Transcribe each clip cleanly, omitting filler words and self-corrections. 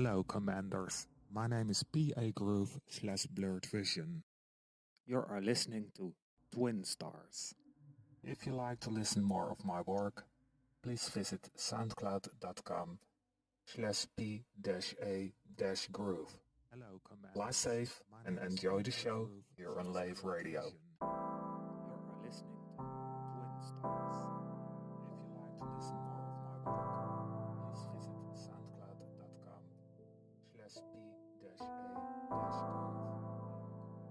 Hello, Commanders. My name is PA Groove / Blurred Vision. You are listening to Twin Stars. If you like to listen more of my work, please visit soundcloud.com /p-a-groove. Hello, Commanders. Fly safe and enjoy the show here on Lave Radio. You are listening to Twin Stars. If you like to listen more of my work, please visit soundcloud.com /p-a-groove.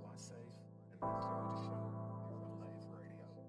Fly safe and enjoy the show here on Lave Radio.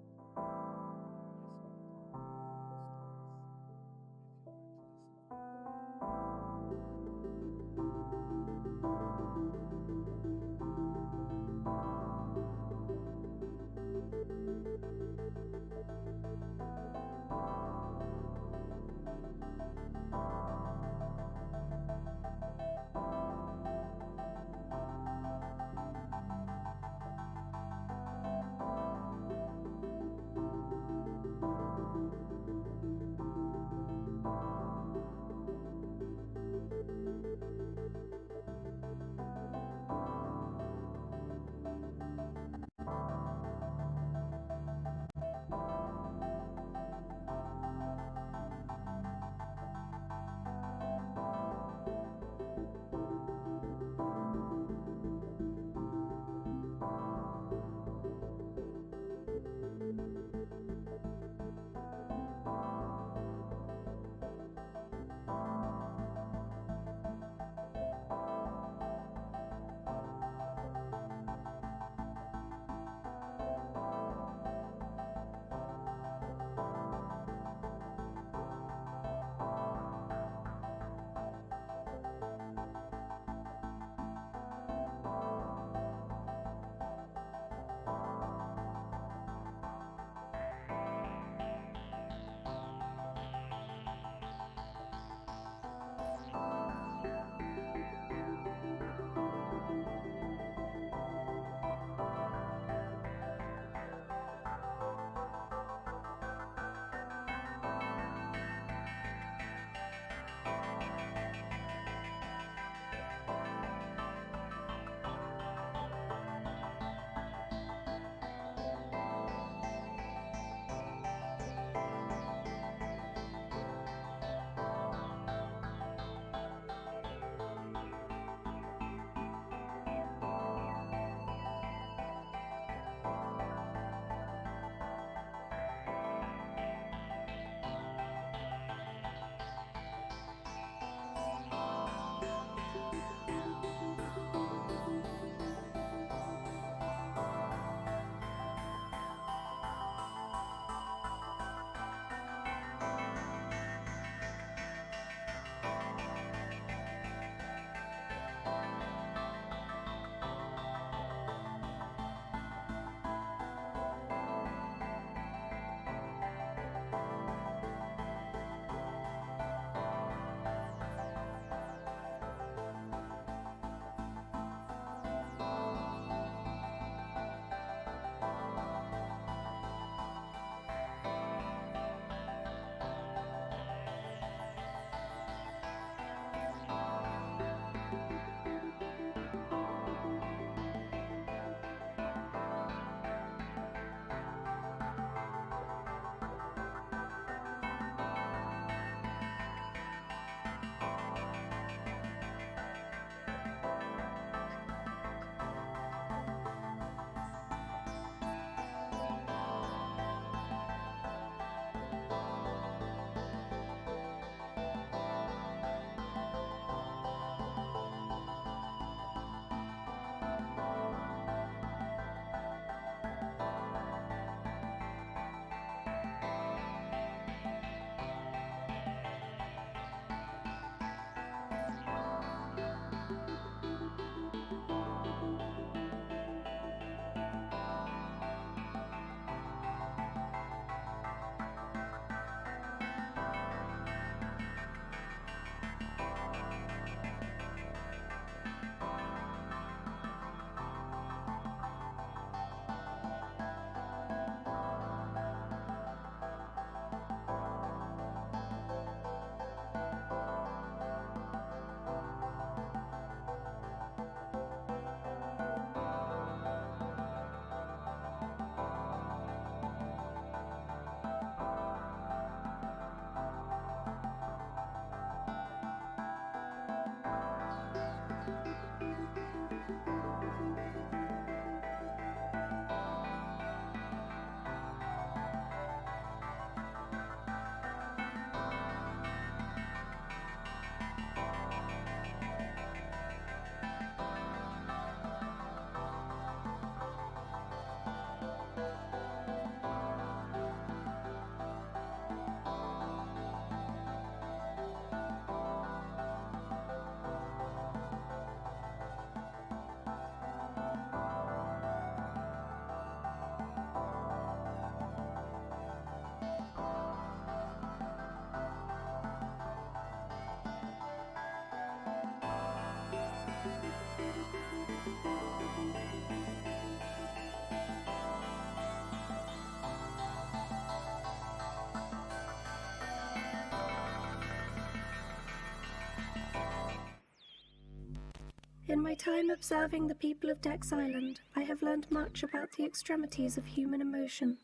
In my time observing the people of Dex Island, I have learned much about the extremities of human emotion,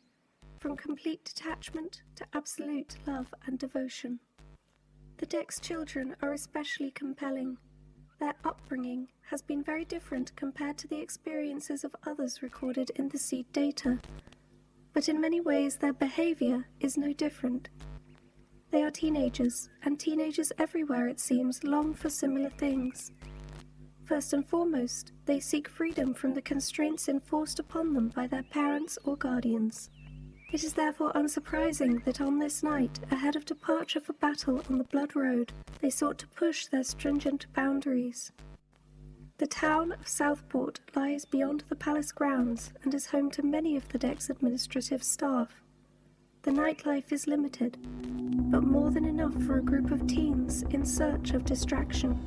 from complete detachment to absolute love and devotion. The Dex children are especially compelling. Their upbringing has been very different compared to the experiences of others recorded in the seed data, but in many ways their behavior is no different. They are teenagers, and teenagers everywhere, it seems, long for similar things. First and foremost, they seek freedom from the constraints enforced upon them by their parents or guardians. It is therefore unsurprising that on this night, ahead of departure for battle on the Blood Road, they sought to push their stringent boundaries. The town of Southport lies beyond the palace grounds and is home to many of the Dex administrative staff. The nightlife is limited, but more than enough for a group of teens in search of distraction.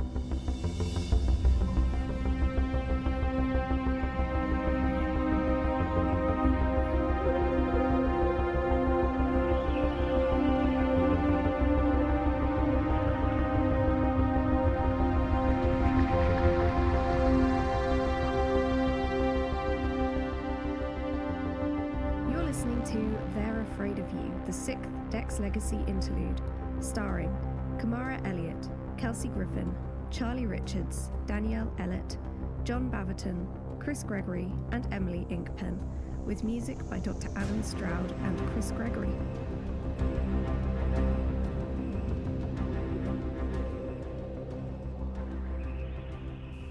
Legacy Interlude, starring Kamara Elliott, Kelsey Griffin, Charlie Richards, Danielle Ellett, John Baverton, Chris Gregory, and Emily Inkpen, with music by Dr. Adam Stroud and Chris Gregory.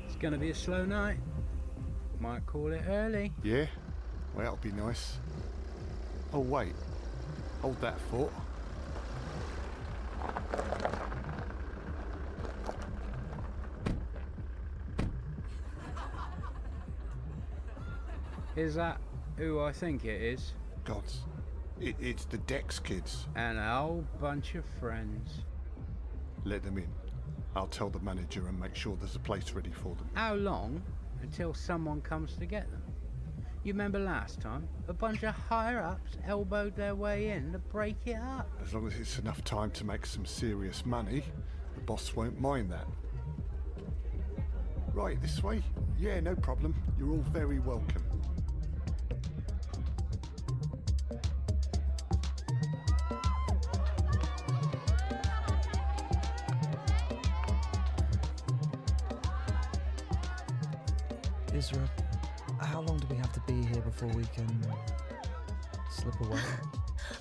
It's going to be a slow night. Might call it early. Yeah? Well, that'll be nice. Oh, wait. Hold that thought. Is that who I think it is? Gods. It's the Dex kids. And a whole bunch of friends. Let them in. I'll tell the manager and make sure there's a place ready for them. How long until someone comes to get them? You remember last time? A bunch of higher-ups elbowed their way in to break it up. As long as it's enough time to make some serious money, the boss won't mind that. Right, this way? Yeah, no problem. You're all very welcome. Isra, how long do we have to be here before we can slip away?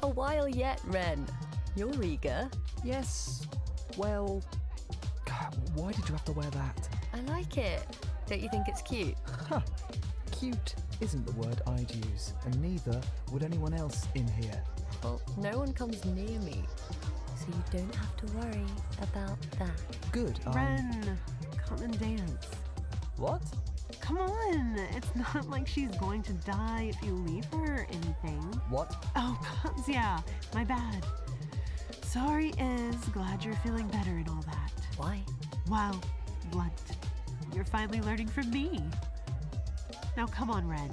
A while yet, Ren. You're eager. Yes. Well, why did you have to wear that? I like it. Don't you think it's cute? Huh. Cute isn't the word I'd use, and neither would anyone else in here. Well, no one comes near me, so you don't have to worry about that. Good. Ren, come and dance. What? Come on, it's not like she's going to die if you leave her or anything. What? Oh, yeah, my bad. Sorry, glad you're feeling better and all that. Why? Wow, blunt. You're finally learning from me. Now come on, Ren.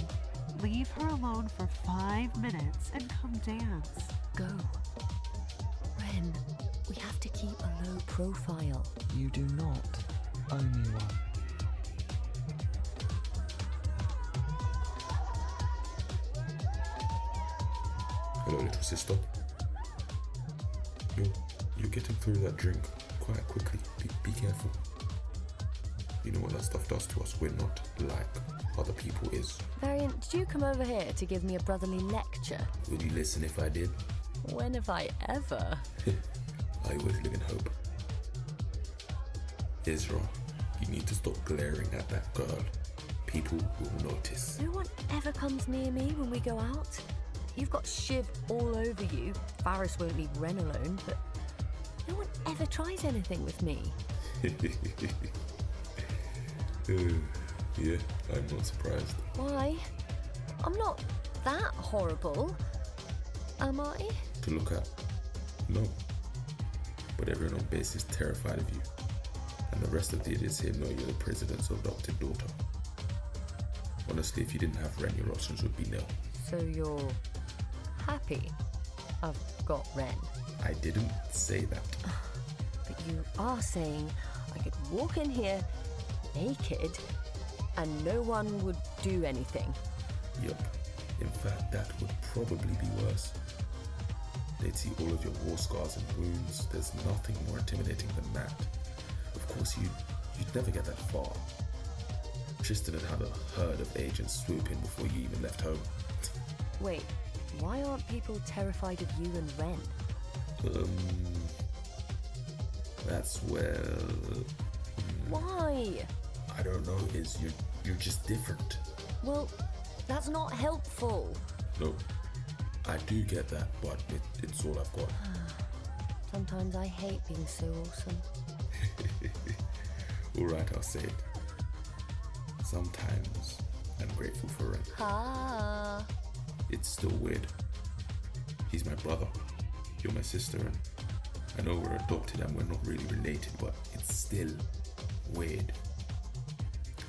Leave her alone for 5 minutes and come dance. Go. Ren, we have to keep a low profile. You do not owe me one. Hello, little sister. You're getting through that drink quite quickly. Be careful. You know what that stuff does to us. We're not like other people is. Variant, did you come over here to give me a brotherly lecture? Would you listen if I did? When have I ever? I always live in hope. Ezra, you need to stop glaring at that girl. People will notice. No one ever comes near me when we go out. You've got Shiv all over you. Varys won't leave Ren alone, but no one ever tries anything with me. Yeah, I'm not surprised. Why? I'm not that horrible, am I? To look at? No. But everyone on base is terrified of you. And the rest of the idiots here know you're the president's adopted daughter. Honestly, if you didn't have Ren, your options would be nil. So you're happy I've got Ren? I didn't say that. But you are saying I could walk in here, naked, and no one would do anything. Yup. In fact, that would probably be worse. They'd see all of your war scars and wounds. There's nothing more intimidating than that. Of course, you'd never get that far. Tristan had a herd of agents swoop in before you even left home. Wait, why aren't people terrified of you and Ren? That's Why? I don't know, you're just different. Well, that's not helpful. No, I do get that, but it's all I've got. Sometimes I hate being so awesome. Alright, I'll say it. Sometimes I'm grateful for Ren. Ah. It's still weird. He's my brother. You're my sister, and I know we're adopted and we're not really related, but it's still weird.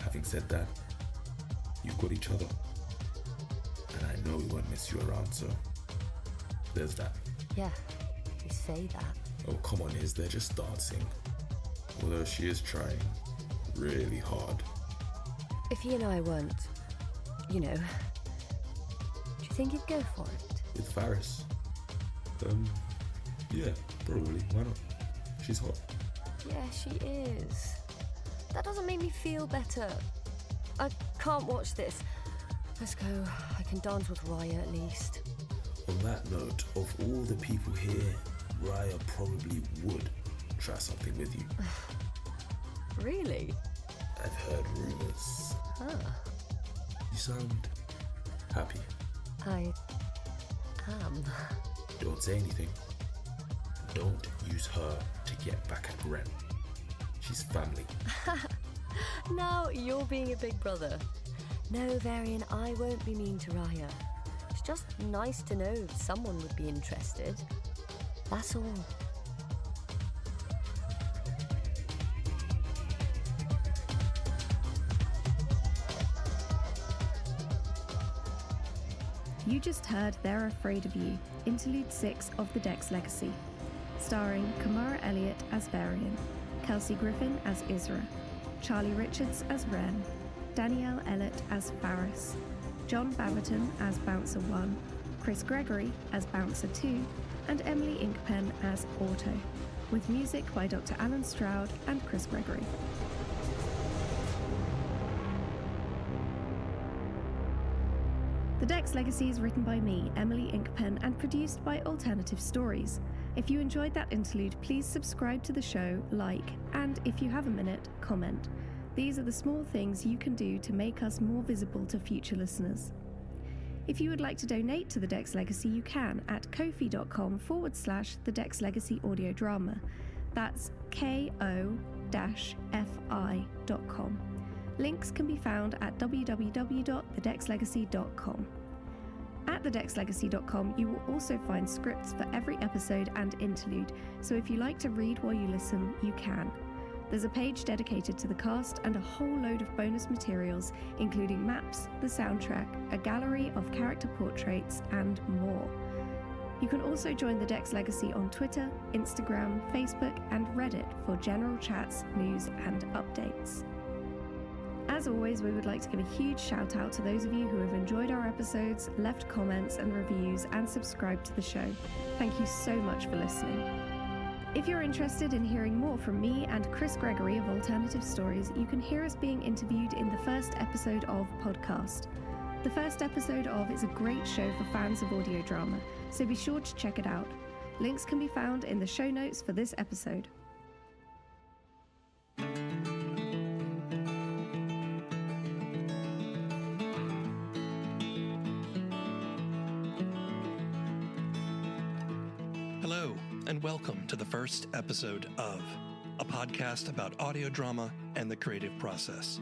Having said that, you've got each other. And I know we won't miss you around, so there's that. Yeah, you say that. Oh, come on, they're just dancing. Although she is trying really hard. If he and I weren't, do you think he'd go for it? With Faris? Yeah, probably. Why not? She's hot. Yeah, she is. That doesn't make me feel better. I can't watch this. Let's go. I can dance with Raya at least. On that note, of all the people here, Raya probably would try something with you. Really? I've heard rumors. Huh. You sound happy. I am. Don't say anything. Don't use her to get back at Ren. She's family. Now you're being a big brother. No, Varian, I won't be mean to Raya. It's just nice to know someone would be interested. That's all. You just heard They're Afraid of You, Interlude 6 of The Dex Legacy, starring Kamara Elliott as Varian, Kelsey Griffin as Isra, Charlie Richards as Ren, Danielle Ellett as Faris, John Baverton as Bouncer 1, Chris Gregory as Bouncer 2, and Emily Inkpen as Auto, with music by Dr. Alan Stroud and Chris Gregory. The Dex Legacy is written by me, Emily Inkpen, and produced by Alternative Stories. If you enjoyed that interlude, please subscribe to the show, like, and if you have a minute, comment. These are the small things you can do to make us more visible to future listeners. If you would like to donate to The Dex Legacy, you can at ko-fi.com/The Dex Legacy Audio Drama. That's ko-fi.com. Links can be found at www.thedexlegacy.com. At thedexlegacy.com, you will also find scripts for every episode and interlude, so if you like to read while you listen, you can. There's a page dedicated to the cast and a whole load of bonus materials, including maps, the soundtrack, a gallery of character portraits, and more. You can also join the Dex Legacy on Twitter, Instagram, Facebook, and Reddit for general chats, news, and updates. As always, we would like to give a huge shout out to those of you who have enjoyed our episodes, left comments and reviews, and subscribed to the show. Thank you so much for listening. If you're interested in hearing more from me and Chris Gregory of Alternative Stories, you can hear us being interviewed in the first episode of Podcast. The first episode of is a great show for fans of audio drama, so be sure to check it out. Links can be found in the show notes for this episode. Hello, and welcome to the first episode of a podcast about audio drama and the creative process.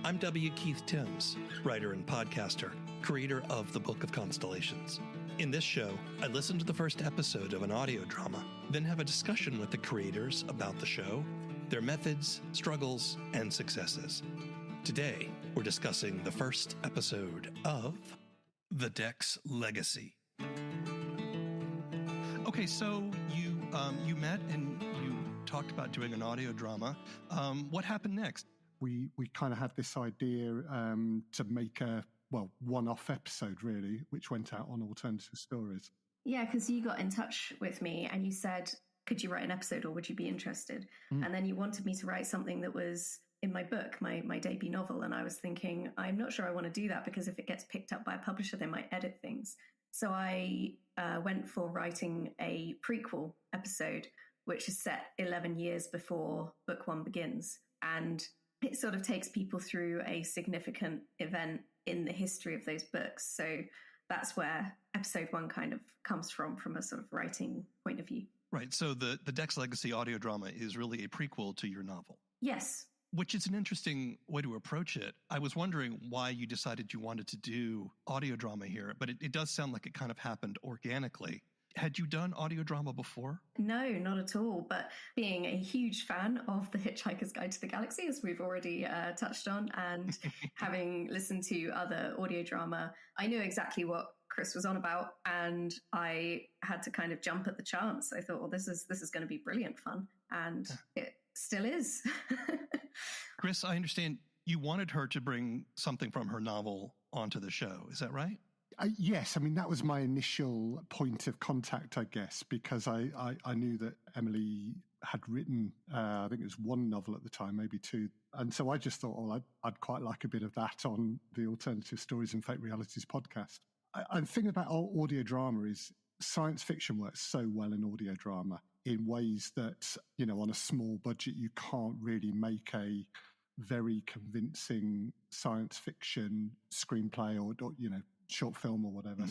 I'm W. Keith Timms, writer and podcaster, creator of the Book of Constellations. In this show, I listen to the first episode of an audio drama, then have a discussion with the creators about the show, their methods, struggles, and successes. Today, we're discussing the first episode of The Dex Legacy. Okay, so you met and you talked about doing an audio drama. What happened next? we kind of had this idea to make a one-off episode, really, which went out on Alternative Stories. Yeah, because you got in touch with me and you said, could you write an episode or would you be interested? And then you wanted me to write something that was in my book, my debut novel. And I was thinking, I'm not sure I want to do that because if it gets picked up by a publisher, they might edit things. So I went for writing a prequel episode, which is set 11 years before book one begins. And it sort of takes people through a significant event in the history of those books. So that's where episode one kind of comes from a sort of writing point of view. Right. So the Dex Legacy audio drama is really a prequel to your novel. Yes. Which is an interesting way to approach it. I was wondering why you decided you wanted to do audio drama here, but it does sound like it kind of happened organically. Had you done audio drama before? No, not at all. But being a huge fan of The Hitchhiker's Guide to the Galaxy, as we've already touched on, and having listened to other audio drama, I knew exactly what Chris was on about, and I had to kind of jump at the chance. I thought, well, this is going to be brilliant fun, and it still is. Chris, I understand you wanted her to bring something from her novel onto the show. Is that right? Yes, I mean, that was my initial point of contact, I guess, because I knew that Emily had written, I think it was one novel at the time, maybe two. And so I just thought, well, I'd quite like a bit of that on the Alternative Stories and Fake Realities podcast. And the thing about audio drama is science fiction works so well in audio drama in ways that, on a small budget, you can't really make a very convincing science fiction screenplay or short film or whatever.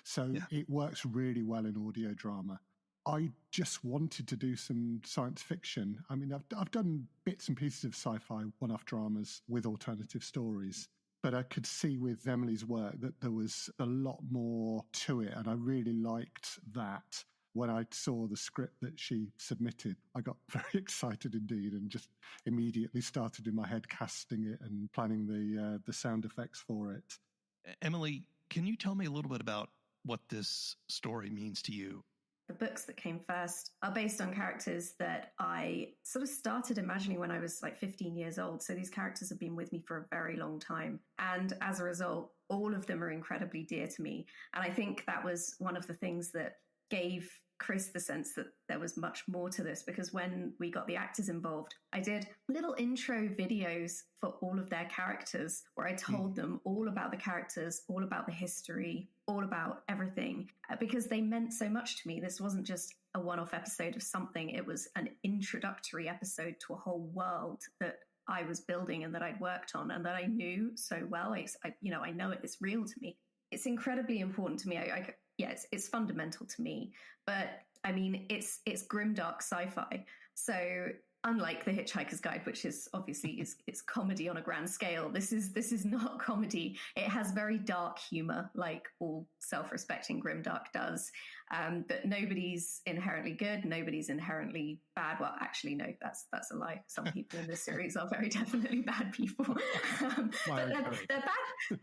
So it works really well in audio drama. I just wanted to do some science fiction. I mean, I've done bits and pieces of sci-fi one-off dramas with Alternative Stories, but I could see with Emily's work that there was a lot more to it, and I really liked that. When I saw the script that she submitted, I got very excited indeed and just immediately started in my head casting it and planning the sound effects for it. Emily, can you tell me a little bit about what this story means to you? The books that came first are based on characters that I sort of started imagining when I was like 15 years old. So these characters have been with me for a very long time. And as a result, all of them are incredibly dear to me. And I think that was one of the things that gave Chris the sense that there was much more to this, because when we got the actors involved, I did little intro videos for all of their characters where I told them all about the characters, all about the history, all about everything, because they meant so much to me. This wasn't just a one-off episode of something. It was an introductory episode to a whole world that I was building and that I'd worked on and that I knew so well. I know it is real to me. It's incredibly important to me. It's fundamental to me, but I mean, it's grimdark sci-fi. So unlike The Hitchhiker's Guide, which is obviously it's comedy on a grand scale, this is not comedy. It has very dark humor, like all self-respecting grimdark does. But nobody's inherently good. Nobody's inherently bad. Well, actually, no, that's a lie. Some people in this series are very definitely bad people. But they're bad.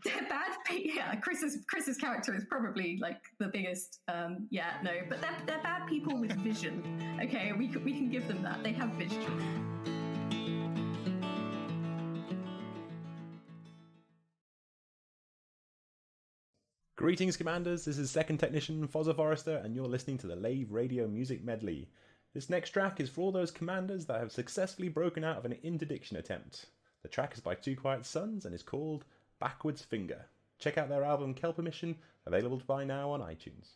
They're bad. Yeah, Chris's character is probably like the biggest. But they're bad people with vision. Okay, we can give them that. They have vision. Greetings, Commanders. This is Second Technician Fozzer Forrester, and you're listening to the Lave Radio Music Medley. This next track is for all those Commanders that have successfully broken out of an interdiction attempt. The track is by Two Quiet Sons and is called Backwards Finger. Check out their album Kelper Mission, available to buy now on iTunes.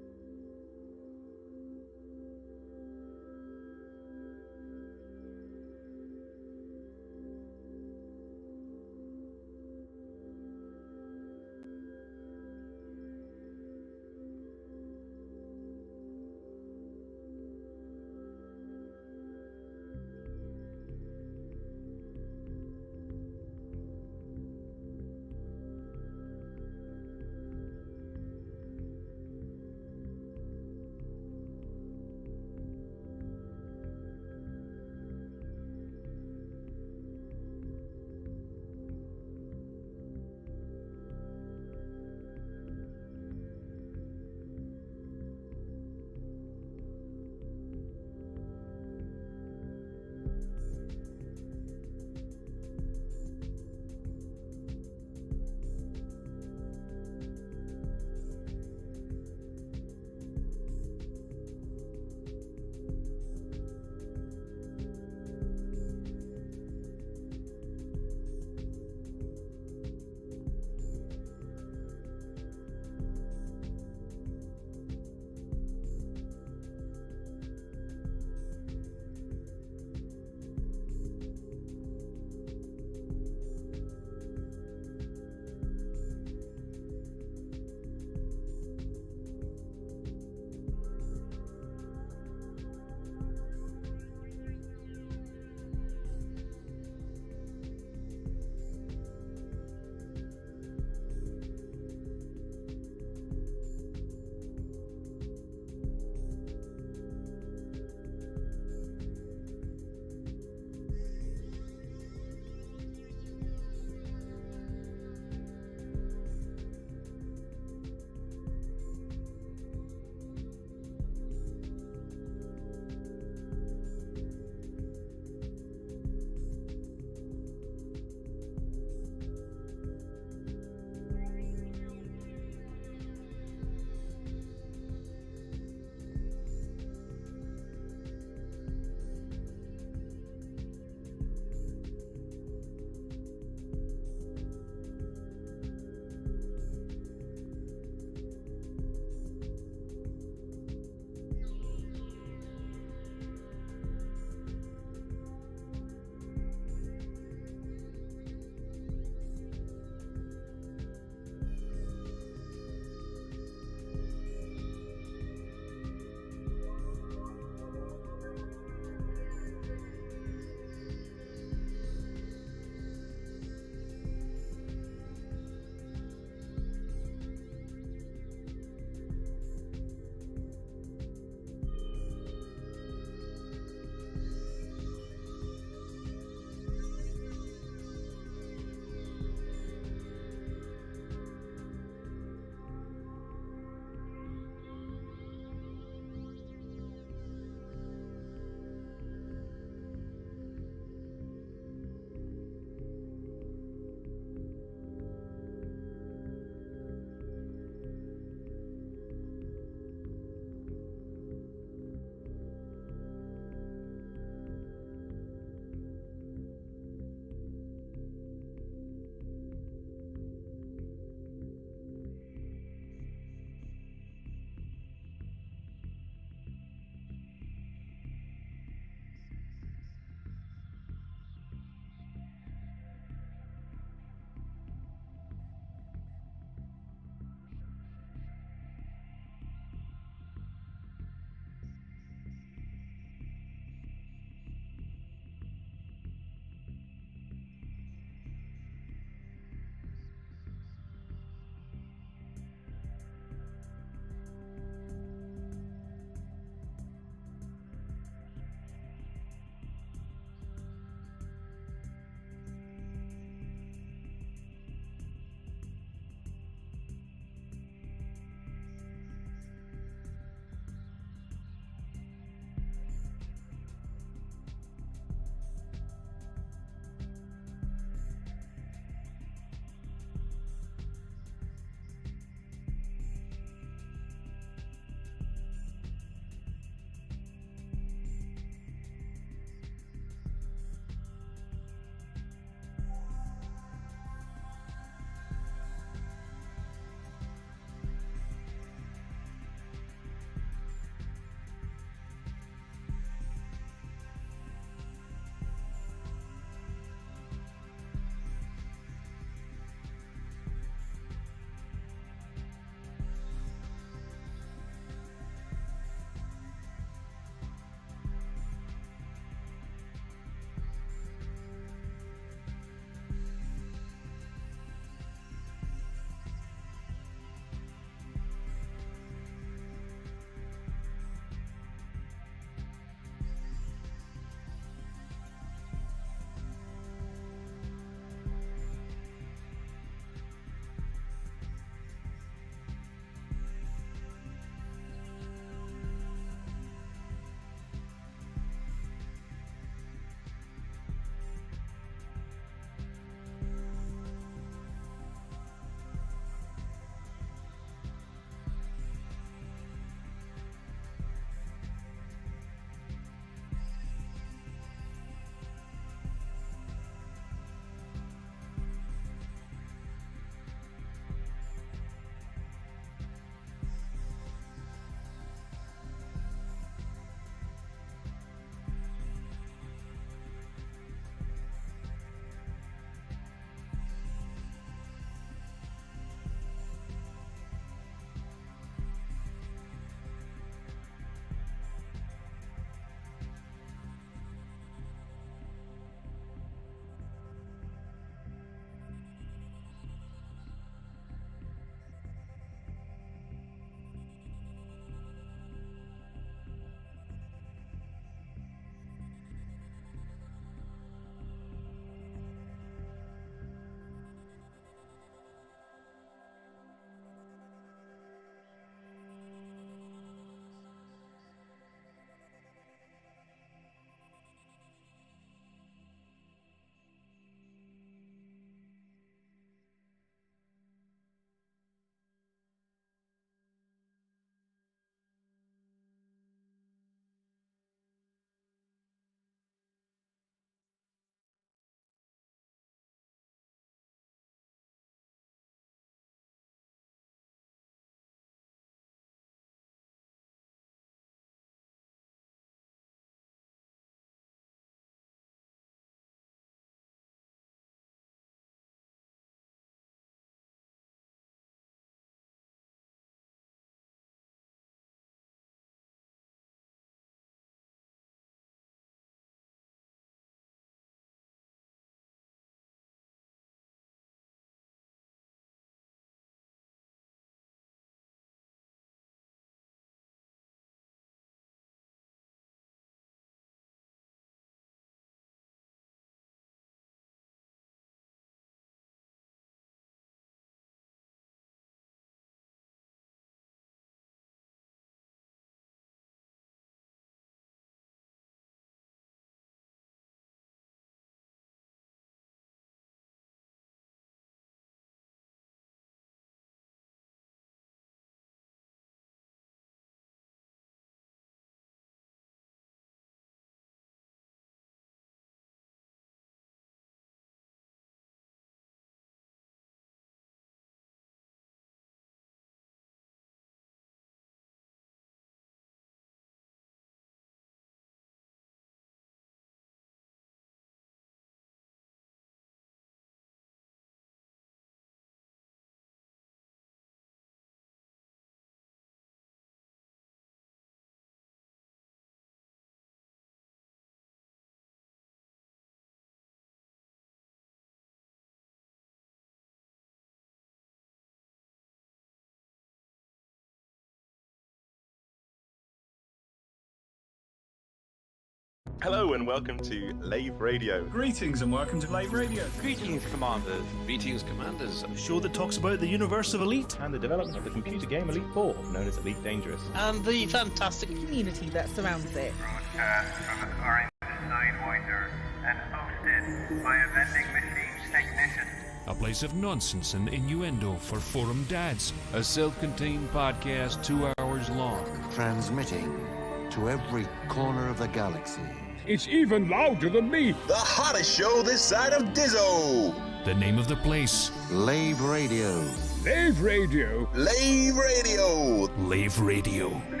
Hello and welcome to Lave Radio. Greetings and welcome to Lave Radio. Greetings, Commanders. Greetings, Commanders. A show that talks about the universe of Elite. And the development of the computer game Elite 4, known as Elite Dangerous. And the fantastic community that surrounds it. Broadcast from an orange Sidewinder and hosted by a vending machine technician. A place of nonsense and innuendo for forum dads. A self-contained podcast 2 hours long. Transmitting to every corner of the galaxy. It's even louder than me. The hottest show this side of Dizzo. The name of the place? Lave Radio. Lave Radio. Lave Radio. Lave Radio. Lave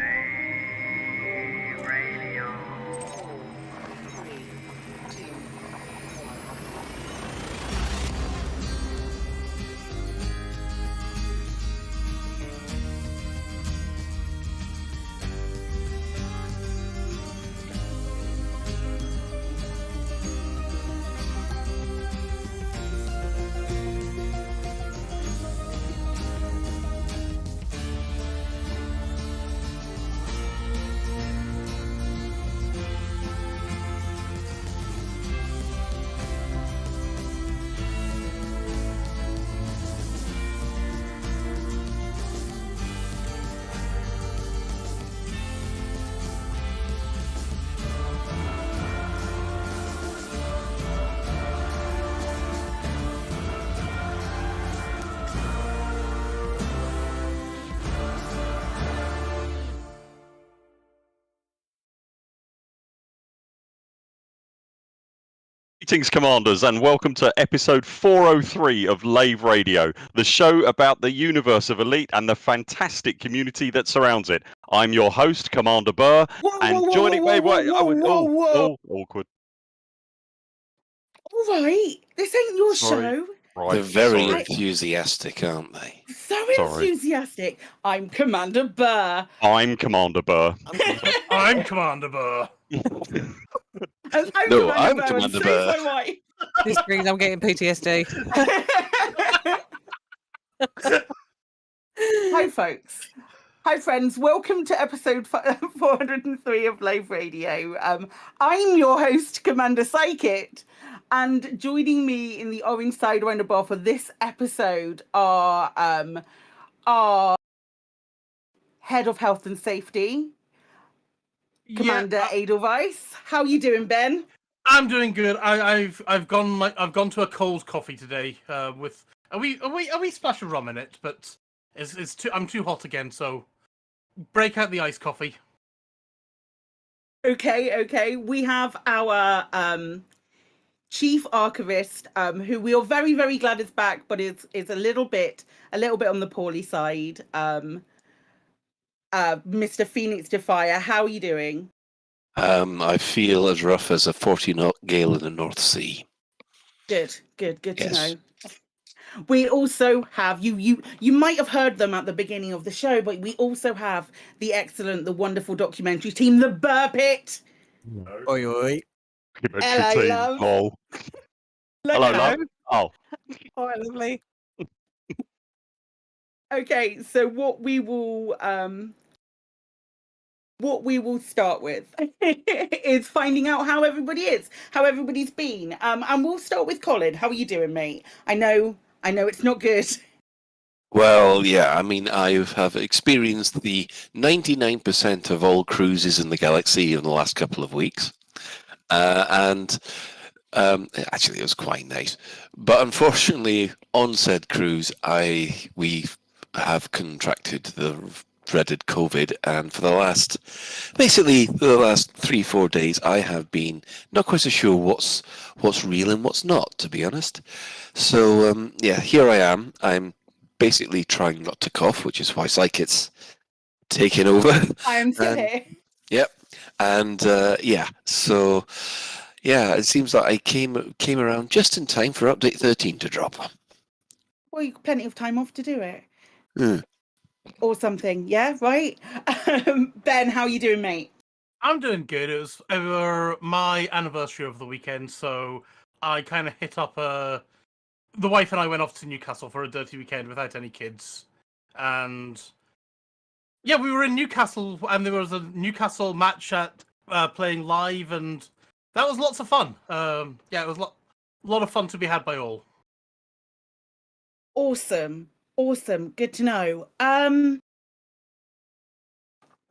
Radio. Greetings, Commanders, and welcome to episode 403 of Lave Radio, the show about the universe of Elite and the fantastic community that surrounds it. I'm your host, Commander Burr, and joining me... awkward. All right, this ain't your show. Right, They're very enthusiastic, aren't they? So enthusiastic. I'm Commander Burr. I'm Commander Burr. I'm Commander Burr. I'm Commander Burr. This screen, I'm getting PTSD. Hi, folks. Hi, friends. Welcome to episode 403 of Lave Radio. I'm your host, Commander Psychic, and joining me in the orange Sidewinder bar for this episode are our head of health and safety, Commander Edelweiss. How are you doing, Ben? I'm doing good. I've gone to a cold coffee today. With are we splash of rum in it? But I'm too hot again. So break out the iced coffee. Okay. We have our chief archivist, who we are very, very glad is back, but is a little bit on the poorly side. Mr. Phoenix Defier, how are you doing? I feel as rough as a 40-knot gale in the North Sea. Good to know. We also have you might have heard them at the beginning of the show, but we also have the excellent, the wonderful documentary team, the Burr Pit. Oi, oi. Hello, love. Oh. Hello, love. Oh. Oh, lovely. Okay, so what we will start with is finding out how everybody's been. And we'll start with Colin. How are you doing, mate? I know it's not good. Well, yeah, I mean, I have experienced the 99% of all cruises in the galaxy in the last couple of weeks. And actually, it was quite nice. But unfortunately, on said cruise, we have contracted the dreaded COVID, and for the last 3-4 days, I have been not quite so sure what's real and what's not, to be honest. So here I am. I'm basically trying not to cough, which is why Psychic's taking over. I'm still here. Yep, and so it seems like I came around just in time for update 13 to drop. Well, you've got plenty of time off to do it. Mm. Or something, yeah, right? Ben, how are you doing, mate? I'm doing good. It was over my anniversary over the weekend, so I kind of hit up the wife and I went off to Newcastle for a dirty weekend without any kids. And yeah, we were in Newcastle, and there was a Newcastle match at playing Live, and that was lots of fun. Yeah, it was a lot of fun to be had by all. Awesome. Good to know.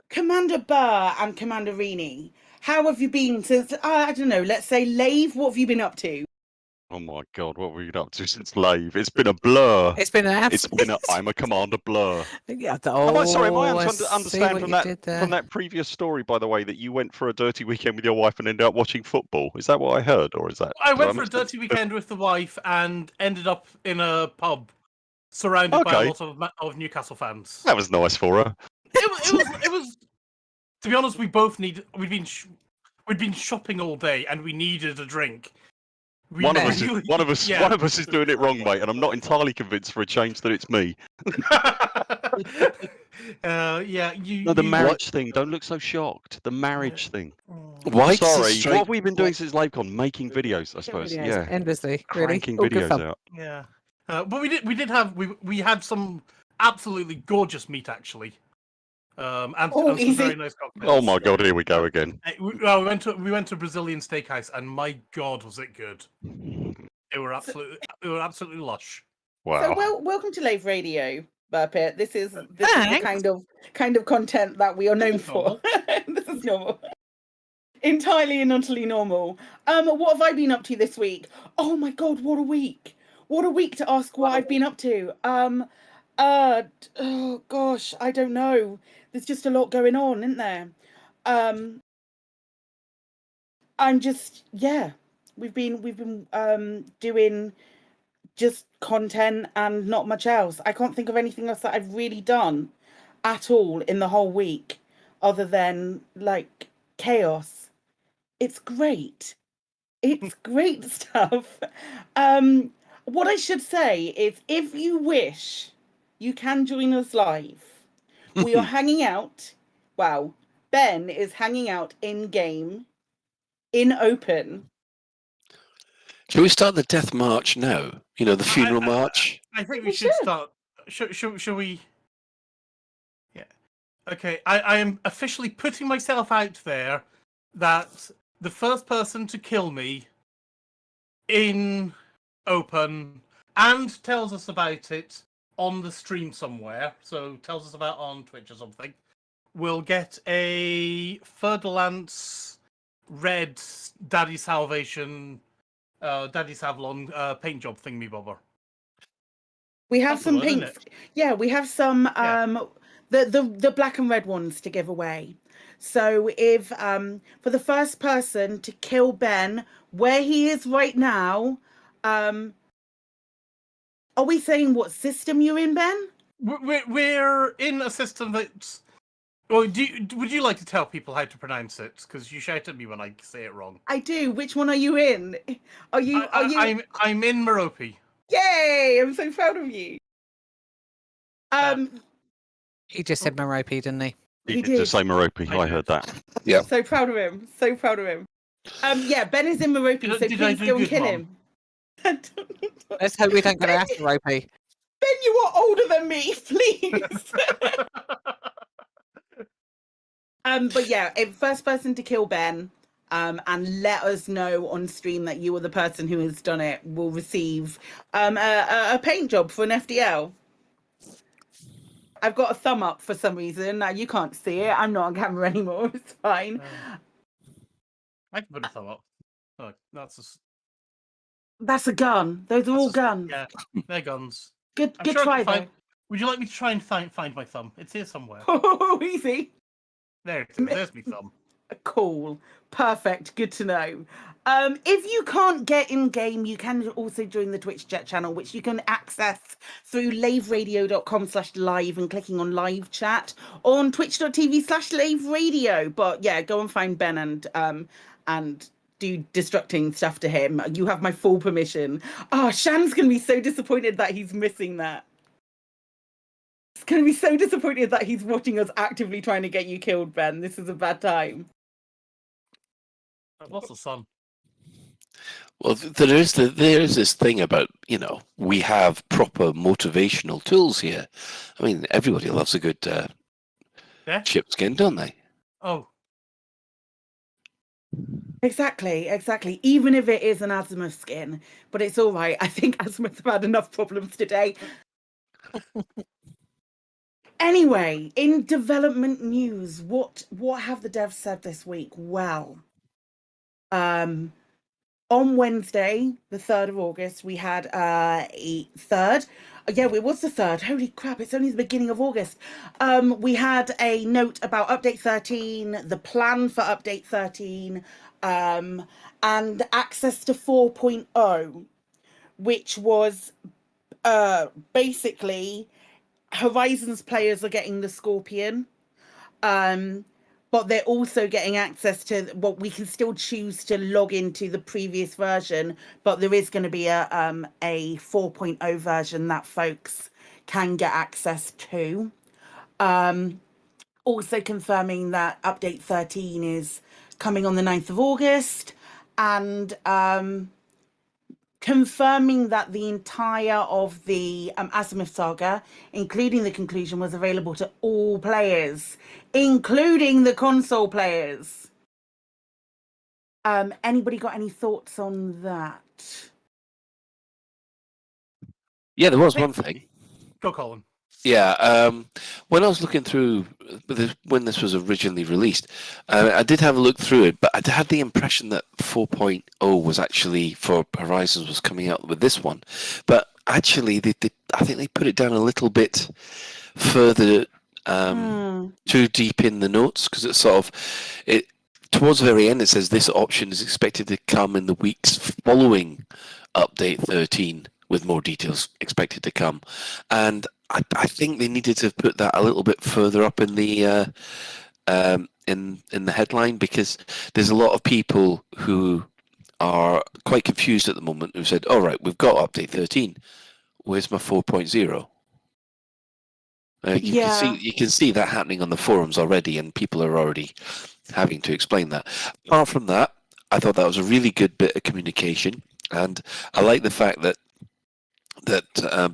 Commander Burr and Commander Rini, how have you been since, I don't know, let's say Lave, what have you been up to? Oh my god, what have we been up to since Lave? It's been a blur. It's been an It's been a I'm a commander blur. Yeah, Am I sorry, am I I to see understand what from you did there. that previous story, by the way, that you went for a dirty weekend with your wife and ended up watching football? Is that what I heard, or is that? I did went for a miss dirty it? weekend with the wife and ended up in a pub surrounded by a Okay. lot of Newcastle fans. That was nice for her. It was. To be honest, we'd been shopping all day and we needed a drink. One of us is doing it wrong, mate, and I'm not entirely convinced for a change that it's me. Yeah, No, the marriage thing. Don't look so shocked. The marriage thing. Why does it Sorry, strike- what have we been doing since LaveCon? Making videos, I suppose. videos, Yeah, endlessly, really. cranking All good videos fun. out. Yeah, but we had some absolutely gorgeous meat actually, and some very nice cocktails. Oh my god, here we go again. We went to a Brazilian steakhouse, and my god, was it good! They were absolutely lush. Wow. So welcome to Lave Radio, Burpit. This is the kind of content that we are known for. This is normal. Entirely and utterly normal. What have I been up to this week? Oh my god, what a week! What a week to ask what I've been up to. Oh gosh, I don't know. There's just a lot going on, isn't there? I'm just we've been doing just content and not much else. I can't think of anything else that I've really done at all in the whole week other than like chaos. It's great. It's great stuff. What I should say is if you wish, you can join us live. We are hanging out. Wow. Ben is hanging out in game, in open. Shall we start the death march now? You know, the funeral march? I think we should start. Shall we? Yeah. Okay. I am officially putting myself out there that the first person to kill me in open and tells us about it on the stream somewhere, so tells us about on Twitch or something, will get a Fer-de-Lance red Daddy Savlon paint job thingy bobber. We have some pinks. Yeah, we have some the black and red ones to give away. So if for the first person to kill Ben where he is right now, are we saying what system you're in, Ben? We're in a system that's. Well, would you like to tell people how to pronounce it? Because you shout at me when I say it wrong. I do. Which one are you in? Are you? I'm in Merope. Yay! I'm so proud of you. He just said Merope, didn't he? He did just say Merope. I heard that. Yeah. So proud of him. So proud of him. Yeah, Ben is in Merope, so please go and kill him. Let's hope we don't go after Ropey. Ben, you are older than me, please. But yeah, first person to kill Ben, and let us know on stream that you are the person who has done it, will receive a paint job for an FDL. I've got a thumb up for some reason. Now you can't see it. I'm not on camera anymore. It's fine. I can put a thumb up. Oh, That's a gun. Those are all guns. Yeah, they're guns. Good I'm sure I try, can though. Would you like me to try and find my thumb? It's here somewhere. Oh, easy. There it is. There's my thumb. Cool. Perfect. Good to know. If you can't get in game, you can also join the Twitch chat channel, which you can access through laveradio.com/live and clicking on live chat, or on twitch.tv/laveradio. But yeah, go and find Ben and do destructing stuff to him. You have my full permission. Oh, Shan's gonna be so disappointed that he's missing that. He's gonna be so disappointed that he's watching us actively trying to get you killed, Ben. This is a bad time. Lots of sun. Well, there is this thing about, you know, we have proper motivational tools here. I mean, everybody loves a good chip skin, don't they? Oh. Exactly. Even if it is an Azimouth skin, but it's all right. I think Azimouth have had enough problems today. Anyway, in development news, what have the devs said this week? Well, on Wednesday, the 3rd of August, we had a third. Yeah, it was the 3rd. Holy crap, it's only the beginning of August. We had a note about Update 13, the plan for Update 13, and access to 4.0, which was basically Horizons players are getting the Scorpion. But they're also getting access to what we can still choose to log into the previous version, but there is going to be a 4.0 version that folks can get access to. Also confirming that Update 13 is coming on the 9th of August, and confirming that the entire of the Azimouth saga, including the conclusion, was available to all players, including the console players. Anybody got any thoughts on that? Yeah, there was one thing. Go, Colin. Yeah, when I was looking through when this was originally released, I did have a look through it, but I had the impression that 4.0 was actually for Horizons was coming out with this one, but actually I think they put it down a little bit further too deep in the notes, because it's sort of towards the very end it says this option is expected to come in the weeks following Update 13, with more details expected to come, and I think they needed to put that a little bit further up in the in the headline, because there's a lot of people who are quite confused at the moment who said, "All right, we've got Update 13. Where's my 4.0?" You can see that happening on the forums already, and people are already having to explain that. Apart from that, I thought that was a really good bit of communication, and I like the fact that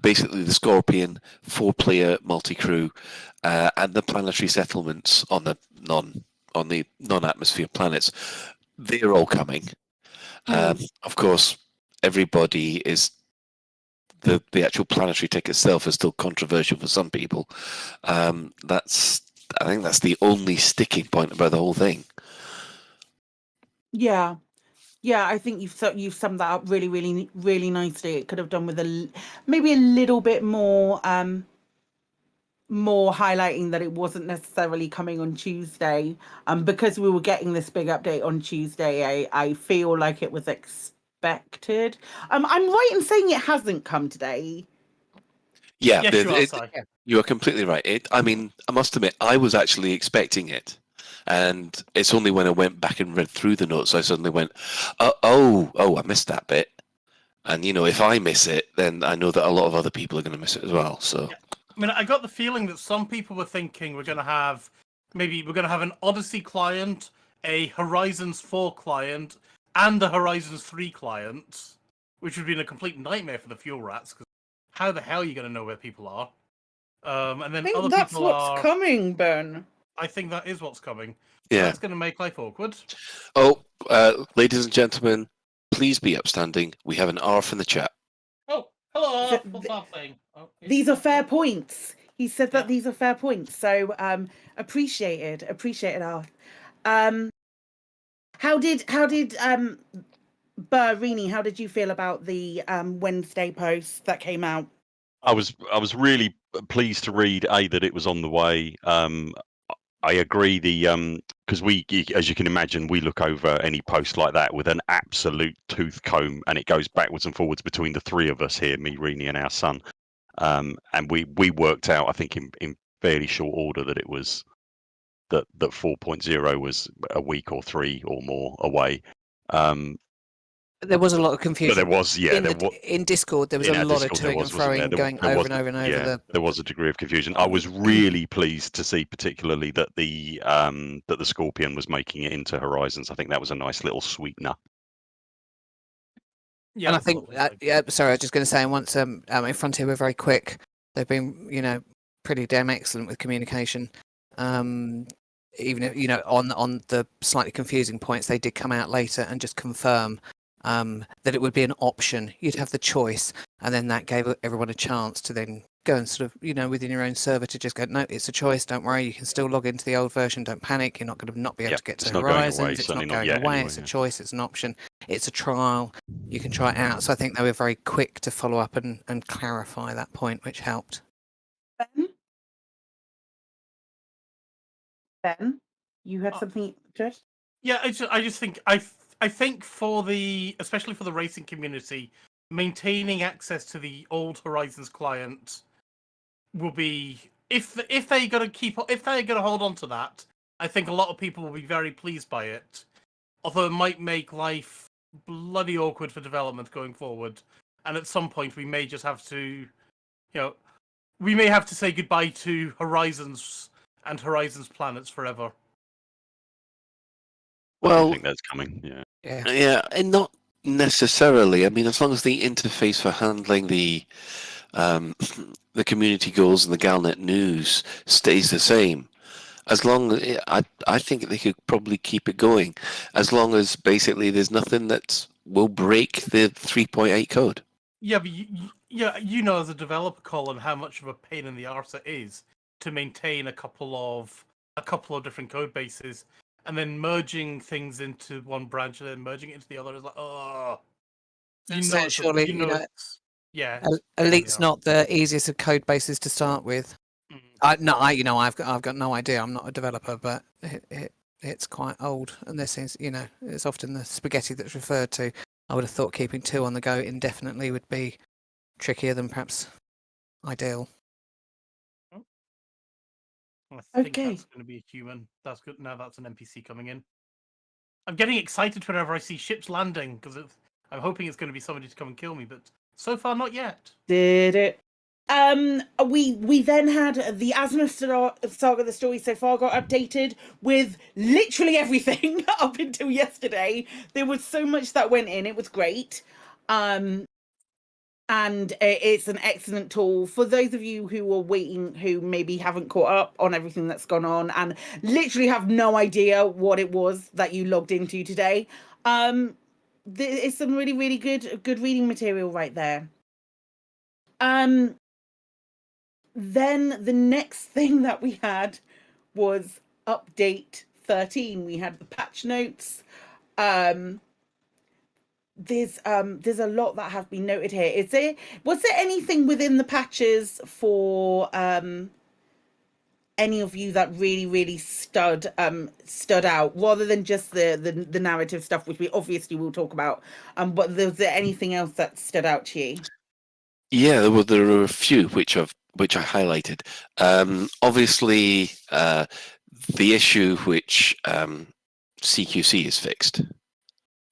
basically the Scorpion 4-player multi-crew and the planetary settlements on the non-atmosphere planets, they're all coming. Of course, everybody is the actual planetary tech itself is still controversial for some people. I think that's the only sticking point about the whole thing. Yeah, I think you've summed that up really, really, really nicely. It could have done with maybe a little bit more highlighting that it wasn't necessarily coming on Tuesday. Because we were getting this big update on Tuesday, I feel like it was expected. I'm right in saying it hasn't come today. Yeah, Yes, you are, Si. you are completely right. I mean, I must admit, I was actually expecting it. And it's only when I went back and read through the notes I suddenly went, oh, I missed that bit. And, if I miss it, then I know that a lot of other people are going to miss it as well. So, I mean, I got the feeling that some people were thinking we're going to have an Odyssey client, a Horizons 4 client, and a Horizons 3 client, which would have been a complete nightmare for the fuel rats, because how the hell are you going to know where people are? And then I think other that's people what's coming, Ben. I think that is what's coming. Yeah. That's going to make life awkward. Oh, ladies and gentlemen, please be upstanding. We have an R in the chat. Oh, hello. What's that thing? These are fair points. He said that these are fair points. So appreciated, Arth. How did Rini, how did you feel about the Wednesday post that came out? I was really pleased to read that it was on the way. I agree. Because as you can imagine, we look over any post like that with an absolute tooth comb, and it goes backwards and forwards between the three of us here, me, Rini, and our son. And we worked out, I think, in fairly short order that it was that 4.0 was a week or 3 or more away. There was a lot of confusion. But there was, in Discord, there was a lot of toing and throwing, going over and over and over. Yeah, there was a degree of confusion. I was really pleased to see, particularly that the Scorpion was making it into Horizons. I think that was a nice little sweetener. Yeah, and I think, sorry, I was just going to say, once in Frontier were very quick. They've been, pretty damn excellent with communication. even if, on the slightly confusing points, they did come out later and just confirm that it would be an option. You'd have the choice, and then that gave everyone a chance to then go and sort of, within your own server to just go, no, it's a choice. Don't worry, you can still log into the old version. Don't panic. You're not going to not be able to get to Horizons. It's not going away. It's a choice. It's an option. It's a trial. You can try it out. So I think they were very quick to follow up and clarify that point, which helped. Ben, you had something, Josh? Yeah, I just think I think especially for the racing community, maintaining access to the old Horizons client will be if they're gonna hold on to that. I think a lot of people will be very pleased by it. Although it might make life bloody awkward for development going forward, and at some point we may just have to, we may have to say goodbye to Horizons and Horizons planets forever. Well, I think that's coming. Yeah, and not necessarily. I mean, as long as the interface for handling the community goals and the Galnet news stays the same, I think they could probably keep it going, as long as basically there's nothing that will break the 3.8 code. Yeah, but as a developer, Colin, how much of a pain in the arse it is to maintain a couple of different code bases. And then merging things into one branch and then merging it into the other is like, oh. Surely, Elite's not the easiest of code bases to start with. I've got no idea. I'm not a developer, but it's quite old, and this is, it's often the spaghetti that's referred to. I would have thought keeping 2 on the go indefinitely would be trickier than perhaps ideal. I think that's going to be a human. That's good. Now that's an NPC coming in. I'm getting excited whenever I see ships landing because I'm hoping it's going to be somebody to come and kill me, but so far not yet. Did it? We then had the Azimouth saga. The story so far got updated with literally everything up until yesterday. There was so much that went in. It was great. And it's an excellent tool for those of you who are waiting, who maybe haven't caught up on everything that's gone on and literally have no idea what it was that you logged into today. It's some really, really good reading material right there. Then the next thing that we had was update 13. We had the patch notes. There's a lot that have been noted here. Was there anything within the patches for any of you that really stood out, rather than just the narrative stuff, which we obviously will talk about? But was there anything else that stood out to you? Yeah, there were a few which I highlighted. Obviously, the issue which CQC is fixed.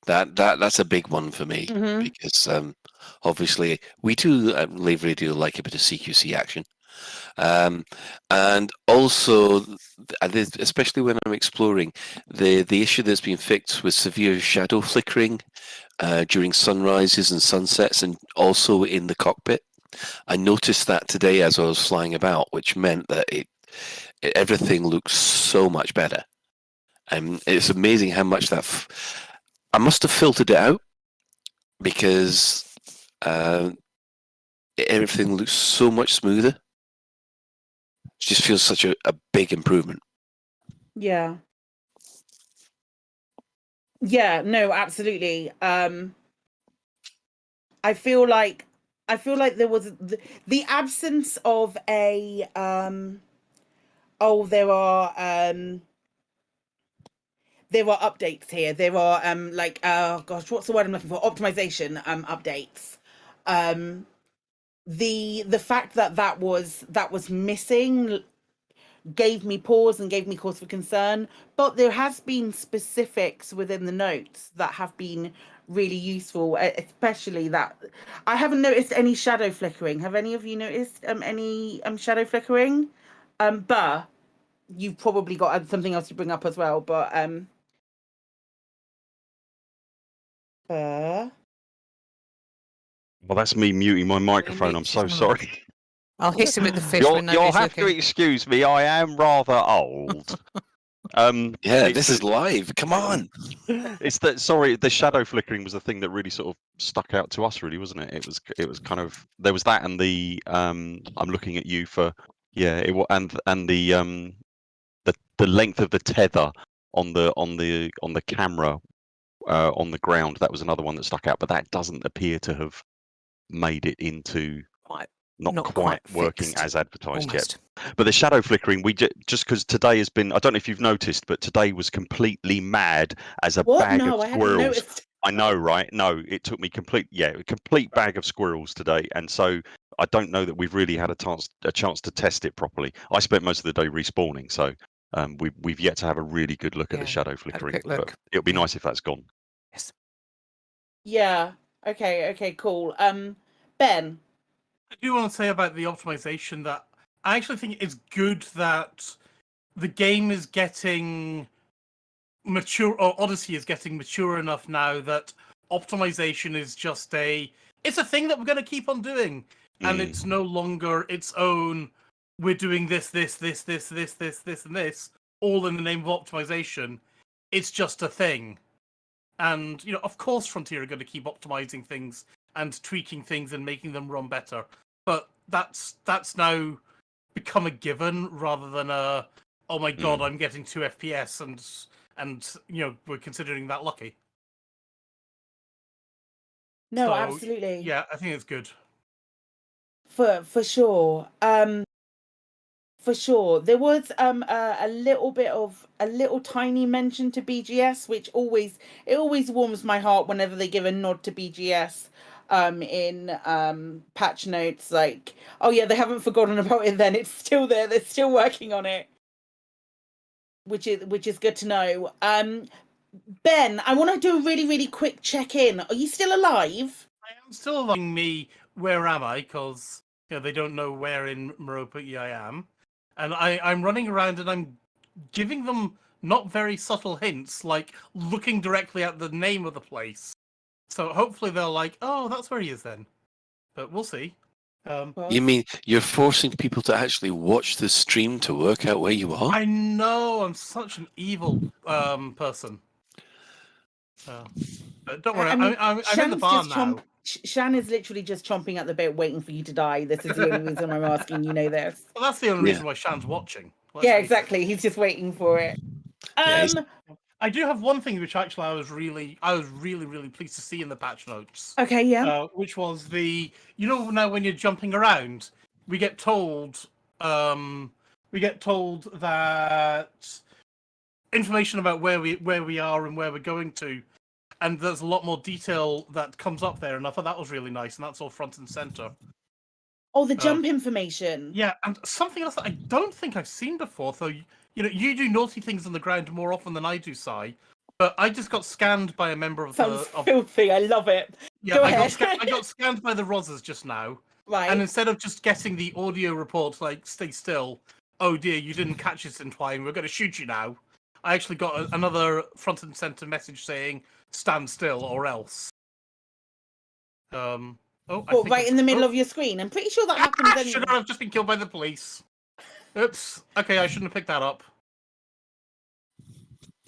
That's a big one for me, because obviously we do at Lave Radio like a bit of CQC action, and also especially when I'm exploring the issue that's been fixed with severe shadow flickering during sunrises and sunsets, and also in the cockpit. I noticed that today as I was flying about, which meant that everything looks so much better, and it's amazing how much that. I must have filtered it out, because everything looks so much smoother. It just feels such a big improvement. Yeah. Yeah, no, absolutely. I feel like there was the absence of a there are updates here. There are what's the word I'm looking for? Optimization updates. The fact that was missing gave me pause and gave me cause for concern. But there has been specifics within the notes that have been really useful, especially that I haven't noticed any shadow flickering. Have any of you noticed any shadow flickering? But you've probably got something else to bring up as well. But well, that's me muting my microphone. I'm so sorry. I'll hiss him at the fish. You'll have to excuse me. I am rather old. Yeah, this is live. Come on. It's that. Sorry, the shadow flickering was the thing that really sort of stuck out to us, really, wasn't it? It was kind of there was that, and the I'm looking at you for and the length of the tether on the camera on the ground. That was another one that stuck out, but that doesn't appear to have made it into not quite working fixed. as advertised Almost. yet. But the shadow flickering, we just because today has been, I don't know if you've noticed, but today was completely mad as a bag No, of I haven't squirrels. noticed. I know, right? No, it took me a complete bag of squirrels today, and so I don't know that we've really had a chance to test it properly. I spent most of the day respawning, so we've yet to have a really good look at the shadow flickering. quick look. But it'll be nice if that's gone. Yes. Yeah. Okay, cool. Ben. I do want to say about the optimization that I actually think it's good that the game is getting mature, or Odyssey is getting mature enough now that optimization is just it's a thing that we're going to keep on doing, and it's no longer its own. We're doing this, and this, all in the name of optimization. It's just a thing, and of course, Frontier are going to keep optimizing things and tweaking things and making them run better. But that's now become a given rather than a, oh my god, I'm getting 2 FPS and we're considering that lucky. No, So, absolutely. Yeah, I think it's good. For sure. For sure. There was a little tiny mention to BGS, which always warms my heart whenever they give a nod to BGS in patch notes, like, oh yeah, they haven't forgotten about it then, it's still there, they're still working on it, which is good to know. Ben, I want to do a really, really quick check-in. Are you still alive? I am still alive. Me, where am I? Because they don't know where in Merope I am. And I'm running around and I'm giving them not very subtle hints, like looking directly at the name of the place. So hopefully they're like, oh, that's where he is then. But we'll see. You mean you're forcing people to actually watch the stream to work out where you are? I know, I'm such an evil person. But don't worry, I'm in the bar now. Shan is literally just chomping at the bit, waiting for you to die. This is the only reason I'm asking. You know this. Well, that's the only reason why Shan's watching. Yeah, exactly. He's just waiting for it. I do have one thing which actually I was really pleased to see in the patch notes. Okay, yeah. Which was now when you're jumping around, we get told that information about where we are and where we're going to, and there's a lot more detail that comes up there, and I thought that was really nice, and that's all front and center. Oh, the jump information. Yeah, and something else that I don't think I've seen before. So you do naughty things on the ground more often than I do, Sai. But I just got scanned by a member of Sounds filthy. I love it. Yeah, Go I ahead. got scanned by the Rozzers just now. Right. And instead of just getting the audio report like "stay still," oh dear, you didn't catch us in time, we're going to shoot you now. I actually got another front and center message saying "stand still or else." Right in the middle of your screen. I'm pretty sure that happens anyway. Should I have just been killed by the police? Oops. Okay, I shouldn't have picked that up.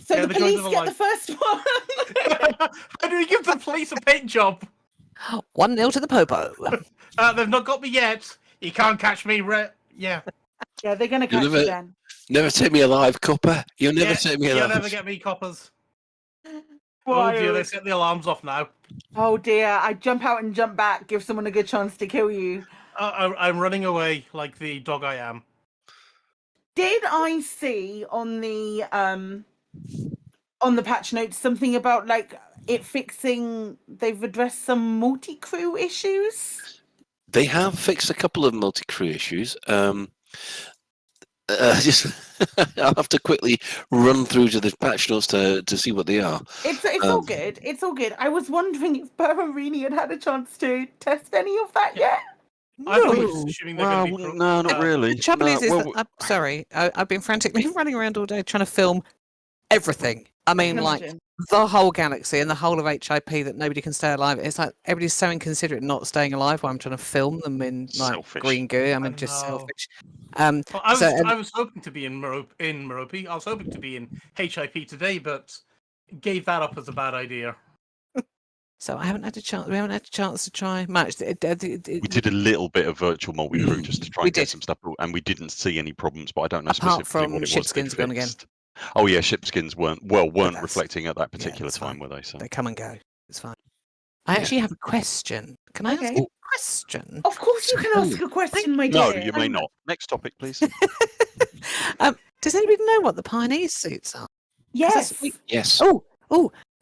So the police get the first one. How do we give the police a paint job? 1-0 to the Popo. They've not got me yet. You can't catch me, yeah. Yeah, they're going to catch you then. Never take me alive, copper. You'll never take me alive. You'll never get me, coppers. Oh dear, they set the alarms off now. Oh dear, I jump out and jump back, give someone a good chance to kill you. I'm running away like the dog I am. Did I see on the patch notes something about like it fixing? They've addressed some multi-crew issues. They have fixed a couple of multi-crew issues. Just I'll have to quickly run through to the patch notes to see what they are. It's all good. It's all good. I was wondering if Bermarini had a chance to test any of that yet. No, not really. The trouble is that, I'm sorry, I've been frantically running around all day trying to film everything. I mean, like the whole galaxy and the whole of HIP that nobody can stay alive. It's like everybody's so inconsiderate not staying alive while I'm trying to film them in like green goo. I mean, just selfish. Um, Well, I was so, I was hoping to be in Merope. I was hoping to be in HIP today, but gave that up as a bad idea. so I haven't had a chance. We haven't had a chance to try much. We did a little bit of virtual multi-crew just to try We and get did. some stuff, and we didn't see any problems. But I don't know Apart specifically from what it was. shipskins they'd gone again. fixed. Oh yeah, shipskins weren't that's- reflecting at that yeah, particular that's time, fine. were they? So They come and go. It's fine. I actually have a question. Can I ask you a question? Of course you can ask a question, my no, dear. you may not. Next topic, please. Does anybody know what the Pioneer suits are? 'Cause Yes. Yes. Oh,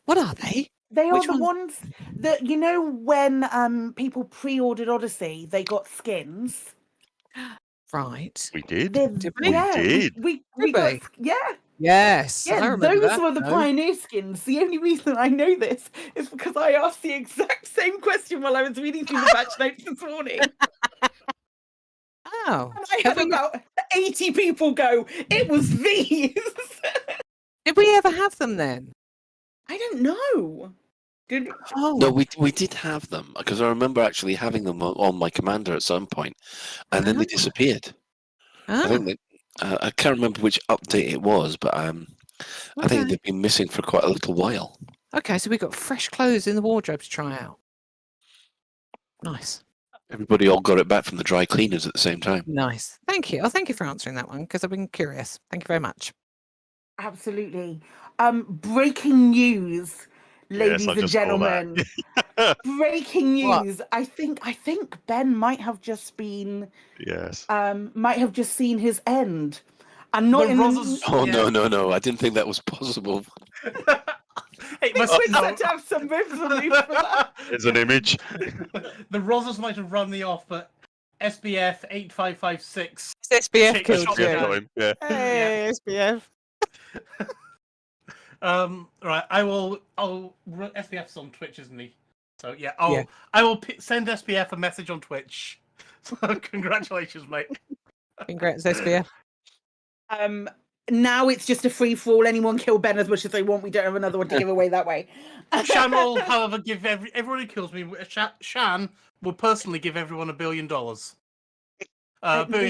what are they? They Which are the one? ones that, when people pre-ordered Odyssey, they got skins. Right. We did. Did we? Yeah, did. we Did got we? Yes, I remember those that. were the No. Pioneer skins. The only reason I know this is because I asked the exact same question while I was reading through the batch notes this morning. Oh. And I had about 80 people go, it was these. Did we ever have them then? I don't know. Did Oh. No, we did have them because I remember actually having them on my commander at some point, and then they disappeared. I think that I can't remember which update it was, but I think they've been missing for quite a little while. Okay, so we've got fresh clothes in the wardrobe to try out. Nice. Everybody all got it back from the dry cleaners at the same time. Nice. Thank you. Oh, thank you for answering that one because I've been curious. Thank you very much. Absolutely. Breaking news, ladies I and just saw that. gentlemen. Breaking news. I think Ben might have just been Yes. might have just seen his end. And not in the Oh no! I didn't think that was possible. Hey, we had to have some ribs removed for that. There's an image. The Rosas might have run me off, but SBF 8556. SBF killed you. SBF got him, yeah. Hey, SBF. Right. I'll SBF's on Twitch, isn't he? So yeah, Yeah. I will send SBF a message on Twitch. So congratulations, mate. Congrats, SBF. Now it's just a free for all. Anyone kill Ben as much as they want. We don't have another one to give away that way. Shan will, however, give everyone who kills me. Shan will personally give everyone $1 billion. Billion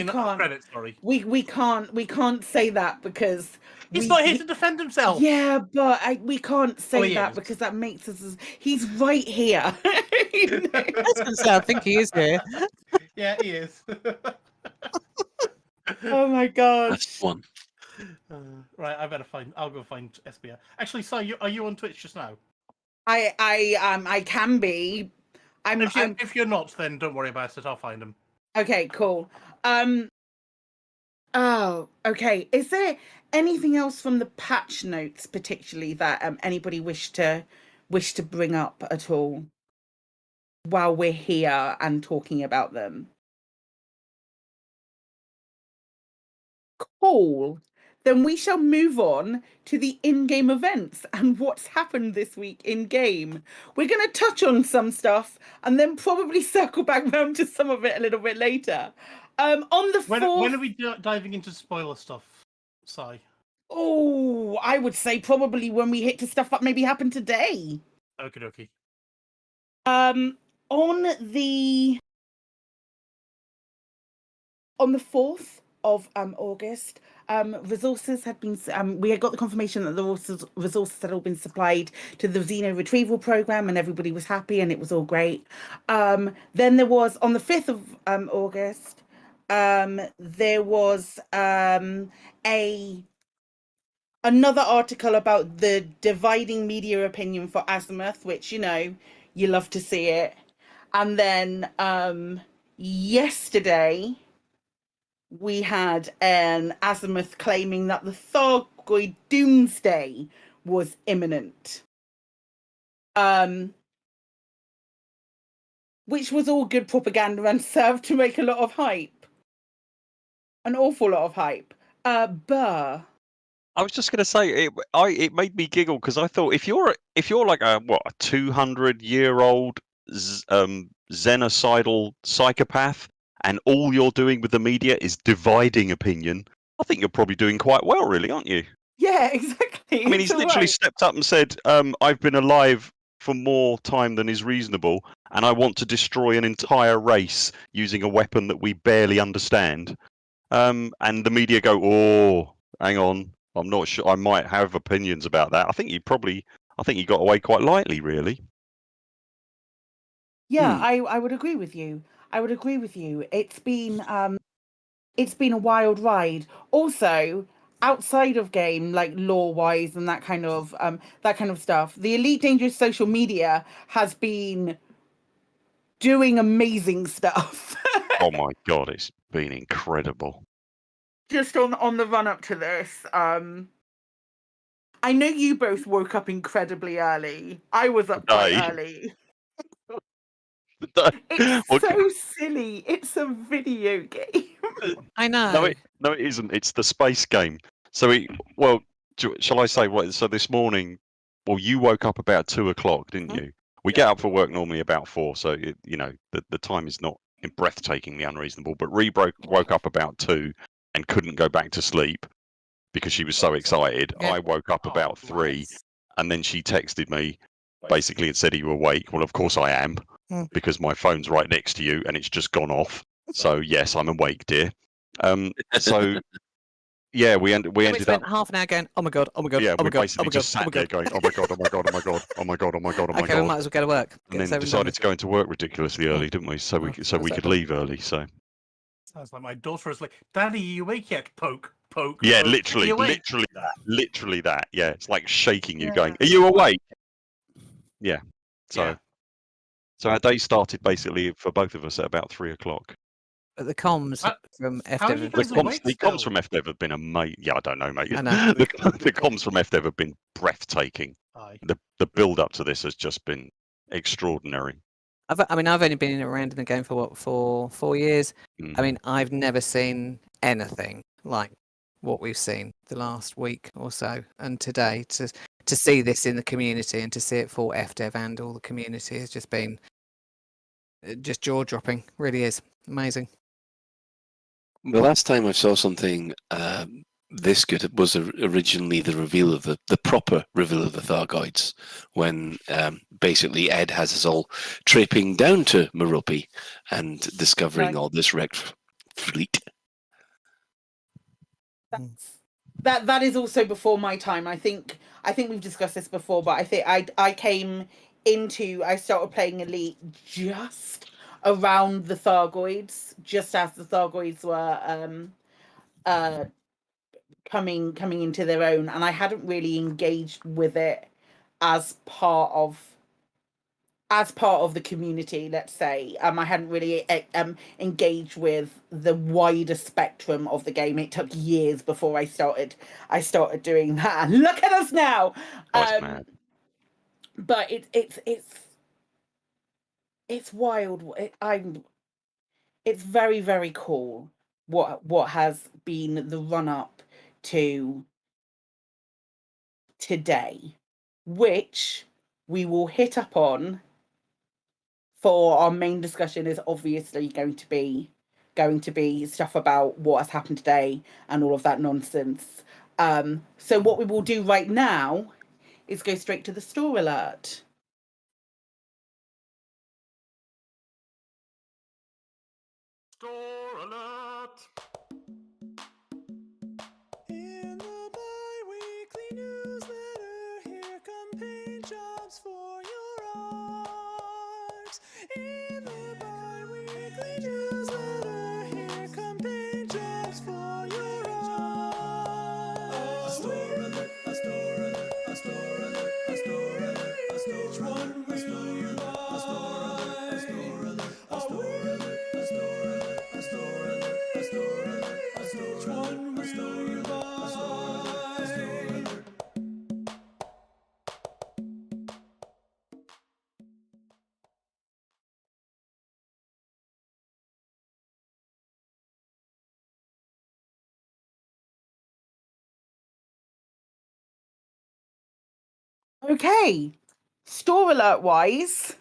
credits. Sorry. We can't say that because He's not here to defend himself. Yeah, but we can't say he that is. because that makes us. He's right here. I was gonna say, I think he is here. Yeah, he is. Oh my god. That's one. Right, I'll go find SBF. Actually, so are you on Twitch just now? I can be. If you're not, then don't worry about it. I'll find him. Okay, cool. Oh, okay. Is there anything else from the patch notes, particularly that anybody wish to bring up at all while we're here and talking about them? Cool. Then we shall move on to the in-game events and what's happened this week in-game. We're going to touch on some stuff and then probably circle back round to some of it a little bit later. On the When fourth... are we diving into spoiler stuff, Si? Oh, I would say probably when we hit to stuff that maybe happened today. Okie dokie. On the 4th of August, resources had been we had got the confirmation that the resources had all been supplied to the Xeno retrieval program and everybody was happy and it was all great. Then there was on the 5th of August there was another article about the dividing media opinion for Azimouth, which you love to see it. And then yesterday we had an Azimouth claiming that the Thargoid doomsday was imminent. Which was all good propaganda and served to make a lot of hype. An awful lot of hype. Burr. I was just going to say it made me giggle because I thought if you're like a 200-year-old xenocidal psychopath and all you're doing with the media is dividing opinion, I think you're probably doing quite well, really, aren't you? Yeah, exactly. I mean, he's literally stepped up and said, I've been alive for more time than is reasonable, and I want to destroy an entire race using a weapon that we barely understand. and the media go, "Oh, hang on, I'm not sure. I might have opinions about that." I think he got away quite lightly, really. Yeah, I would agree with you. I would agree with you. It's been a wild ride. Also, outside of game, like law wise and that kind of stuff, the Elite Dangerous social media has been doing amazing stuff. Oh my god, it's been incredible. Just on the run up to this, I know you both woke up incredibly early. I was up quite Today. early. It's so silly. It's a video game. I know. No, it isn't. It's the space game. So shall I say what? So this morning, well, you woke up about 2:00, didn't you? We get up for work normally about 4, so the time is not breathtakingly unreasonable. But Ree woke up about 2 and couldn't go back to sleep because she was so excited. Yeah. I woke up about 3, and then she texted me basically and said, "Are you awake?" Well, of course I am, because my phone's right next to you and it's just gone off. So yes, I'm awake, dear. So yeah, we ended spent up half an hour going, oh my god, oh my god, yeah, oh my we god, basically oh my god, just oh sat my there god. going, "Oh my god, oh my god, oh my god, oh my god, oh my god, oh my Okay, god." we might as well go to work. And then decided to go into work ridiculously early, didn't we? So we could leave early. So Sounds like my daughter is like, "Daddy, are you awake yet?" Poke, poke. yeah, poke. literally, Are you awake? literally that. Yeah, it's like shaking you, going, "Are you awake?" Yeah. So our day started basically for both of us at about 3:00. But the comms from how are you FDev. guys awake The still? comms from FDev have been amazing. Yeah, I don't know, mate. I know. The comms from FDev have been breathtaking. Aye. The build up to this has just been extraordinary. I've only been around in the game for 4 years. I mean, I've never seen anything like what we've seen the last week or so, and today to see this in the community and to see it for FDev and all the community has just been just jaw dropping. Really is amazing. The last time I saw something this good was originally the reveal of the proper reveal of the Thargoids, when basically Ed has us all traipsing down to Merope and discovering all this wrecked fleet. That is also before my time. I think we've discussed this before, but I think I started playing Elite just around the Thargoids, just as the Thargoids were coming into their own, and I hadn't really engaged with it as part of the community, let's say. I hadn't really engaged with the wider spectrum of the game. It took years before I started doing that. And look at us now. But it's wild. It's very, very cool what has been the run up to today, which we will hit up on. For our main discussion is obviously going to be stuff about what has happened today and all of that nonsense. So what we will do right now is go straight to the store alert. Store alert. In the bi-weekly newsletter, here come paint jobs for your arts. In the bi-weekly newsletter, here come paint jobs for your arts. A store alert, a store alert, a store alert, a store alert, a store alert. Which one will you buy? A store alert, a store alert, a store alert, a store alert, a store alert, a store alert, a store alert. Which one will you buy? Okay, store alert wise,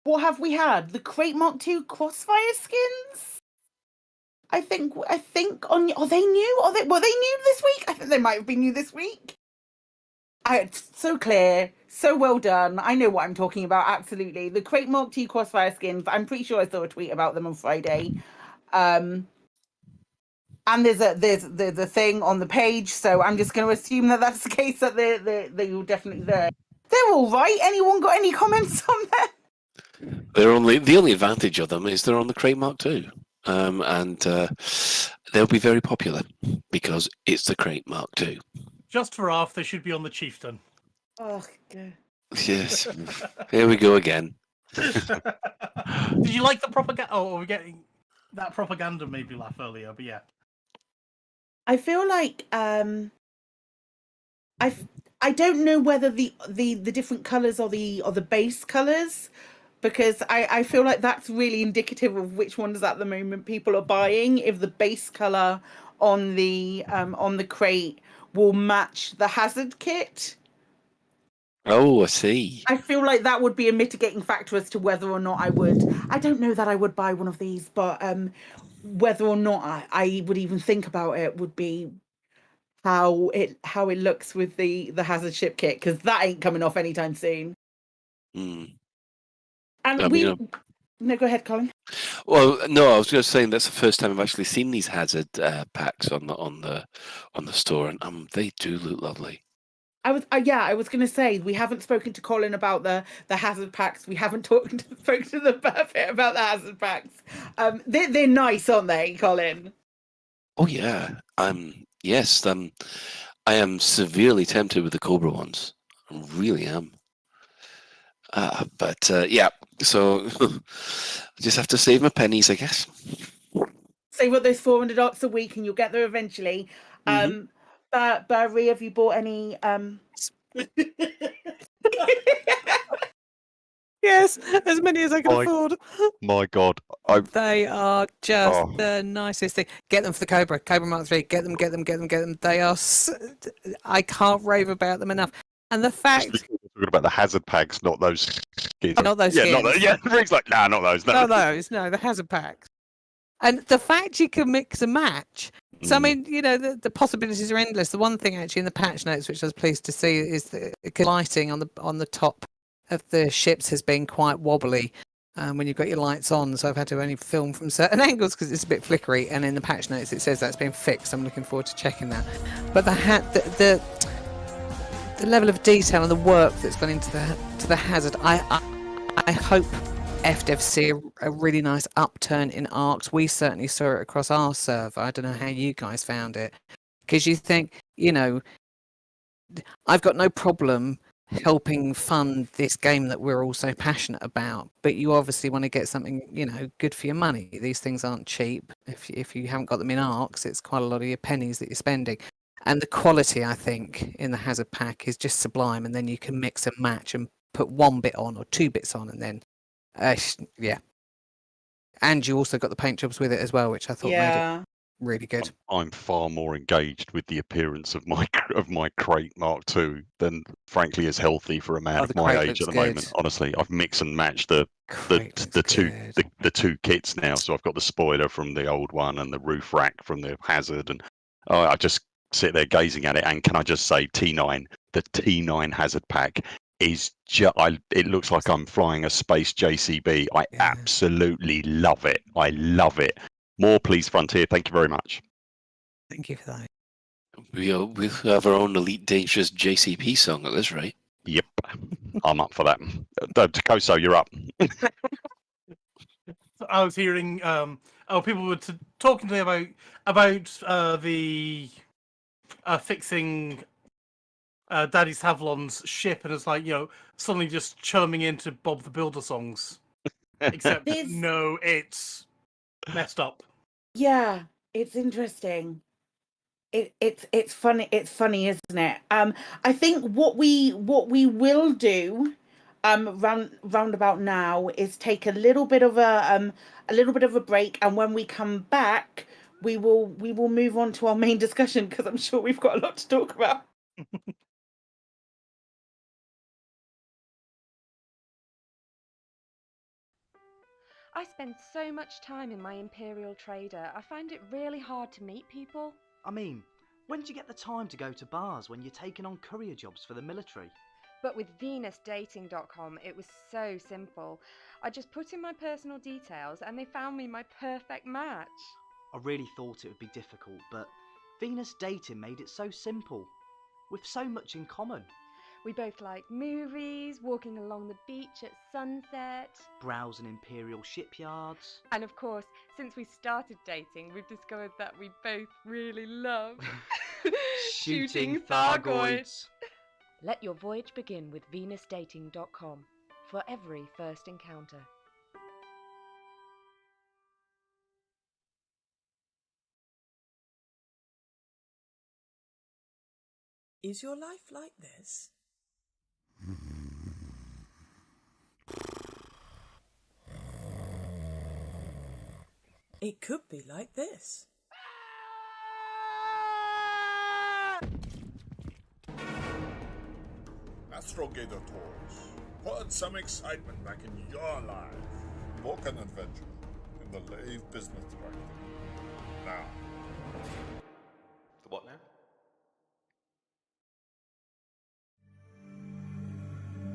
what have we had? The Crate Mark II Crossfire skins. I think on. Are they new? Were they new this week? I think they might have been new this week. It's so clear, so well done. I know what I'm talking about. Absolutely, the Crate Mark II Crossfire skins. I'm pretty sure I saw a tweet about them on Friday. and there's a thing on the page, so I'm just going to assume that that's the case, that they're definitely there. They're all right. Anyone got any comments on that? The only advantage of them is they're on the Crate Mark II, and they'll be very popular because it's the Crate Mark II. Just for half, they should be on the Chieftain. Oh, God. Yes, here we go again. Did you like the propaganda? Oh, we're getting that propaganda made me laugh earlier, but yeah. I feel like I don't know whether the different colours are the base colours, because I feel like that's really indicative of which ones at the moment people are buying. If the base colour on the crate will match the hazard kit. Oh, I see. I feel like that would be a mitigating factor as to whether or not I would. I don't know that I would buy one of these, but whether or not I would even think about it would be how it looks with the hazard ship kit, because that ain't coming off anytime soon. Mm. And no, go ahead, Colin. Well, no, I was just saying that's the first time I've actually seen these hazard packs on the store, and they do look lovely. I was going to say, we haven't spoken to Colin about the hazard packs. We haven't spoken to the Perfect about the hazard packs. They're nice, aren't they, Colin? Oh yeah, yes, I am severely tempted with the Cobra ones. I really am. But yeah, so I just have to save my pennies, I guess. Save what those $400 a week, and you'll get there eventually. But Barry, have you bought any? Yes, as many as I can afford. My God, They are just the nicest thing. Get them for the Cobra Mark III. Get them. They are. I can't rave about them enough. And the fact talking about the hazard packs, not those skins. Not those Yeah, skins. not those. Yeah, Rick's like, nah, not those. No. Not those. No, the hazard packs. And the fact you can mix and match. So I mean, you know, the possibilities are endless. The one thing actually in the patch notes, which I was pleased to see, is the lighting on the top of the ships has been quite wobbly when you've got your lights on. So I've had to only film from certain angles because it's a bit flickery. And in the patch notes, it says that's been fixed. I'm looking forward to checking that. But the level of detail and the work that's gone into the hazard, I hope FDev see a really nice upturn in ARCs. We certainly saw it across our server. I don't know how you guys found it, because you think, you know, I've got no problem helping fund this game that we're all so passionate about, but you obviously want to get something, you know, good for your money. These things aren't cheap. If you haven't got them in ARCs, it's quite a lot of your pennies that you're spending. And the quality, I think, in the hazard pack is just sublime. And then you can mix and match and put one bit on or two bits on, and then yeah. And you also got the paint jobs with it as well, which I thought made it really good. I'm far more engaged with the appearance of my Crate Mark II than, frankly, is healthy for a man of my age at the moment. Honestly, I've mixed and matched the two kits now. So I've got the spoiler from the old one and the roof rack from the hazard, and I just sit there gazing at it. And can I just say, T9, the T9 hazard pack is it looks like I'm flying a space JCB. I absolutely love it. I love it. More, please, Frontier. Thank you very much. Thank you for that. We'll have our own Elite Dangerous JCP song at this rate. Yep, I'm up for that. Takoso, you're up. I was hearing people were talking to me about the fixing Daddy Savlon's ship, and it's like, you know, suddenly just churning into Bob the Builder songs. Except no, it's messed up. Yeah, it's interesting. It's funny. It's funny, isn't it? I think what we will do round about now is take a little bit of a break, and when we come back, we will move on to our main discussion, because I'm sure we've got a lot to talk about. I spend so much time in my Imperial Trader, I find it really hard to meet people. I mean, when do you get the time to go to bars when you're taking on courier jobs for the military? But with VenusDating.com, it was so simple. I just put in my personal details and they found me my perfect match. I really thought it would be difficult, but Venus dating made it so simple, with so much in common. We both like movies, walking along the beach at sunset, browsing imperial shipyards. And of course, since we started dating, we've discovered that we both really love shooting Thargoids. Let your voyage begin with venusdating.com for every first encounter. Is your life like this? It could be like this. Astrogator Tours. Put some excitement back in your life. Book an adventure in the Lave Business Directory. Now. The what now?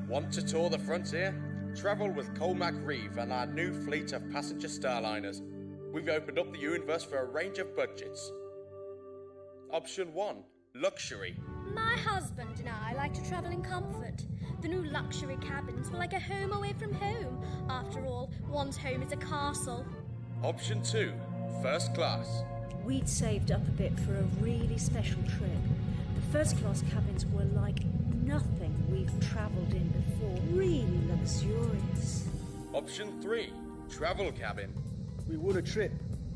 Want to tour the frontier? Travel with Colmac Reeve and our new fleet of passenger starliners. We've opened up the universe for a range of budgets. Option 1, luxury. My husband and I like to travel in comfort. The new luxury cabins were like a home away from home. After all, one's home is a castle. Option 2, first class. We'd saved up a bit for a really special trip. The first class cabins were like nothing we've travelled in before. Really luxurious. Option 3, travel cabin. We won a trip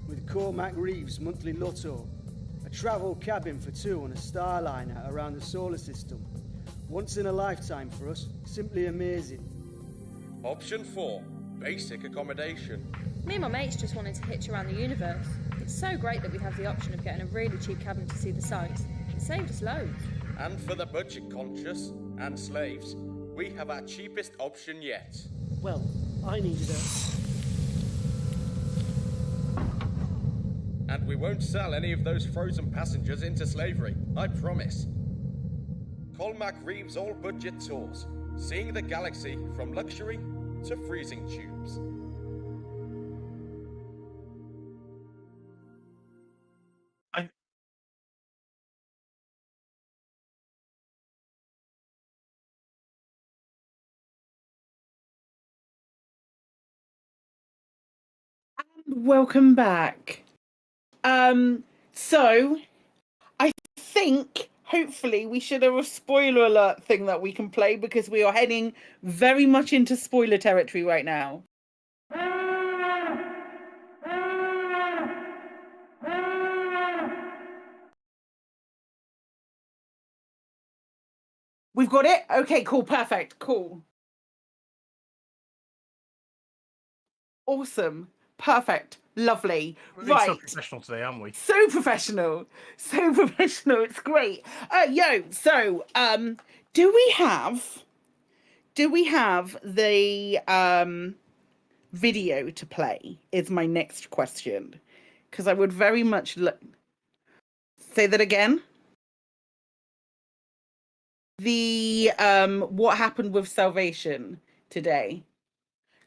with Cormac Reeves' monthly lotto. A travel cabin for two on a starliner around the solar system. Once in a lifetime for us. Simply amazing. Option 4, basic accommodation. Me and my mates just wanted to hitch around the universe. It's so great that we have the option of getting a really cheap cabin to see the sights. It saved us loads. And for the budget conscious and slaves, we have our cheapest option yet. Well, I needed a... And we won't sell any of those frozen passengers into slavery, I promise. Colmac Reeves all budget tours, seeing the galaxy from luxury to freezing tubes. Welcome back. So I think hopefully we should have a spoiler alert thing that we can play because we are heading very much into spoiler territory right now. We've got it? Okay, cool, perfect, cool. Awesome. Perfect. Lovely. We're being right. so professional today, aren't we? So professional. So professional. It's great. So do we have the video to play is my next question. Because I would very much say that again. The what happened with Salvation today.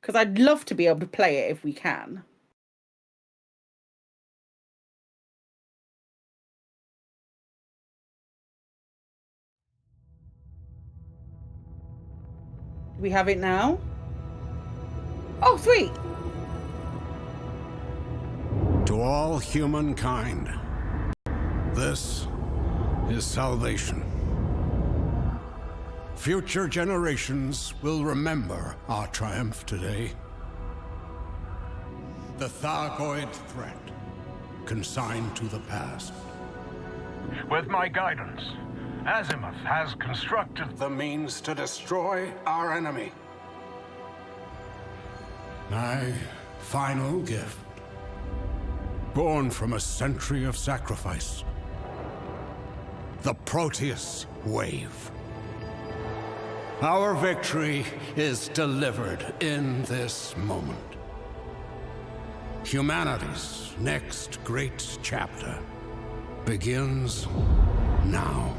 Because I'd love to be able to play it if we can. Do we have it now? Oh, sweet. To all humankind, this is salvation. Future generations will remember our triumph today. The Thargoid threat, consigned to the past. With my guidance, Azimouth has constructed the means to destroy our enemy. My final gift, born from a century of sacrifice. The Proteus Wave. Our victory is delivered in this moment. Humanity's next great chapter begins now.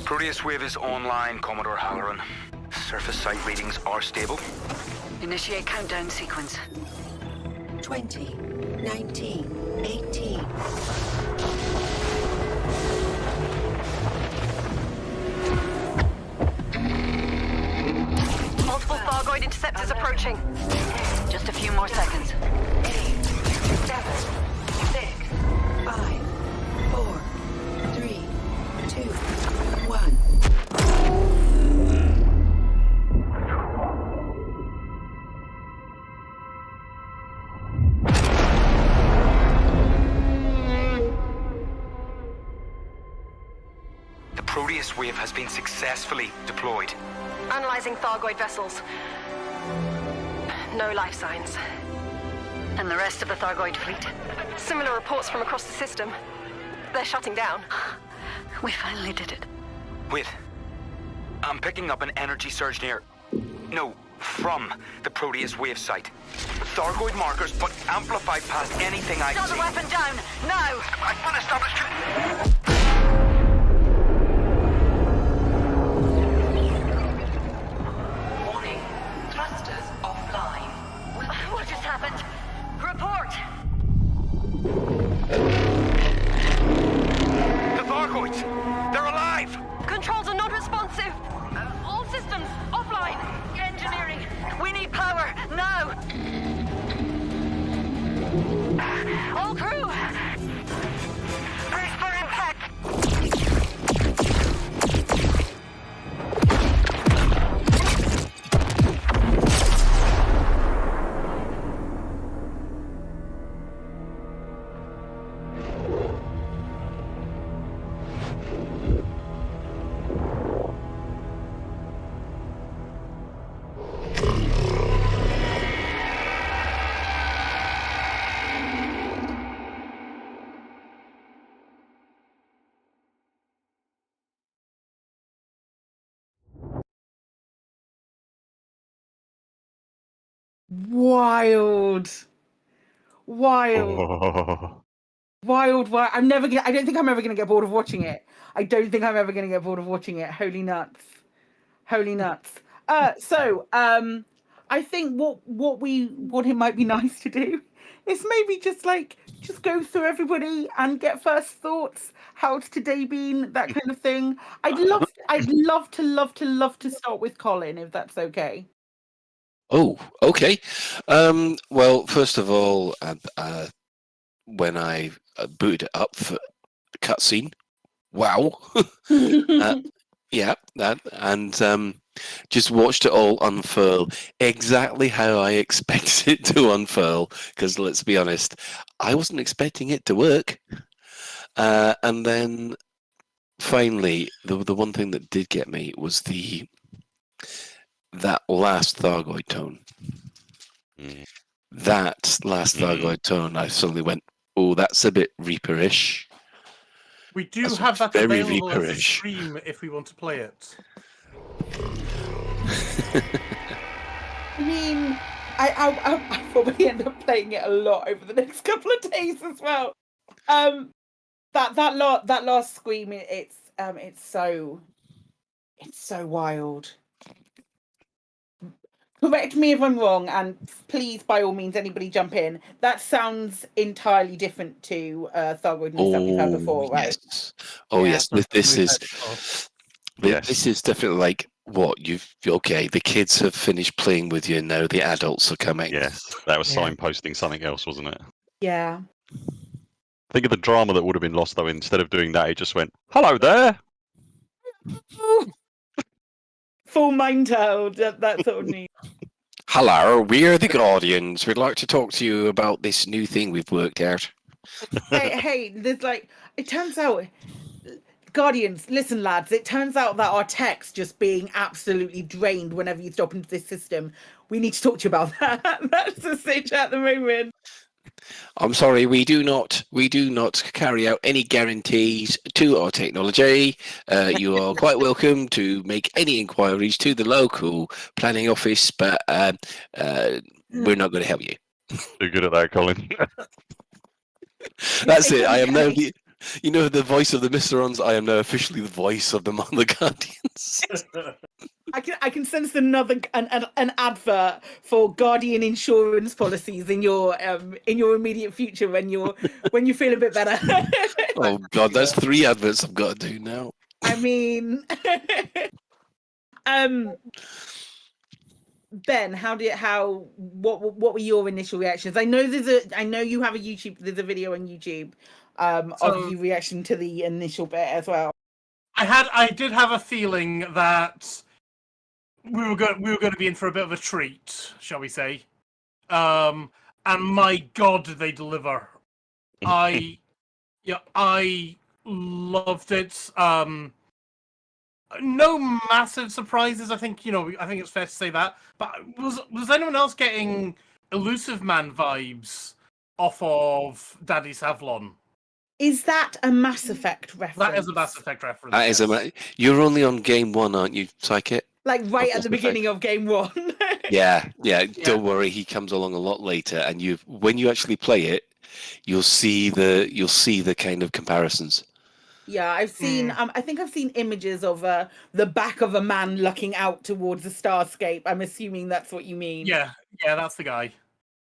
Proteus Wave is online, Commodore Halloran. Surface site readings are stable. Initiate countdown sequence. 20, 19, 18. Multiple Thargoid interceptors approaching. Just a few more seconds. 8, 7, 6, 5, 4, 3, 2, 1. The Proteus wave has been successfully deployed. Analyzing Thargoid vessels. No life signs. And the rest of the Thargoid fleet? Similar reports from across the system. They're shutting down. We finally did it. Wait. I'm picking up an energy surge near... No, from the Proteus wave site. Thargoid markers, but amplified past anything I Shut see. the weapon down! Now! I want to stop it. Warning. Thrusters offline. What just happened? Report! The Thargoids! They're alive! Controls are non-responsive. All systems offline. Engineering! We need power! Now! All crew! Brace for impact! Wild. Wild. Wild. I'm never gonna. I don't think I'm ever gonna get bored of watching it. I don't think I'm ever gonna get bored of watching it. Holy nuts. Holy nuts. I think what it might be nice to do is maybe just go through everybody and get first thoughts. How's today been? That kind of thing. I'd love to start with Colin, if that's okay. Oh, okay. Well, first of all, when I booted it up for the cutscene, wow. Yeah, that, and just watched it all unfurl exactly how I expected it to unfurl. Because let's be honest, I wasn't expecting it to work. And then finally, the one thing that did get me was that last Thargoid tone. That last Thargoid tone, I suddenly went, oh, that's a bit Reaper-ish. We do That's have that very available as a Reaper-ish. stream if we want to play it. I mean, I probably end up playing it a lot over the next couple of days as well. That last scream, it's so wild. Correct me if I'm wrong, and please, by all means, anybody jump in. That sounds entirely different to Thargoid and stuff we've had before, right? Yes. Oh, yes. This is this is definitely like what okay. The kids have finished playing with you now. The adults are coming. Yes, that was signposting something else, wasn't it? Yeah. Think of the drama that would have been lost though. Instead of doing that, it just went, "Hello there." Full mind held, that sort of news. Hello, we're the Guardians. We'd like to talk to you about this new thing we've worked out. hey, there's it turns out, Guardians, listen, lads, it turns out that our tech's just being absolutely drained whenever you stop into this system. We need to talk to you about that. That's the stage at the moment. I'm sorry, we do not carry out any guarantees to our technology. You are quite welcome to make any inquiries to the local planning office, but we're not going to help you. Too good at that, Colin. That's it. I am now the voice of the Mysterons. I am now officially the voice of the Guardians. I can sense an advert for Guardian insurance policies in your immediate future when you feel a bit better. Oh God, that's 3 adverts I've got to do now. I mean, Ben, what were your initial reactions? I know you have there's a video on YouTube of you reacting to the initial bit as well. I did have a feeling that we were going to be in for a bit of a treat, shall we say? And my God, did they deliver! I loved it. No massive surprises. I think it's fair to say that. But was anyone else getting Elusive Man vibes off of Daddy Savlon? Is that a Mass Effect reference? That is a Mass Effect reference. That is You're only on game 1, aren't you, Psychic? Like right at the beginning of game 1. Yeah. Don't worry, he comes along a lot later, and when you actually play it, you'll see the kind of comparisons. Yeah, I've seen. I think I've seen images of the back of a man looking out towards the starscape. I'm assuming that's what you mean. Yeah, that's the guy.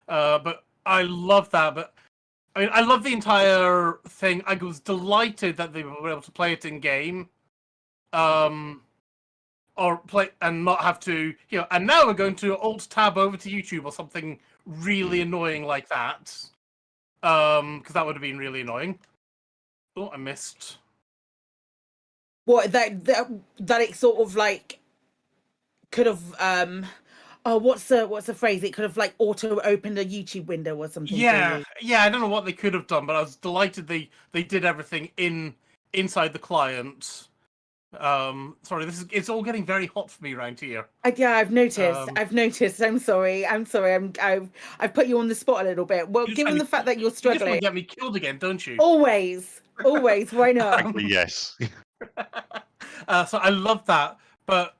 But I love that. But I mean, I love the entire thing. I was delighted that they were able to play it in game, or play and not have to, And now we're going to Alt Tab over to YouTube or something really annoying like that, because that would have been really annoying. Oh, I missed. What that it sort of like could have what's the phrase? It could have like auto opened a YouTube window or something. Yeah. I don't know what they could have done, but I was delighted they did everything inside the client. Sorry, it's all getting very hot for me around here. Yeah, I've noticed. I'm sorry. I've put you on the spot a little bit. Well, given the fact that you're struggling, you just want to get me killed again, don't you? Always. Why not? Yes. So I love that, but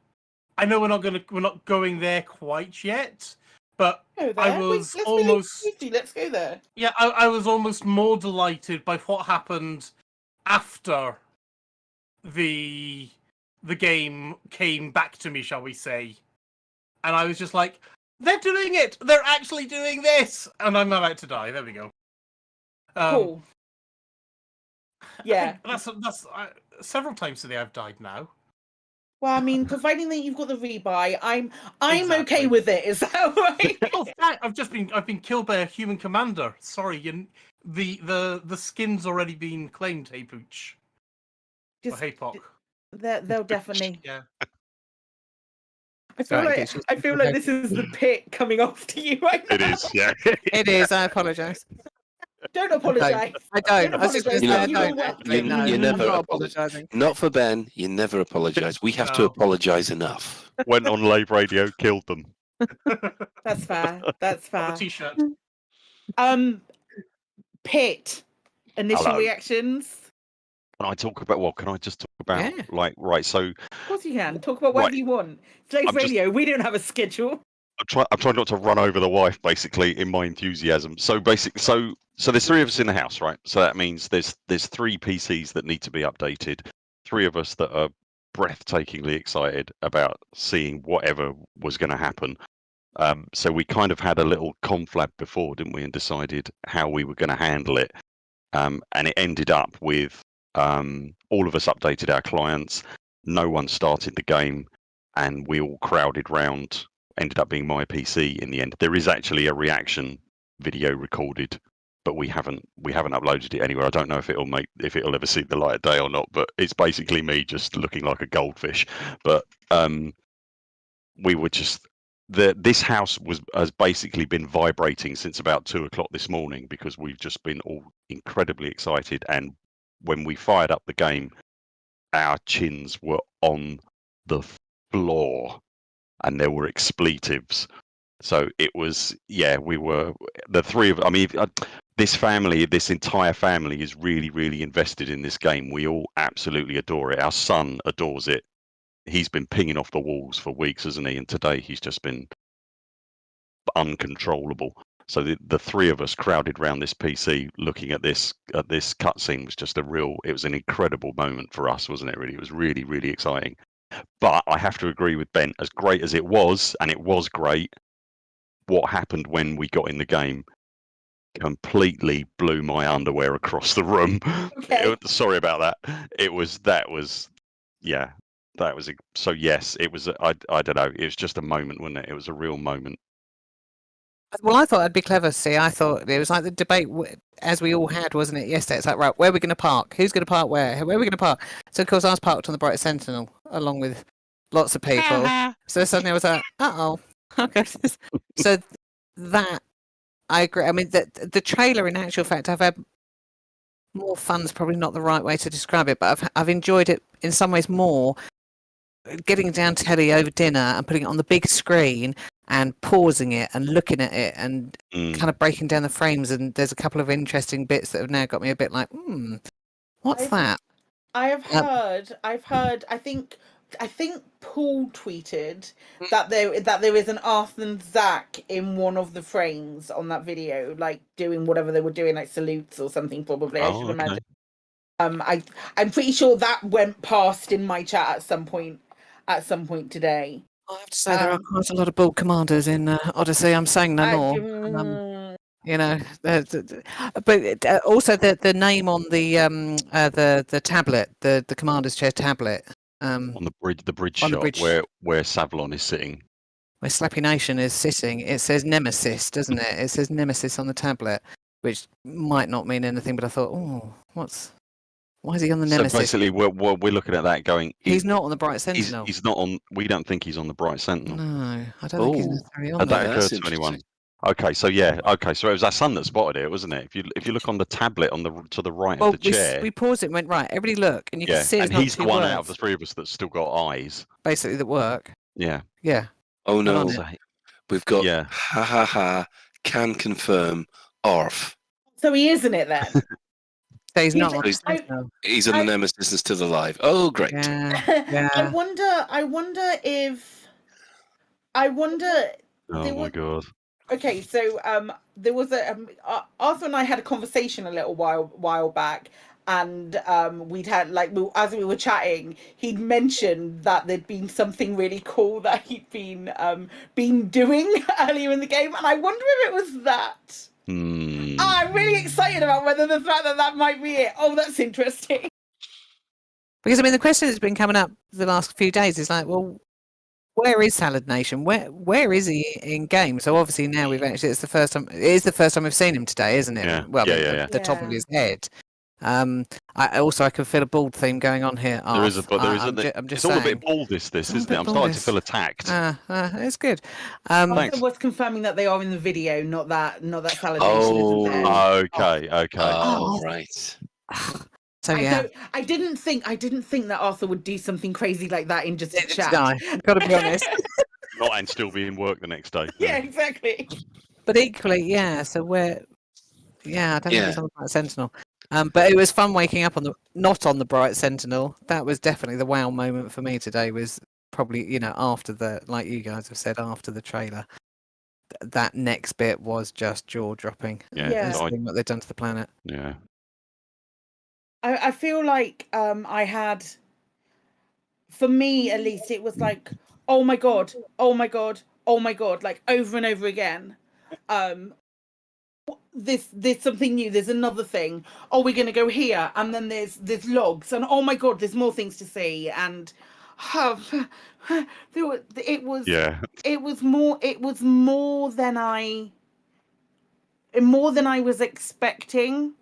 I know we're not going there quite yet. But I was let's go there. Yeah, I was almost more delighted by what happened after the game came back to me, shall we say. And I was just like, they're doing it! They're actually doing this! And I'm about to die. There we go. Cool. Yeah. That's several times today I've died now. Well, I mean, providing that you've got the rebuy, I'm okay with it. Is that right? Oh, I've been killed by a human commander. Sorry, the skin's already been claimed. Hey Pooch. Hey Pock. They'll definitely. Yeah. I feel like this is the pit coming off to you right now. It is, yeah. It is. I apologise. Don't apologise. I don't. I was just going to say I don't. You never not apologising. Not for Ben. You never apologise. We have to apologise enough. Went on Lave Radio, killed them. That's fair. A t-shirt. Pit. Initial reactions. Can I talk about? Well, can I just talk about So, of course you can talk about whatever you want. It's radio. We don't have a schedule. I'm trying not to run over the wife, basically, in my enthusiasm. So there's 3 of us in the house, right? So that means there's 3 PCs that need to be updated. 3 of us that are breathtakingly excited about seeing whatever was going to happen. So we kind of had a little conflab before, didn't we? And decided how we were going to handle it. And it ended up with all of us updated our clients. No one started the game, and we all crowded round. Ended up being my PC in the end. There is actually a reaction video recorded, but we haven't uploaded it anywhere. I don't know if it'll ever see the light of day or not. But it's basically me just looking like a goldfish. But we were just this house has basically been vibrating since about 2:00 this morning because we've just been all incredibly excited. And when we fired up the game, our chins were on the floor. And there were expletives. So it was, we were, the 3 of, this entire family is really, really invested in this game. We all absolutely adore it. Our son adores it. He's been pinging off the walls for weeks, hasn't he? And today he's just been uncontrollable. So the 3 of us crowded around this PC looking at this cutscene was just it was an incredible moment for us, wasn't it? Really, it was really, really exciting. But I have to agree with Ben. As great as it was, and it was great, what happened when we got in the game completely blew my underwear across the room. Okay. Sorry about that. So yes, it was. I don't know. It was just a moment, wasn't it? It was a real moment. Well, I thought I'd be clever. See, I thought it was like the debate as we all had, wasn't it? Yesterday, it's like, right, where are we going to park? Who's going to park where? Where are we going to park? So, of course, I was parked on the Bright Sentinel along with lots of people. So suddenly I was like, uh-oh. Okay. So that, I agree. I mean, the trailer, in actual fact, I've had more fun's probably not the right way to describe it, but I've enjoyed it in some ways more getting down telly over dinner and putting it on the big screen and pausing it and looking at it and kind of breaking down the frames. And there's a couple of interesting bits that have now got me a bit like, what's that? I've heard. I think Paul tweeted that there is an Arthur and Zach in one of the frames on that video, like doing whatever they were doing, like salutes or something. Probably, I should imagine. I'm pretty sure that went past in my chat at some point today. I have to say there are quite a lot of bold commanders in Odyssey. I'm saying no more. You know, but also the name on the tablet, the commander's chair tablet. On the bridge on shot the bridge, where Savlon is sitting. Where Slappy Nation is sitting, it says Nemesis, doesn't it? It says Nemesis on the tablet, which might not mean anything, but I thought, why is he on the Nemesis? So basically, we're looking at that going. He's not on the Bright Sentinel. He's not on. We don't think he's on the Bright Sentinel. No, I don't think he's necessarily on there. there. Had that occurred to anyone? Okay, so so it was our son that spotted it, wasn't it? If you look on the tablet to the right of the chair, we paused it and went, right, everybody look, and you can see it's and not he's the one out of the three of us that's still got eyes, basically, that work. Yeah. Yeah. Oh no, we've got ha ha ha. Can confirm Orf. So he is in it then. So he's not. He's on the Nemesis to the Live. Oh, great. Yeah. I wonder if. Oh my god. Okay, so there was Arthur and I had a conversation a little while back, and we'd had as we were chatting, he'd mentioned that there'd been something really cool that he'd been doing earlier in the game, and I wonder if it was that. I'm really excited about whether the fact that might be it. Oh, that's interesting. Because I mean, the question that's been coming up the last few days is like, well, where is Salad Nation? Where is he in game? So obviously now it is the first time we've seen him today, isn't it? Yeah. Well, yeah. The top of his head. I can feel a bald theme going on here. There is, I'm just saying. It's all a bit bald, isn't it? I'm starting to feel attacked. It's good. Arthur was confirming that they are in the video, not that Salad Nation isn't there. Okay. Oh, right. So yeah, I didn't think that Arthur would do something crazy like that in just a chat. Got to be honest. Not and still be in work the next day. Yeah, exactly. But equally, yeah. So I don't think it's on the Bright Sentinel. But it was fun waking up not on the Bright Sentinel. That was definitely the wow moment for me today. Was probably after like you guys have said, after the trailer. That next bit was just jaw dropping. Yeah. Seeing what they've done to the planet. Yeah. I feel like I had, for me at least, it was like, oh my god, like over and over again. There's something new. There's another thing. Oh, we're gonna go here, and then there's logs, and oh my god, there's more things to see, and it was more than I was expecting.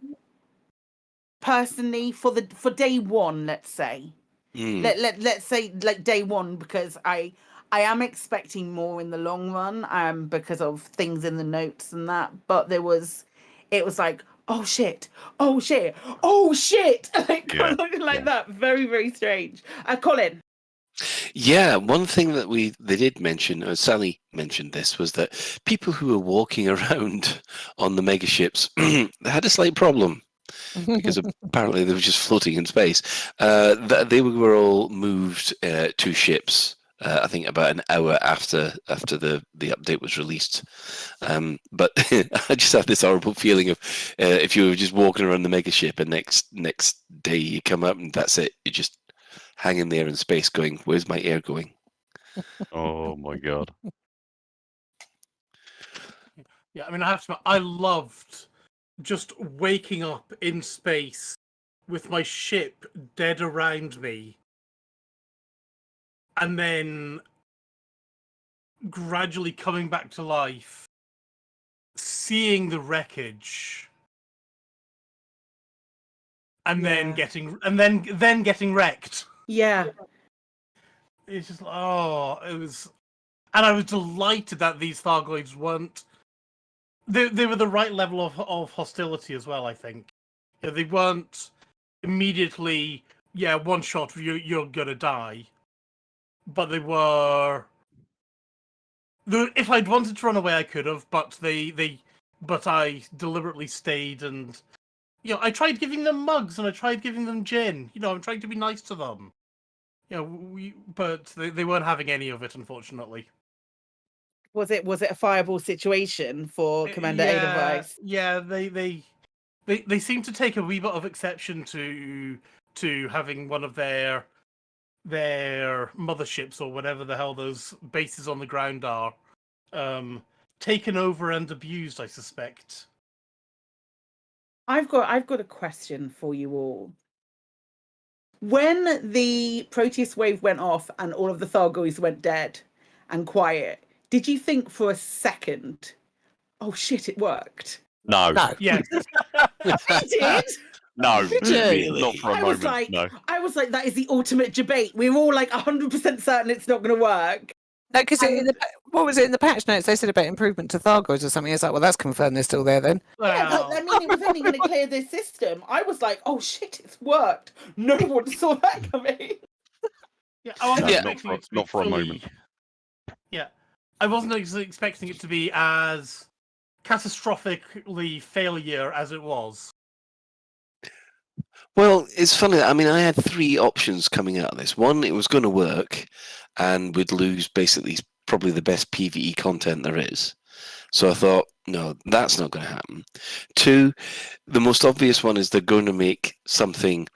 Personally, for day one, let's say, let's say like day one, because I am expecting more in the long run, because of things in the notes and that. But it was like, oh shit, like that, very very strange. Colin. Yeah, one thing that they did mention, or Sally mentioned this, was that people who were walking around on the megaships they had a slight problem. Because apparently they were just floating in space. They were all moved to ships. I think about an hour after the update was released. But I just have this horrible feeling of if you were just walking around the megaship and next day you come up and that's it. You just hanging there in space going, where's my air going? Oh my god. Yeah, I mean, I have to admit, I loved just waking up in space with my ship dead around me, and then gradually coming back to life, seeing the wreckage, and then getting wrecked. Yeah. It's just it was, and I was delighted that these Thargoids weren't. They were the right level of hostility as well. I think they weren't immediately one shot you're gonna die, but they were. If I'd wanted to run away, I could have, but but I deliberately stayed, and I tried giving them mugs and I tried giving them gin. I'm trying to be nice to them. But they weren't having any of it, unfortunately. Was it a fireable situation for Commander Edelweiss? Yeah, they seem to take a wee bit of exception to having one of their motherships or whatever the hell those bases on the ground are taken over and abused, I suspect. I've got a question for you all. When the Proteus wave went off and all of the Thargoids went dead and quiet, did you think for a second, oh shit, it worked? No. Yes. I did. No, not for a moment. No. I was like, that is the ultimate debate. We were all like 100% certain it's not going to work. No, because what was it in the patch notes? They said about improvement to Thargoids or something. It's like, well, that's confirmed they're still there then. Yeah, I mean, it was only going to clear this system. I was like, oh shit, it's worked. No one saw that coming. Yeah, I wasn't expecting it to be not for a moment. Yeah, I wasn't expecting it to be as catastrophically failure as it was. Well, it's funny. I mean, I had three options coming out of this. One, it was going to work, and we'd lose basically probably the best PvE content there is. So I thought, no, that's not going to happen. Two, the most obvious one is they're going to make something.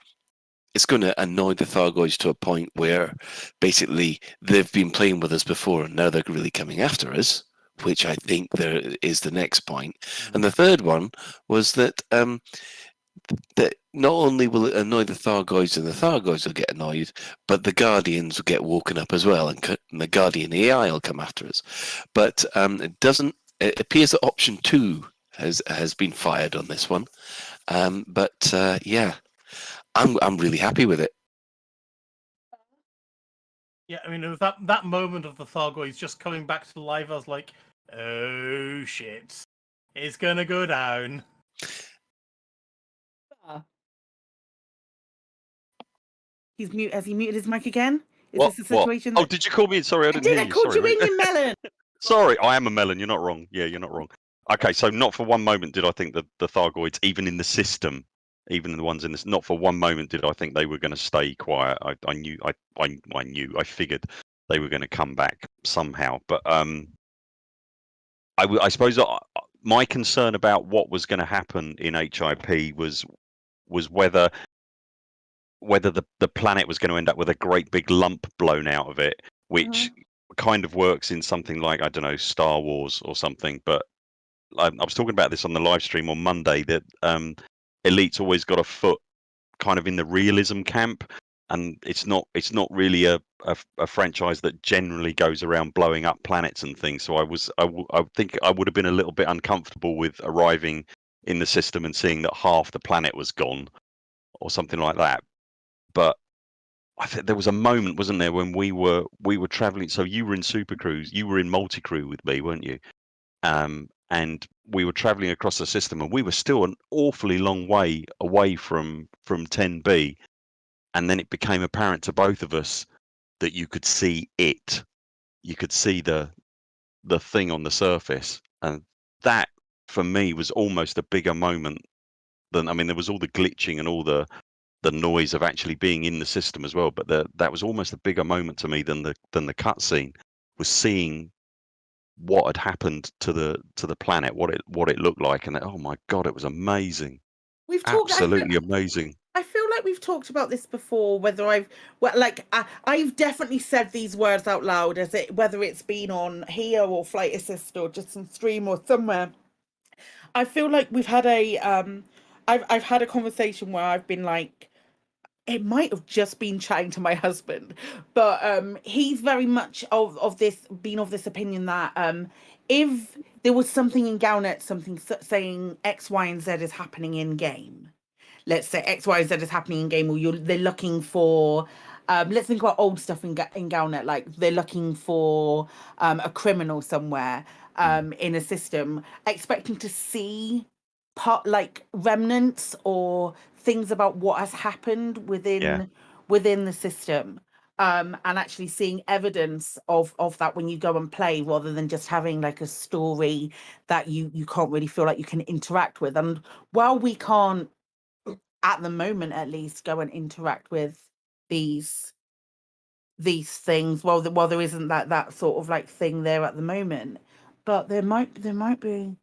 It's going to annoy the Thargoids to a point where basically they've been playing with us before, and now they're really coming after us, which I think there is the next point. And the third one was that that not only will it annoy the Thargoids and the Thargoids will get annoyed, but the Guardians will get woken up as well, and the Guardian AI will come after us. But it appears that option 2 has been fired on this one. Yeah, I'm really happy with it. Yeah, I mean, it was that moment of the Thargoids just coming back to life. I was like, oh shit, it's gonna go down. Has he muted his mic again? Is What? this a situation? Oh, did you call me? Sorry, I didn't hear you. I called you in, you melon. Sorry, I am a melon. You're not wrong. Yeah, you're not wrong. Okay, so not for one moment did I think that the Thargoids, even in the system, even the ones in this, not for one moment did I think they were going to stay quiet. I knew, I figured they were going to come back somehow. But I suppose my concern about what was going to happen in HIP was whether the planet was going to end up with a great big lump blown out of it, which kind of works in something like, I don't know, Star Wars or something. But I was talking about this on the live stream on Monday, that Elite's always got a foot kind of in the realism camp, and it's not really a franchise that generally goes around blowing up planets and things. So I think I would have been a little bit uncomfortable with arriving in the system and seeing that half the planet was gone or something like that. But I think there was a moment, wasn't there, when we were traveling. So you were in Super Cruise, you were in multi crew with me, weren't you? And we were traveling across the system, and we were still an awfully long way away from 10B. And then it became apparent to both of us that you could see it. You could see the thing on the surface, and that for me was almost a bigger moment than, I mean, there was all the glitching and all the noise of actually being in the system as well, but that was almost a bigger moment to me than the cutscene, was seeing what had happened to the planet, what it looked like, and oh my god, it was amazing. We've talked absolutely amazing. I feel like we've talked about this before, whether I've definitely said these words out loud, whether it's been on here or Flight Assist or just on stream or somewhere. I feel like we've had I've had a conversation where I've been like, it might have just been chatting to my husband, but he's very much of this opinion that if there was something in Galnet, something saying X, Y, and Z is happening in game. Let's say X, Y, Z is happening in game, or they're looking for. Let's think about old stuff in Galnet, like they're looking for a criminal somewhere in a system, expecting to see remnants or things about what has happened within the system, and actually seeing evidence of that when you go and play, rather than just having like a story that you can't really feel like you can interact with. And while we can't, at the moment at least, go and interact with these things, while there isn't that sort of like thing there at the moment, but there might be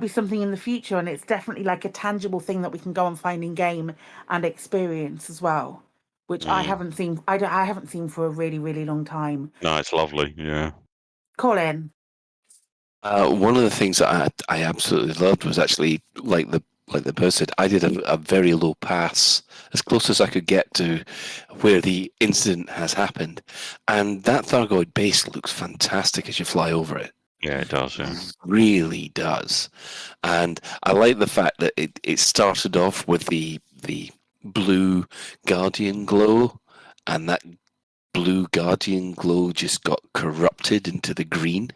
something in the future, and it's definitely like a tangible thing that we can go and find in game and experience as well, which I haven't seen. I haven't seen for a really, really long time. No, it's lovely. Yeah. Colin. One of the things that I absolutely loved was actually like the person. I did a very low pass, as close as I could get to where the incident has happened, and that Thargoid base looks fantastic as you fly over it. Yeah, it does. Yeah, It really does. And I like the fact that it started off with the blue Guardian glow, and that blue Guardian glow just got corrupted into the green.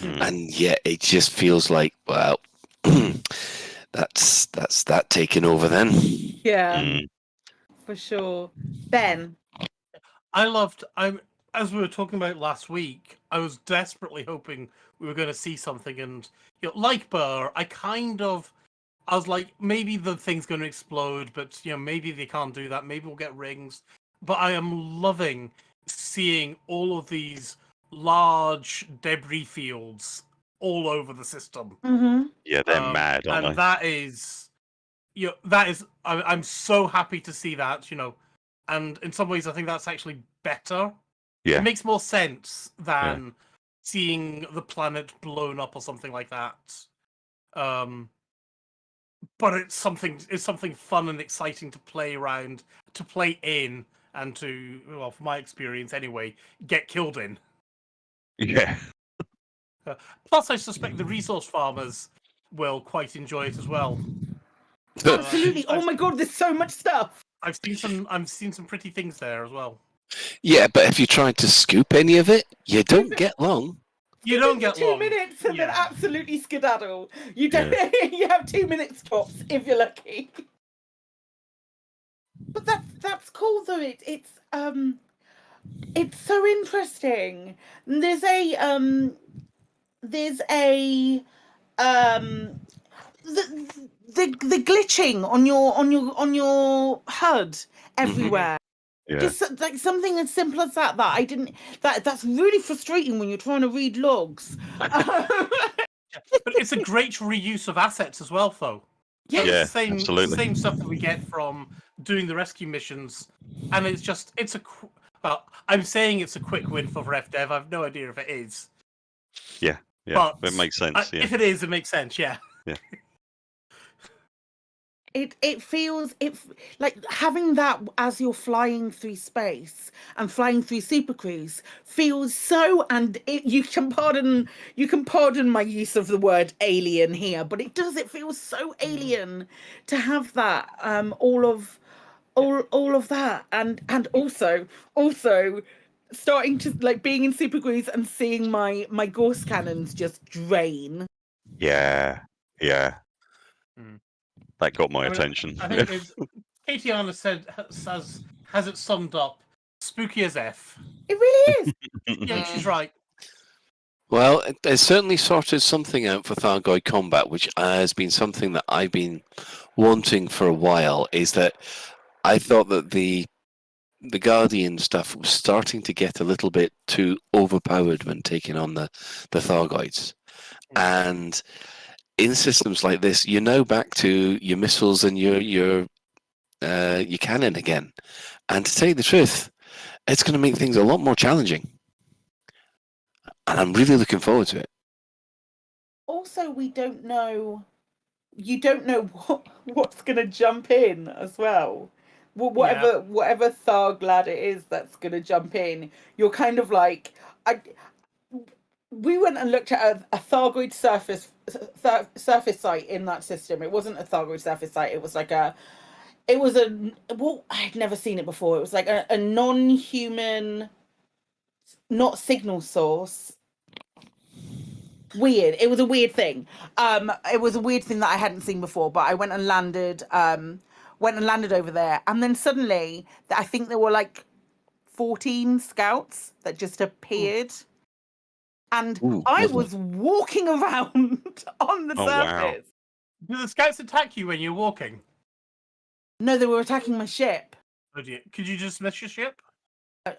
And yet it just feels like, well, that's that taking over then. Yeah, for sure. Ben. As we were talking about last week, I was desperately hoping we were going to see something, and like Burr, I was like, maybe the thing's going to explode, but maybe they can't do that. Maybe we'll get rings. But I am loving seeing all of these large debris fields all over the system. Mm-hmm. Yeah, they're mad, aren't and they? that is, I'm so happy to see that, and in some ways I think that's actually better. Yeah. It makes more sense than seeing the planet blown up or something like that. But it's something fun and exciting to play around, to play in, and to, well, from my experience anyway, get killed in. Yeah. Plus, I suspect the resource farmers will quite enjoy it as well. Absolutely. Oh my god, there's so much stuff. I've seen some pretty things there as well. Yeah, but if you try to scoop any of it, you don't get long. You don't get 2 minutes and then absolutely skedaddle. You don't. You have 2 minutes tops if you're lucky. But that's cool though. It's so interesting. There's a the glitching on your HUD everywhere. Yeah. Just like something as simple as that. That's really frustrating when you're trying to read logs. But it's a great reuse of assets as well, though. Yeah, absolutely. Same stuff that we get from doing the rescue missions, and I'm saying it's a quick win for RevDev. I've no idea if it is. Yeah, but it makes sense. If it is, it makes sense. Yeah. Yeah. It feels like having that as you're flying through space and flying through Super Cruise feels so, and you can pardon my use of the word alien here, but it feels so alien to have that all of that, and also starting to like being in Super Cruise and seeing my Gauss cannons just drain. Yeah. That got my attention. I think Katiana has it summed up. Spooky as F. It really is. Yeah, she's right. Well, it certainly sorted something out for Thargoid combat, which has been something that I've been wanting for a while, is that I thought that the Guardian stuff was starting to get a little bit too overpowered when taking on the Thargoids. And in systems like this, you're now back to your missiles and your your cannon again. And to tell you the truth, it's going to make things a lot more challenging. And I'm really looking forward to it. Also, we don't know. You don't know what's going to jump in as well. Whatever Tharg lad it is that's going to jump in, you're kind of like, we went and looked at a Thargoid surface site in that system. It wasn't a Thargoid surface site. It was like well, I'd never seen it before. It was like a non-human, not signal source. Weird. It was a weird thing. It was a weird thing that I hadn't seen before. But I went and landed over there, and then suddenly, I think there were like 14 scouts that just appeared. And I was walking around on the surface. Wow. Do the scouts attack you when you're walking? No, they were attacking my ship. Oh dear. Could you just miss your ship?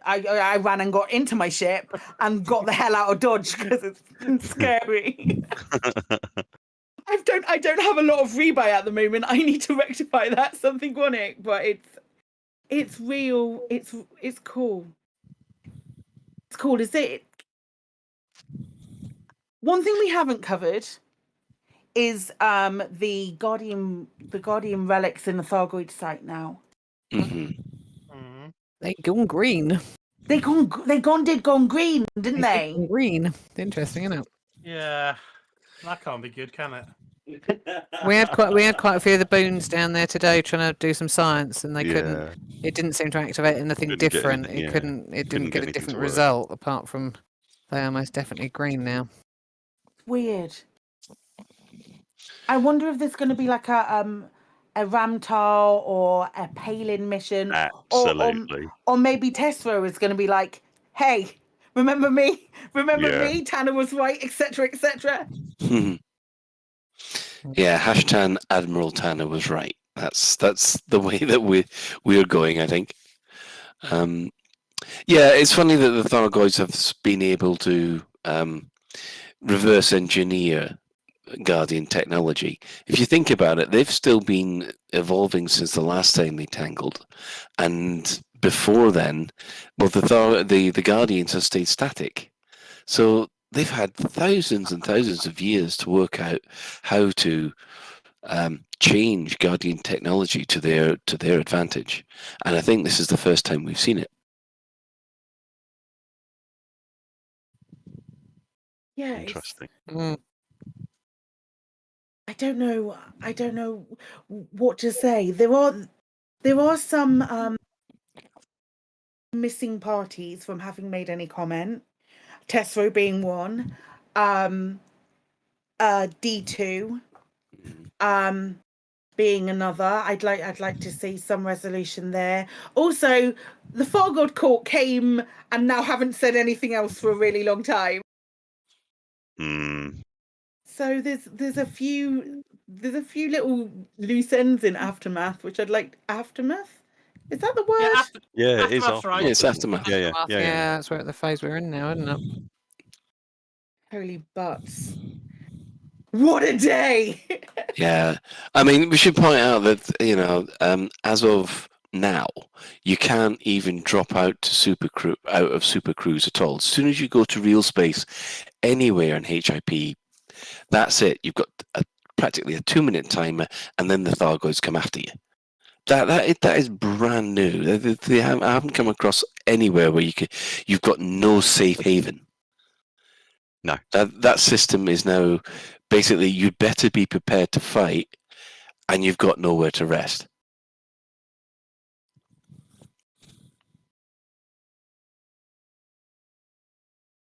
I ran and got into my ship and got the hell out of Dodge because it's scary. I don't have a lot of rebuy at the moment. I need to rectify that. Something on it, but it's real. It's cool. It's cool. Is it? One thing we haven't covered is the Guardian relics in the Thargoid site now. Mm-hmm. They gone green. They gone green, didn't they? Gone green. Interesting, isn't it? Yeah, that can't be good, can it? We had quite a few of the boons down there today trying to do some science, and they couldn't. It didn't seem to activate anything different. It didn't get a different result apart from they are most definitely green now. Weird. I wonder if there's going to be like a Ramtar or a Palin mission. Absolutely. Or maybe Tessero is going to be like, hey, remember me? Remember me? Tanner was right, etc., etc. Yeah, Hashtan Admiral Tanner was right. That's the way that we're going, I think. Yeah, it's funny that the Thargoids have been able to reverse engineer Guardian technology. If you think about it, they've still been evolving since the last time they tangled, and before then, well, the Guardians have stayed static. So they've had thousands and thousands of years to work out how to change Guardian technology to their advantage, and I think this is the first time we've seen it. Yeah, interesting. I don't know what to say. There are some missing parties from having made any comment. Tessero being one. D2 being another. I'd like to see some resolution there. Also, the Fargod Court came and now haven't said anything else for a really long time. So there's a few little loose ends in Aftermath, which I'd like. Aftermath? Is that the word? Yeah, it is. Right. Yeah, it's Aftermath. Yeah. That's where the phase we're in now, isn't it? Holy butts. What a day! Yeah, I mean, we should point out that as of now, you can't even drop out of Super Cruise at all. As soon as you go to real space, anywhere in HIP, that's it. You've got practically a 2-minute timer, and then the Thargoids come after you. That is brand new. I haven't come across anywhere where you've got no safe haven. No, that system is now basically you'd better be prepared to fight, and you've got nowhere to rest.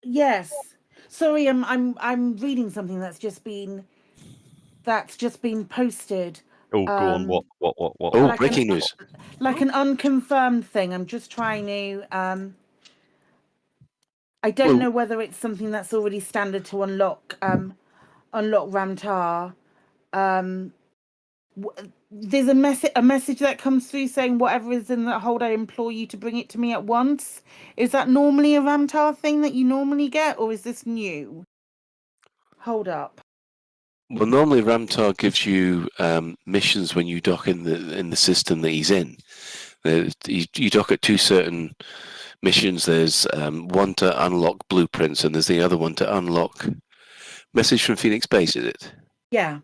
Yes. Sorry, I'm reading something that's just been posted. Oh, go on. What? Oh, Like breaking news. Like an unconfirmed thing. I'm just trying to. I don't know whether it's something that's already standard to unlock Ramtar. There's a message that comes through saying whatever is in that hold, I implore you to bring it to me at once. Is that normally a Ramtar thing that you normally get, or is this new? Hold up. Well, normally Ramtar gives you missions when you dock in the system that he's in. You dock at two certain missions. There's one to unlock blueprints, and there's the other one to unlock message from Phoenix Base. Is it? Yeah.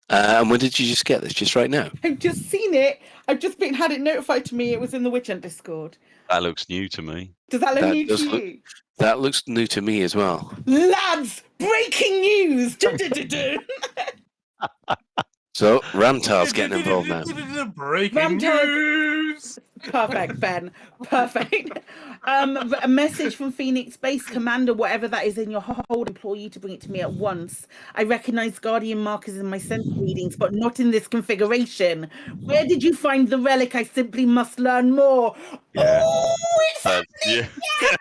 And when did you just get this? Just right now? I've just seen it. I've just had it notified to me. It was in the Witch Hunt Discord. That looks new to me. Does that look new to you? That looks new to me as well. Lads, breaking news! So Ramtar's getting involved now. Breaking news. Perfect, Ben. Perfect. A message from Phoenix Base Commander, whatever that is in your hold, implore you to bring it to me at once. I recognize Guardian markers in my sensor readings, but not in this configuration. Where did you find the relic? I simply must learn more. Yeah. Oh, it's happening! Yeah.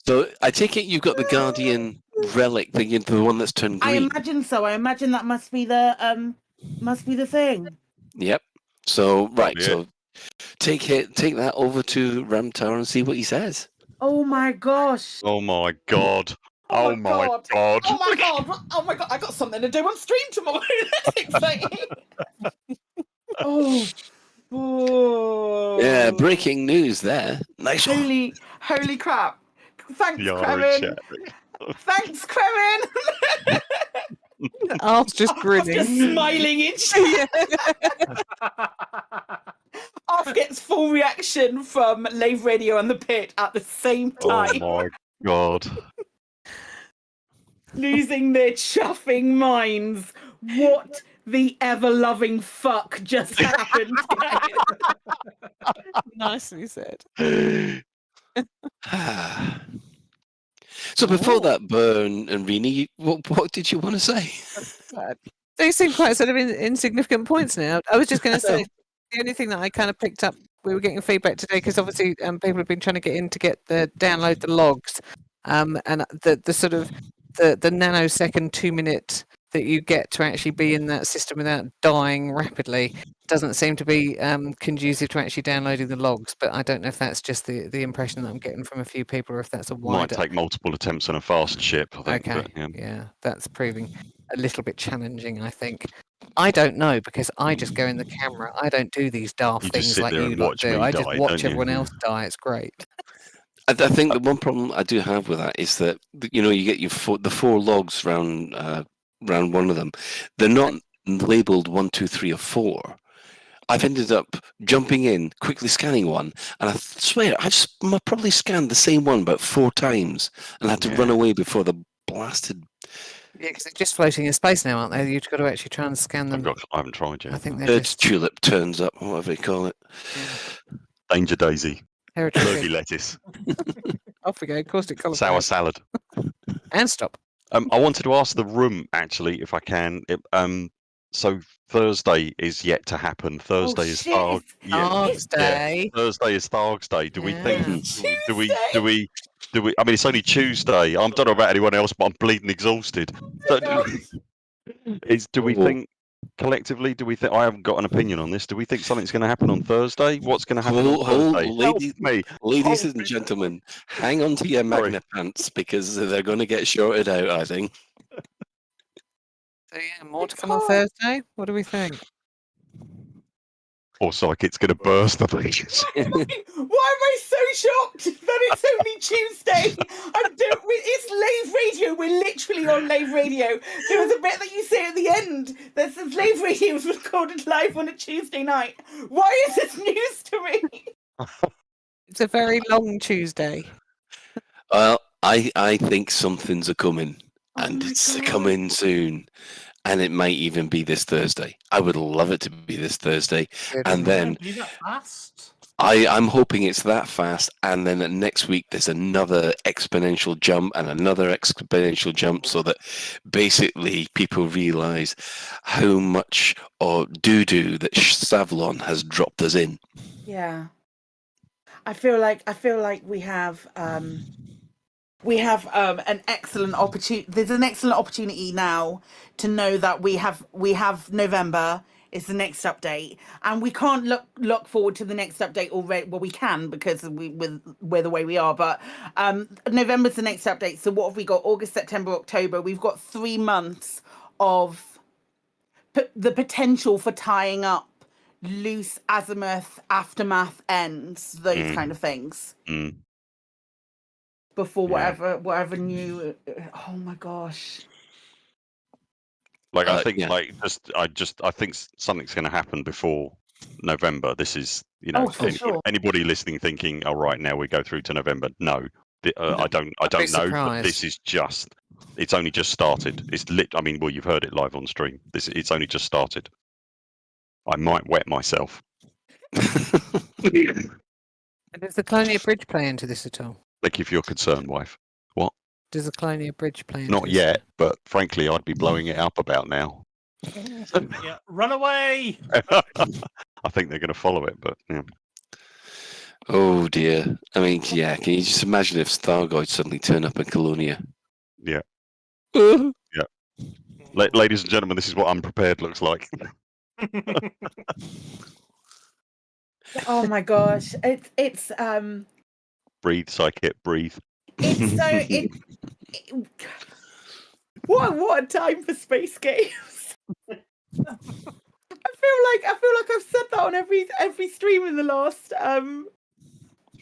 So I take it you've got the Guardian relic, the one that's turned green. I imagine so. I imagine that must be the thing. Yep. So so take that over to Ramtar and see what he says. Oh my gosh. Oh my god. Oh my god. Oh my god. Oh my god. I got something to do on stream tomorrow. That's exciting. Oh. Yeah, breaking news there. Nice one. Holy crap. Thanks, You're Kremen. Thanks, Kremen. Alf's just grinning. Just smiling in chat. Alf gets full reaction from Lave Radio and the Pit at the same time. Oh my god. Losing their chuffing minds. What the ever-loving fuck just happened, guys? Nicely said. So before that, Burn and Rini, what did you want to say? These seem quite sort of insignificant points now. I was just going to say the only thing that I kind of picked up, we were getting feedback today because obviously people have been trying to get in to download the logs, and the sort of the nanosecond 2-minute that you get to actually be in that system without dying rapidly doesn't seem to be conducive to actually downloading the logs. But I don't know if that's just the impression that I'm getting from a few people, or if that's a wider. Might take multiple attempts on a fast ship, I think. Okay. But, yeah, that's proving a little bit challenging, I think. I don't know because I just go in the camera. I don't do these daft things like you lot do. I just watch everyone else die. It's great. I think the one problem I do have with that is that you get the four logs round one of them. They're not labelled 1, 2, 3, or 4. I've ended up jumping in, quickly scanning one, and I swear I've probably scanned the same one about 4 times and had to run away before the blasted. Yeah, because they're just floating in space now, aren't they? You've got to actually try and scan them. I haven't tried yet. I think they're Third just tulip turns up, whatever you call it. Danger Daisy. Heritage. Lurgy lettuce. Off we go. Caustic colour. Sour salad. And stop. I wanted to ask the room actually, if I can. So Thursday is yet to happen. Thursday is Thargs Day. Thursday is Thargs Day. Do we think? Do we? I mean, it's only Tuesday. I don't know about anyone else, but I'm bleeding exhausted. So, do we think collectively? Do we think? I haven't got an opinion on this. Do we think something's going to happen on Thursday? What's going to happen on Thursday? Ladies and gentlemen, hang on to your magna pants because they're going to get shorted out, I think. So yeah, more to come on Thursday. What do we think? Or Psychic's going to burst, I think. Why am I so shocked that it's only Tuesday? It's Lave Radio. We're literally on Lave Radio. There was a bit that you say at the end that says Lave Radio was recorded live on a Tuesday night. Why is this news to me? It's a very long Tuesday. Well, I think something's a coming, and it's coming soon. And it might even be this Thursday. I would love it to be this Thursday. And then Be that fast? I'm hoping it's that fast. And then next week, there's another exponential jump and another exponential jump so that basically people realize how much doo-doo that Savlon has dropped us in. Yeah. I feel like we have an excellent opportunity. There's an excellent opportunity now to know that we have November. is the next update, and we can't look forward to the next update already. Well, we can because we're the way we are, but November's the next update. So what have we got? August, September, October. We've got 3 months of the potential for tying up loose Azimouth aftermath ends, those kind of things. Before whatever new. Oh my gosh. Like I think, I think something's going to happen before November. This is, anybody listening thinking, "Oh, right, now we go through to November." No, I don't know. But this is it's only just started. It's lit. I mean, well, you've heard it live on stream. It's only just started. I might wet myself. Does the Colonia Bridge play into this at all? Thank you for your concern, wife. What? Does the Colonia Bridge play into Not this? yet, but frankly, I'd be blowing it up about now. Yeah, run away! I think they're going to follow it, but yeah. Oh dear. I mean, yeah, can you just imagine if Thargoids suddenly turn up in Colonia? Yeah. Yeah. Ladies and gentlemen, this is what unprepared looks like. Oh my gosh. It's Breathe, Psychic, breathe. It's so what a time for space games. I feel like I've said that on every stream in the last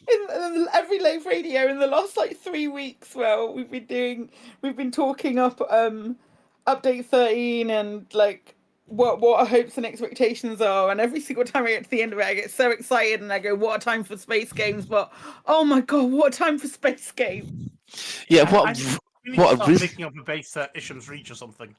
in every Lave Radio in the last 3 weeks. Well, we've been talking up update 13 and what our hopes and expectations are, and every single time I get to the end of it I get so excited and I go, what a time for space games, but oh my god, what a time for space games. Yeah, we need to start making up a base at Isham's Reach or something.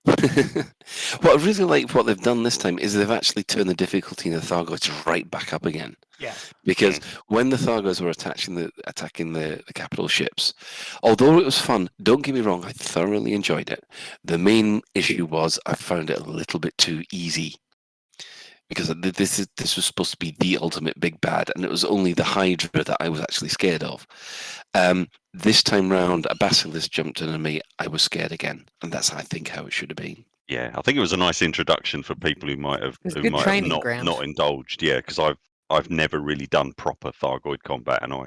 What I really like what they've done this time is they've actually turned the difficulty in the Thargoids right back up again. Yeah. Because when the Thargoids were attacking the capital ships, although it was fun, don't get me wrong, I thoroughly enjoyed it. The main issue was I found it a little bit too easy. Because this was supposed to be the ultimate big bad, and it was only the Hydra that I was actually scared of. This time round, a basilisk jumped in on me. I was scared again, and that's I think how it should have been. Yeah, I think it was a nice introduction for people who might have not indulged. Yeah, because I've never really done proper Thargoid combat, and I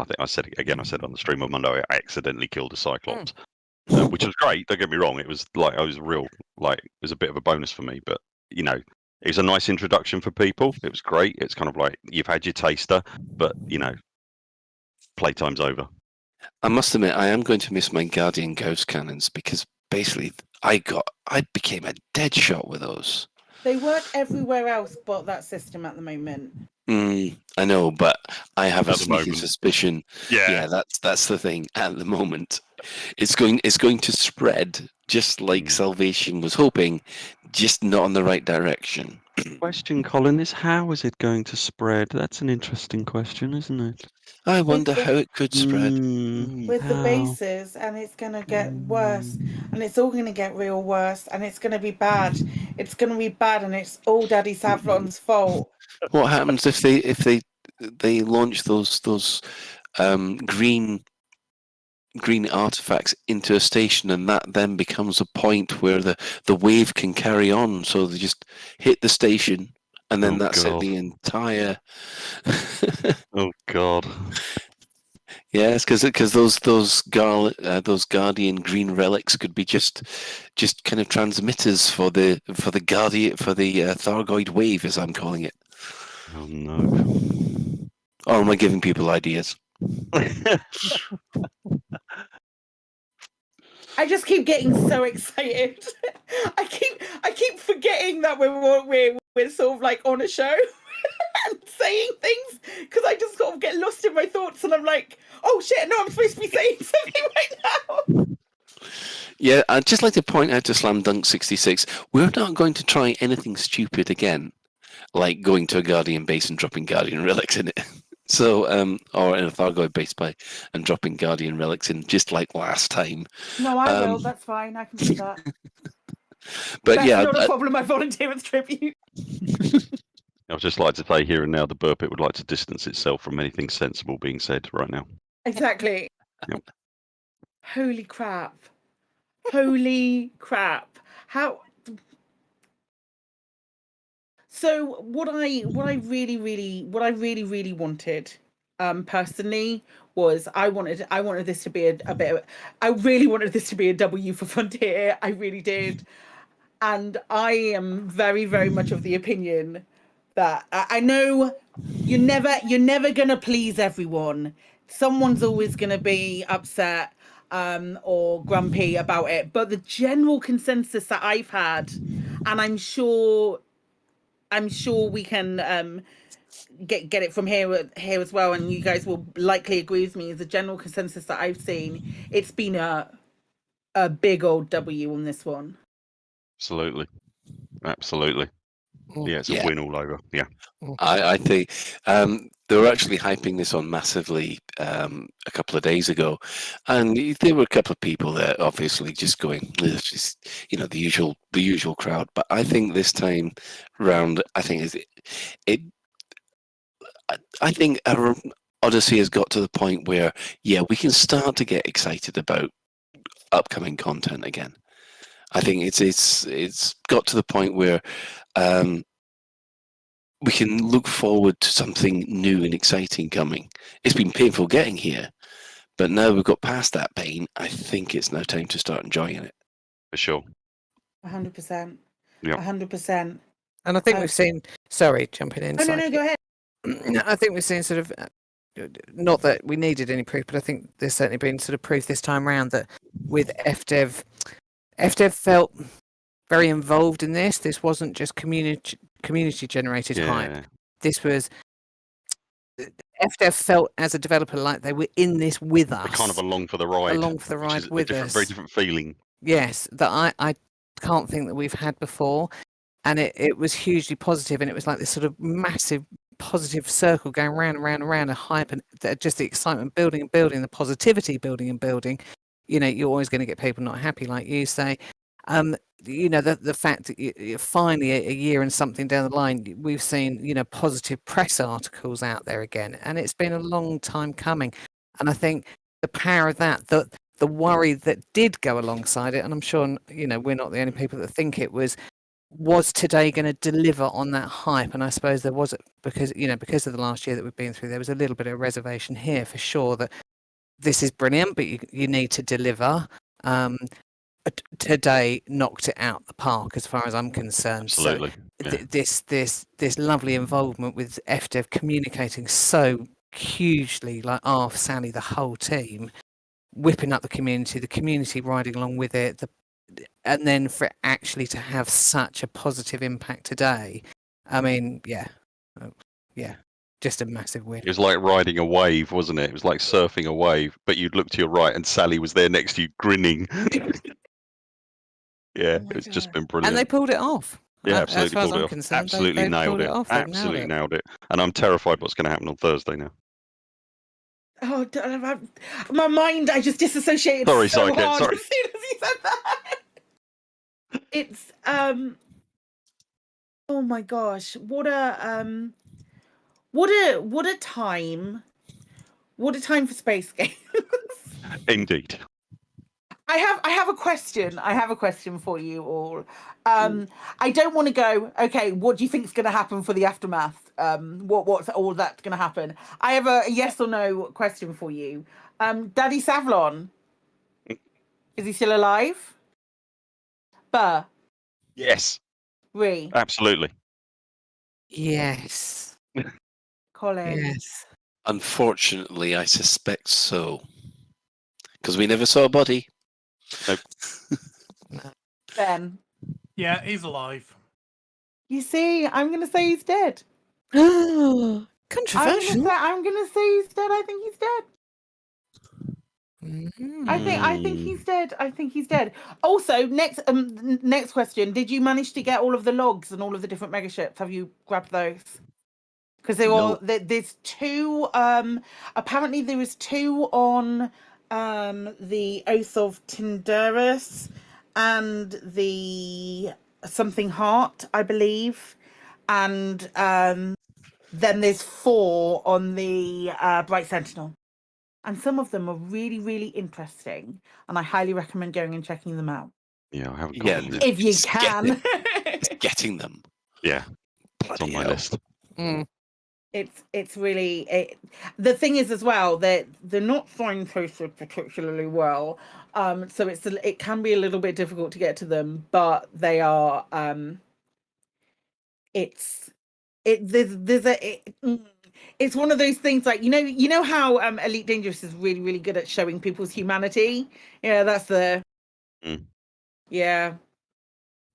think I said it on the stream on Monday. I accidentally killed a Cyclops, which was great. Don't get me wrong. It was it was a bit of a bonus for me, but it was a nice introduction for people. It was great. It's kind of like you've had your taster, but playtime's over. I must admit, I am going to miss my Guardian Ghost Cannons because basically I became a dead shot with those. They work everywhere else but that system at the moment. I know, but I have a sneaky suspicion. Yeah, that's the thing. At the moment, it's going to spread just like Salvation was hoping, just not in the right direction. Question, Colin, is how is it going to spread? That's an interesting question, isn't it? I wonder how it could spread. With the bases, and it's going to get worse, and it's all going to get real worse, and it's going to be bad. It's going to be bad, and it's all Daddy Savlon's fault. What happens if they launch those green artifacts into a station, and that then becomes a point where the wave can carry on? So they just hit the station, and then that's it. The entire. Oh God. Yes, because those Guardian green relics could be just kind of transmitters for the Thargoid wave, as I'm calling it. Oh no. Or am I giving people ideas? I just keep getting so excited. I keep forgetting that we're sort of on a show and saying things because I just sort of get lost in my thoughts and I'm like, oh shit, no, I'm supposed to be saying something right now. Yeah, I'd just like to point out to Slam Dunk 66, we're not going to try anything stupid again, like going to a Guardian base and dropping Guardian relics in it. So, or in a Thargoid base and dropping Guardian relics in, just like last time. No, I will. That's fine. I can do that. But that's yeah, not a problem. I volunteer with tribute. I would just like to say here and now, the Burpit would like to distance itself from anything sensible being said right now. Exactly. Yep. Holy crap! Holy crap! How? So what I really wanted, personally, was I wanted this to be a bit of, I really wanted this to be a W for Frontier. I really did. And I am very, very much of the opinion that I know you're never gonna please everyone. Someone's always gonna be upset or grumpy about it. But the general consensus that I've had, and I'm sure we can get it from here as well, and you guys will likely agree with me, is the general consensus that I've seen. It's been a big old W on this one. Absolutely. Yeah, it's a win all over. Yeah. I think they were actually hyping this on massively a couple of days ago, and there were a couple of people there, obviously just going, it's just, you know, the usual crowd. But I think this time round, I think I think our Odyssey has got to the point where, yeah, we can start to get excited about upcoming content again. I think it's got to the point where we can look forward to something new and exciting coming. It's been painful getting here, but now we've got past that pain. I think it's now time to start enjoying it. For sure. 100%. Yeah. 100%. And I think we've seen. Sorry, jumping in. No, go ahead. I think we've seen sort of. Not that we needed any proof, but I think there's certainly been sort of proof this time around that with FDev felt very involved in this. This wasn't just community generated hype. This was FDev felt as a developer like they were in this with us. They're kind of along for the ride. Along for the ride with us. Very different feeling. Yes, that I can't think that we've had before. And it was hugely positive, and it was like this sort of massive positive circle going round and round and round, a hype, and just the excitement building and building, the positivity building and building. You know, you're always going to get people not happy, like you say. You know, the fact that you finally a year and something down the line, we've seen, you know, positive press articles out there again, and it's been a long time coming. And I think the power of that, the worry that did go alongside it, and I'm sure, you know, we're not the only people that think it was today going to deliver on that hype? And I suppose there was, because of the last year that we've been through, there was a little bit of reservation here for sure that this is brilliant, but you need to deliver. Today knocked it out the park as far as I'm concerned. Absolutely. So this lovely involvement with FDev communicating so hugely, like Arf, Sally, the whole team, whipping up the community riding along with it, and then for it actually to have such a positive impact today. I mean, yeah, just a massive win. It was like riding a wave, wasn't it? It was like surfing a wave, but you'd look to your right and Sally was there next to you grinning. Yeah, it's just been brilliant. And they pulled it off. Yeah, absolutely as far as pulled I'm it off. concerned, Absolutely they nailed it. off. Absolutely nailed it. And I'm terrified what's going to happen on Thursday now. Oh, my mind, I just disassociated Sorry, so Psychic, hard sorry. as soon as you said that. It's, oh my gosh, what a time for space games. Indeed. I have a question. I have a question for you all. I don't want to go, okay, what do you think is going to happen for the aftermath? What's all that's going to happen? I have a yes or no question for you. Daddy Savlon, is he still alive? Burr. Yes. Ree. Absolutely. Yes. Colin. Yes. Unfortunately, I suspect so. Because we never saw a body. Nope. Ben. Yeah, he's alive. You see, I'm going to say he's dead. Controversial. I'm going to say he's dead. I think he's dead. I think he's dead. I think he's dead. Also, next question. Did you manage to get all of the logs and all of the different megaships? Have you grabbed those? Because they all there's two. Apparently, there is two on the Oath of Tyndaris and the something Heart, I believe, and then there's 4 on the Bright Sentinel. And some of them are really, really interesting, and I highly recommend going and checking them out. Yeah, I haven't got them yet. If you can. Getting them. Yeah. It's on my list. It's really the thing is as well that they're not signposted particularly well, so it can be a little bit difficult to get to them, but they are it's one of those things, like, you know how Elite Dangerous is really, really good at showing people's humanity. Yeah, that's the yeah.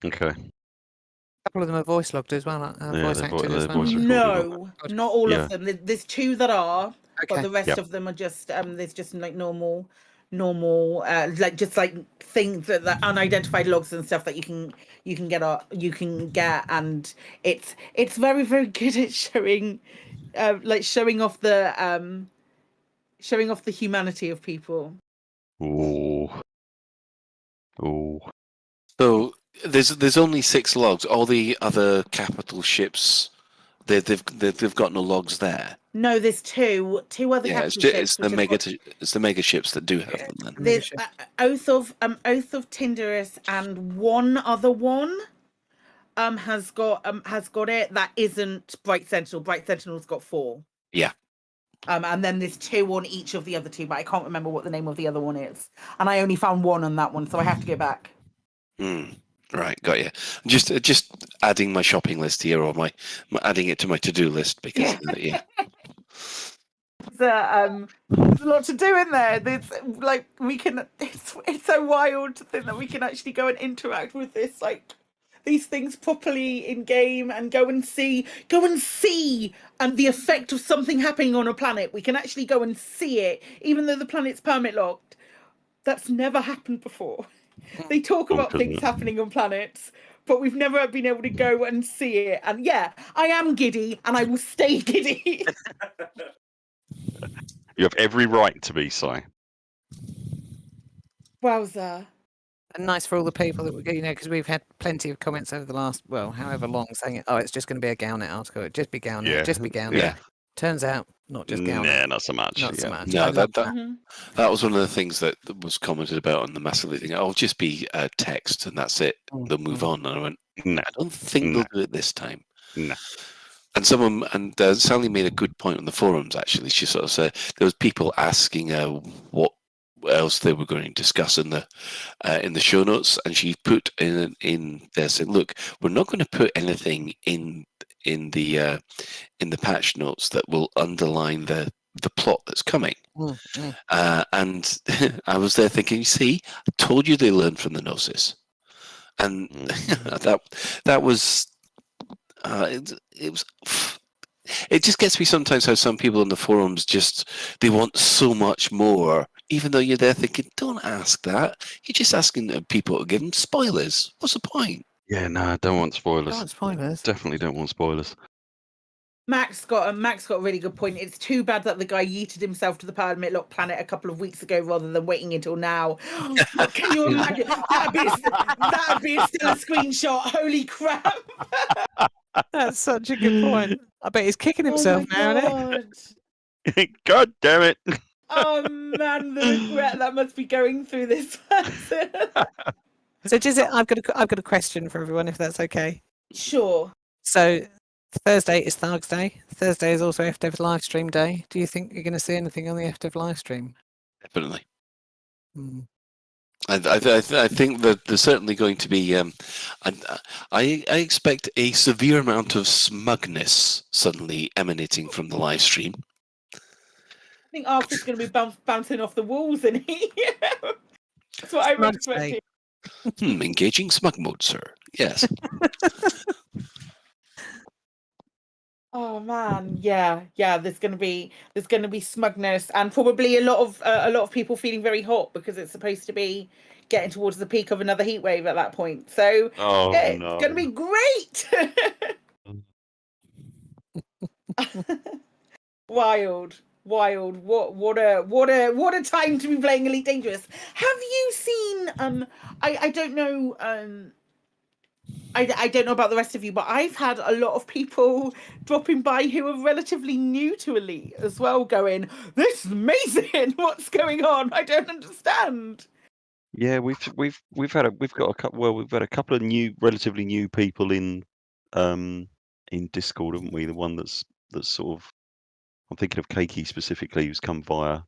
Okay. A couple of them are voice logged as well, voice acted as well. No, not all of them. There's 2 that are, but Okay. the rest of them are just there's just like normal like just like things that unidentified logs and stuff that you can get, and it's very, very good at showing like showing off the humanity of people. Ooh. So there's only 6 logs. All the other capital ships, they've got no logs there. No, there's two other Yeah, capital ships. it's the mega ships that do have them then. There's Oath of Tinderus, and one other one has got it. That isn't Bright Sentinel. Bright Sentinel's got 4. Yeah. And then there's 2 on each of the other 2, but I can't remember what the name of the other one is. And I only found 1 on that one, so I have to go back. Right, got you. Just adding my shopping list here, or my adding it to my to-do list, because yeah. There's a lot to do in there. There's like it's so wild to think that we can actually go and interact with this, like, these things properly in game, and go and see and the effect of something happening on a planet. We can actually go and see it, even though the planet's permit locked. That's never happened before. They talk about things happening on planets, but we've never been able to go and see it. And yeah, I am giddy, and I will stay giddy. You have every right to be, Si. Wowza. And nice for all the people that because we've had plenty of comments over the last, however long, saying, "Oh, it's just going to be a Galnet article. It'd just be Galnet. Yeah. Just be Galnet." Yeah. Turns out, not just Galnet. Nah, not so much. Not so much. No, that was one of the things that was commented about on the Massively thing. I'll just be text, and that's it. They'll move on. And I went, no, I don't think they'll do it this time. No. And Sally made a good point on the forums. Actually, she sort of said there was people asking what else they were going to discuss in the show notes, and she put in there saying, "Look, we're not going to put anything in the patch notes that will underline the plot that's coming." And I was there thinking, see, I told you they learned from the Gnosis, and that was it was. It just gets me sometimes how some people in the forums they want so much more, even though you're there thinking, don't ask that. You're just asking people to give them spoilers. What's the point? Yeah, no, I don't want spoilers. Don't want spoilers. Definitely don't want spoilers. Max got a really good point. It's too bad that the guy yeeted himself to the permit lock planet a couple of weeks ago rather than waiting until now. Can you imagine? That'd be still a screenshot. Holy crap! That's such a good point. I bet he's kicking himself now, isn't he? God damn it! Oh man, the regret that must be going through this person. So, I've got a question for everyone, if that's okay. Sure. So, Thursday is Thargs Day. Thursday is also FDev live stream day. Do you think you're going to see anything on the FDev live stream? Definitely. I think that there's certainly going to be. I expect a severe amount of smugness suddenly emanating from the live stream. I think Arthur's going to be bouncing off the walls, isn't he? That's what I'm expecting. Engaging smug mode, sir. Yes. Oh man, yeah. There's going to be smugness, and probably a lot of people feeling very hot because it's supposed to be getting towards the peak of another heat wave at that point. So it's going to be great. Wild. What a time to be playing Elite Dangerous. Have you seen? I don't know. I don't know about the rest of you, but I've had a lot of people dropping by who are relatively new to Elite as well, going, "This is amazing! What's going on? I don't understand." Yeah, we've had a couple of relatively new people in in Discord, haven't we? The one that's sort of, I'm thinking of Keiki specifically, who's come via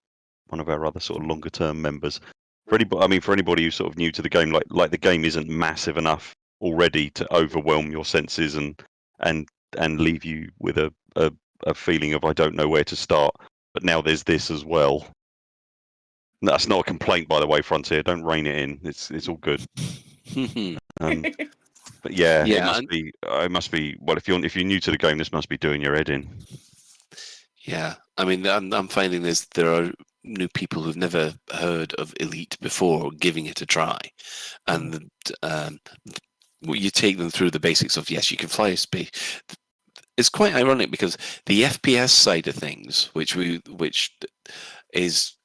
one of our other sort of longer term members. For anybody who's sort of new to the game, like the game isn't massive enough already to overwhelm your senses and leave you with a feeling of I don't know where to start. But now there's this as well. That's not a complaint, by the way, Frontier. Don't rein it in. It's all good. But yeah, it must be. Well, if you're new to the game, this must be doing your head in. Yeah, I mean, I'm finding there are new people who've never heard of Elite before giving it a try, and you take them through the basics of yes, you can fly a space. It's quite ironic because the FPS side of things, which is,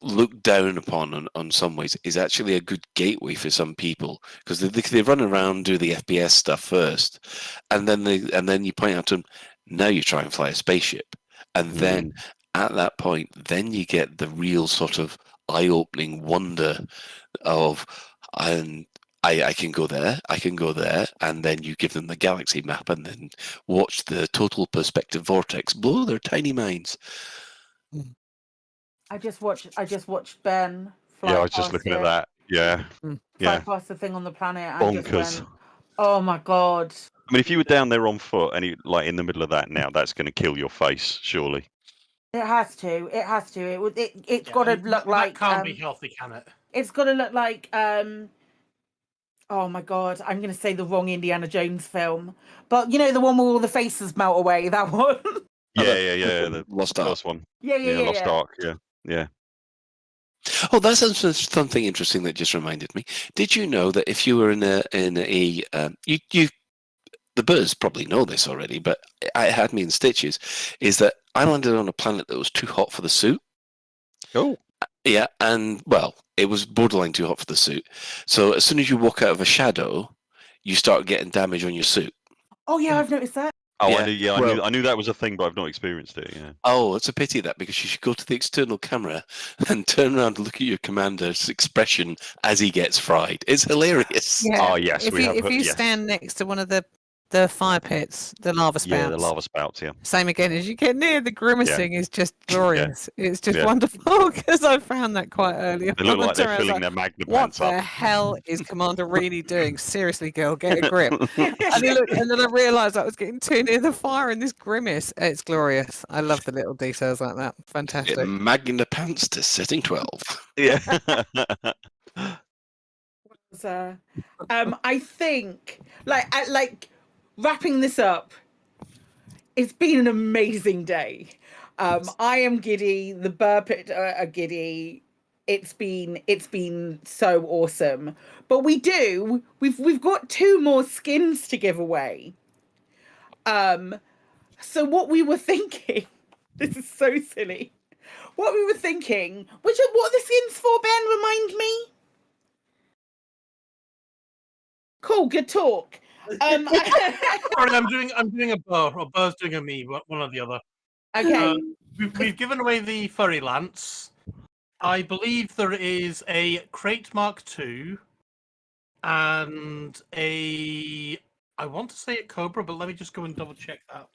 looked down upon on some ways, is actually a good gateway for some people because they run around, do the FPS stuff first, and then you point out to them, now you try and fly a spaceship, and then at that point, then you get the real sort of eye-opening wonder of I can go there, and then you give them the galaxy map and then watch the total perspective vortex blow their tiny minds. I just watched Ben fly. Yeah, I was just looking at that. Yeah. Fly past the thing on the planet. Bonkers. Oh my god. I mean, if you were down there on foot and you in the middle of that now, that's going to kill your face, surely. It has to. It's got to look like. That can't be healthy, can it? It's got to look like. Oh my god! I'm going to say the wrong Indiana Jones film, but the one where all the faces melt away. That one. Yeah. The Lost Ark. First one. Yeah. Lost Ark. Yeah. Oh, that's something interesting that just reminded me. Did you know that if you were in a the Buurs probably know this already, but it had me in stitches, is that I landed on a planet that was too hot for the suit. Oh. Yeah, and, well, it was borderline too hot for the suit. So as soon as you walk out of a shadow, you start getting damage on your suit. Oh, yeah, I've noticed that. Oh, yeah. I knew that was a thing, but I've not experienced it, yeah. Oh, it's a pity that, because you should go to the external camera and turn around and look at your commander's expression as he gets fried. It's hilarious. Yeah. Oh, yes. If you stand next to one of the fire pits, the lava spouts. Yeah, the lava spouts, yeah. Same again, as you get near, the grimacing is just glorious. It's just wonderful, because I found that quite early. They look like they're filling their Magnum pants up. What the hell is Commander really doing? Seriously, girl, get a grip. and then I realised I was getting too near the fire in this grimace. It's glorious. I love the little details like that. Fantastic. Magnum pants to setting 12. Yeah. I think, wrapping this up, it's been an amazing day. I am giddy. The Burpit are giddy. It's been so awesome. But we've got 2 more skins to give away. So what we were thinking, this is so silly. What we were thinking, what are the skins for, Ben? Remind me. Cool, good talk. Sorry, I'm doing a Burr, or Burr's doing a me, one or the other. Okay. We've given away the Furry Lance. I believe there is a Crate Mark II and I want to say a Cobra, but let me just go and double check that.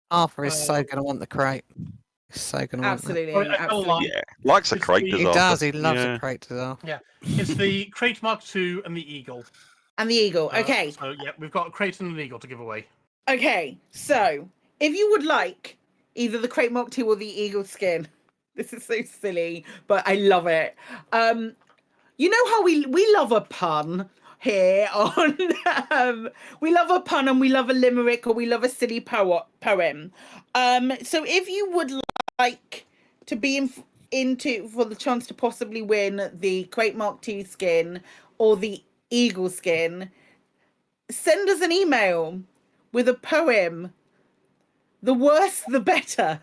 Arthur is so going to want the crate. He's so going to want that. Absolutely. Yeah, likes a crate, He does, he loves a crate design. Yeah, it's the Crate Mark II and the Eagle. And the Eagle, okay. So, yeah, we've got a Crate and an Eagle to give away. Okay, so, if you would like either the Crate Mark II or the Eagle skin, this is so silly, but I love it. You know how we love a pun here on... we love a pun and we love a limerick or we love a silly poem. So if you would like to be for the chance to possibly win the Crate Mark II skin or the Eagle skin, send us an email with a poem. The worse the better.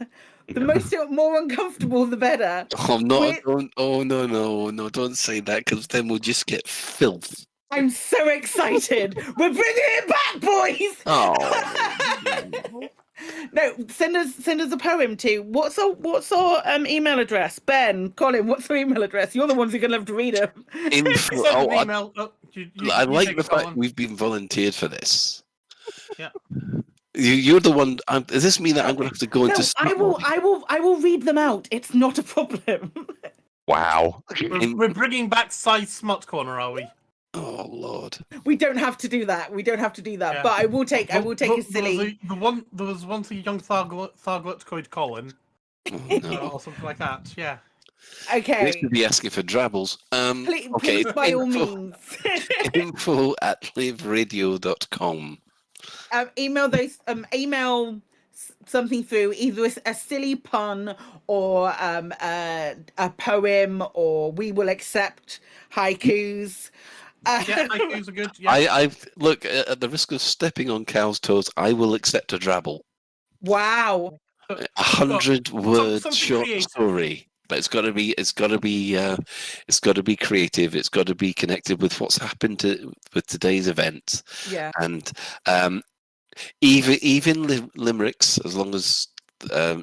The more uncomfortable the better. Oh no, don't say that, because then we'll just get filth. I'm so excited. We're bringing it back, boys. Oh. No, send us a poem to what's our email address? Ben, Colin, what's our email address? You're the ones who are gonna have to read them. I like the fact we've been volunteered for this. Yeah. You're the one. Does this mean that I'm going to have to go No, into? I will read them out. It's not a problem. Wow. We're bringing back Scythe Smut Corner, are we? Oh Lord. We don't have to do that. Yeah. But I will take a silly. There was once a young Tharglet called Colin. No. Or something like that, yeah. Okay. They should be asking for drabbles. Okay. Please, by all means. info@liveradio.com. Email something through, either a silly pun or a poem, or we will accept haikus. Yeah, haikus are good. Yeah. I look, at the risk of stepping on cow's toes, I will accept a drabble. Wow. 100-word something short creative. story. But it's got to be creative. It's got to be connected with what's happened with today's events. Yeah. And even limericks, as long as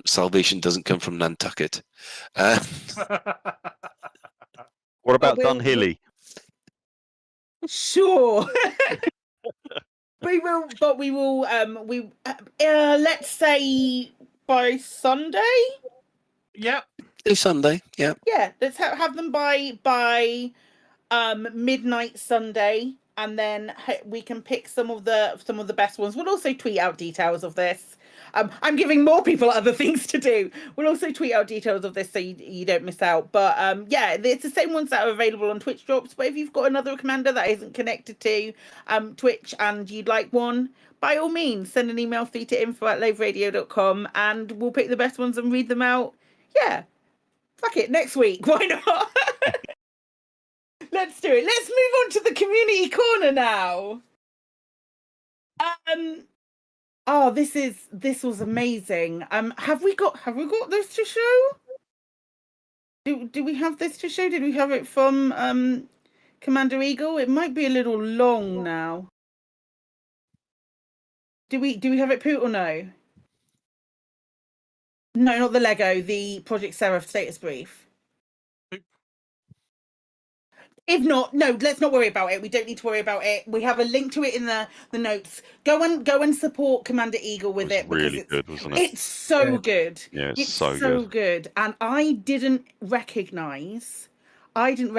salvation doesn't come from Nantucket. What about Dunhilly? Sure. we will let's say by Sunday. Yep. It's Sunday. Yeah. Yeah, let's have them by midnight Sunday, and then we can pick some of the best ones. We'll also tweet out details of this. I'm giving more people other things to do. We'll also tweet out details of this so you don't miss out. But yeah, it's the same ones that are available on Twitch drops. But if you've got another commander that isn't connected to Twitch and you'd like one, by all means, send an email through to info@laveradio.com and we'll pick the best ones and read them out. Yeah, fuck it, next week. Why not? Let's do it. Let's move on to the community corner now. Oh, this was amazing. Have we got this to show? Do we have this to show? Did we have it from Commander Eagle? It might be a little long now. Do we have it, Poot, or no? No, not the Lego, the Project Seraph status brief. If not, no, let's not worry about it. We don't need to worry about it. We have a link to it in the notes. Go and support Commander Eagle with it. Really good, wasn't it? It's so good. Yeah, it's so good. And I didn't recognise his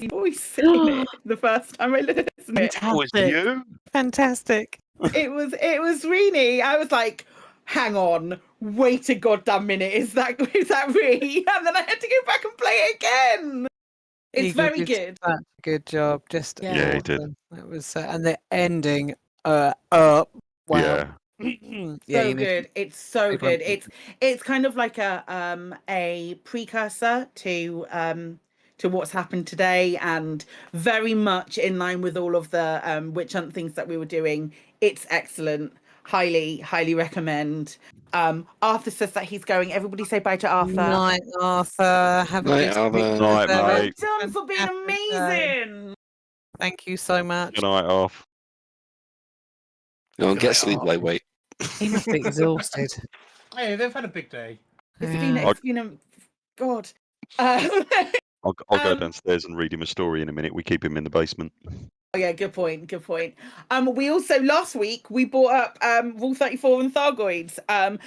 voice in it the first time I listened to it. You? Fantastic. It was Rini. I was like, hang on, wait a goddamn minute. Is that Ree? And then I had to go back and play it again. It's very good. Such a good job. Just Yeah, he did. It was, and the ending. Wow. Yeah. So good. It's so good. It's kind of like a precursor to what's happened today, and very much in line with all of the witch hunt things that we were doing. It's excellent. Highly recommend. Arthur says that he's going. Everybody say bye to Arthur. Night, Arthur. Have a Night, good Arthur. week. Night, Well mate. done for being amazing. Thank you so much. Good night, off. Go and get sleep, lightweight. He must be exhausted. Hey, they've had a big day. It's been a God. I'll go downstairs and read him a story in a minute. We keep him in the basement. Oh yeah, good point. We also last week we brought up Rule 34 and Thargoids. There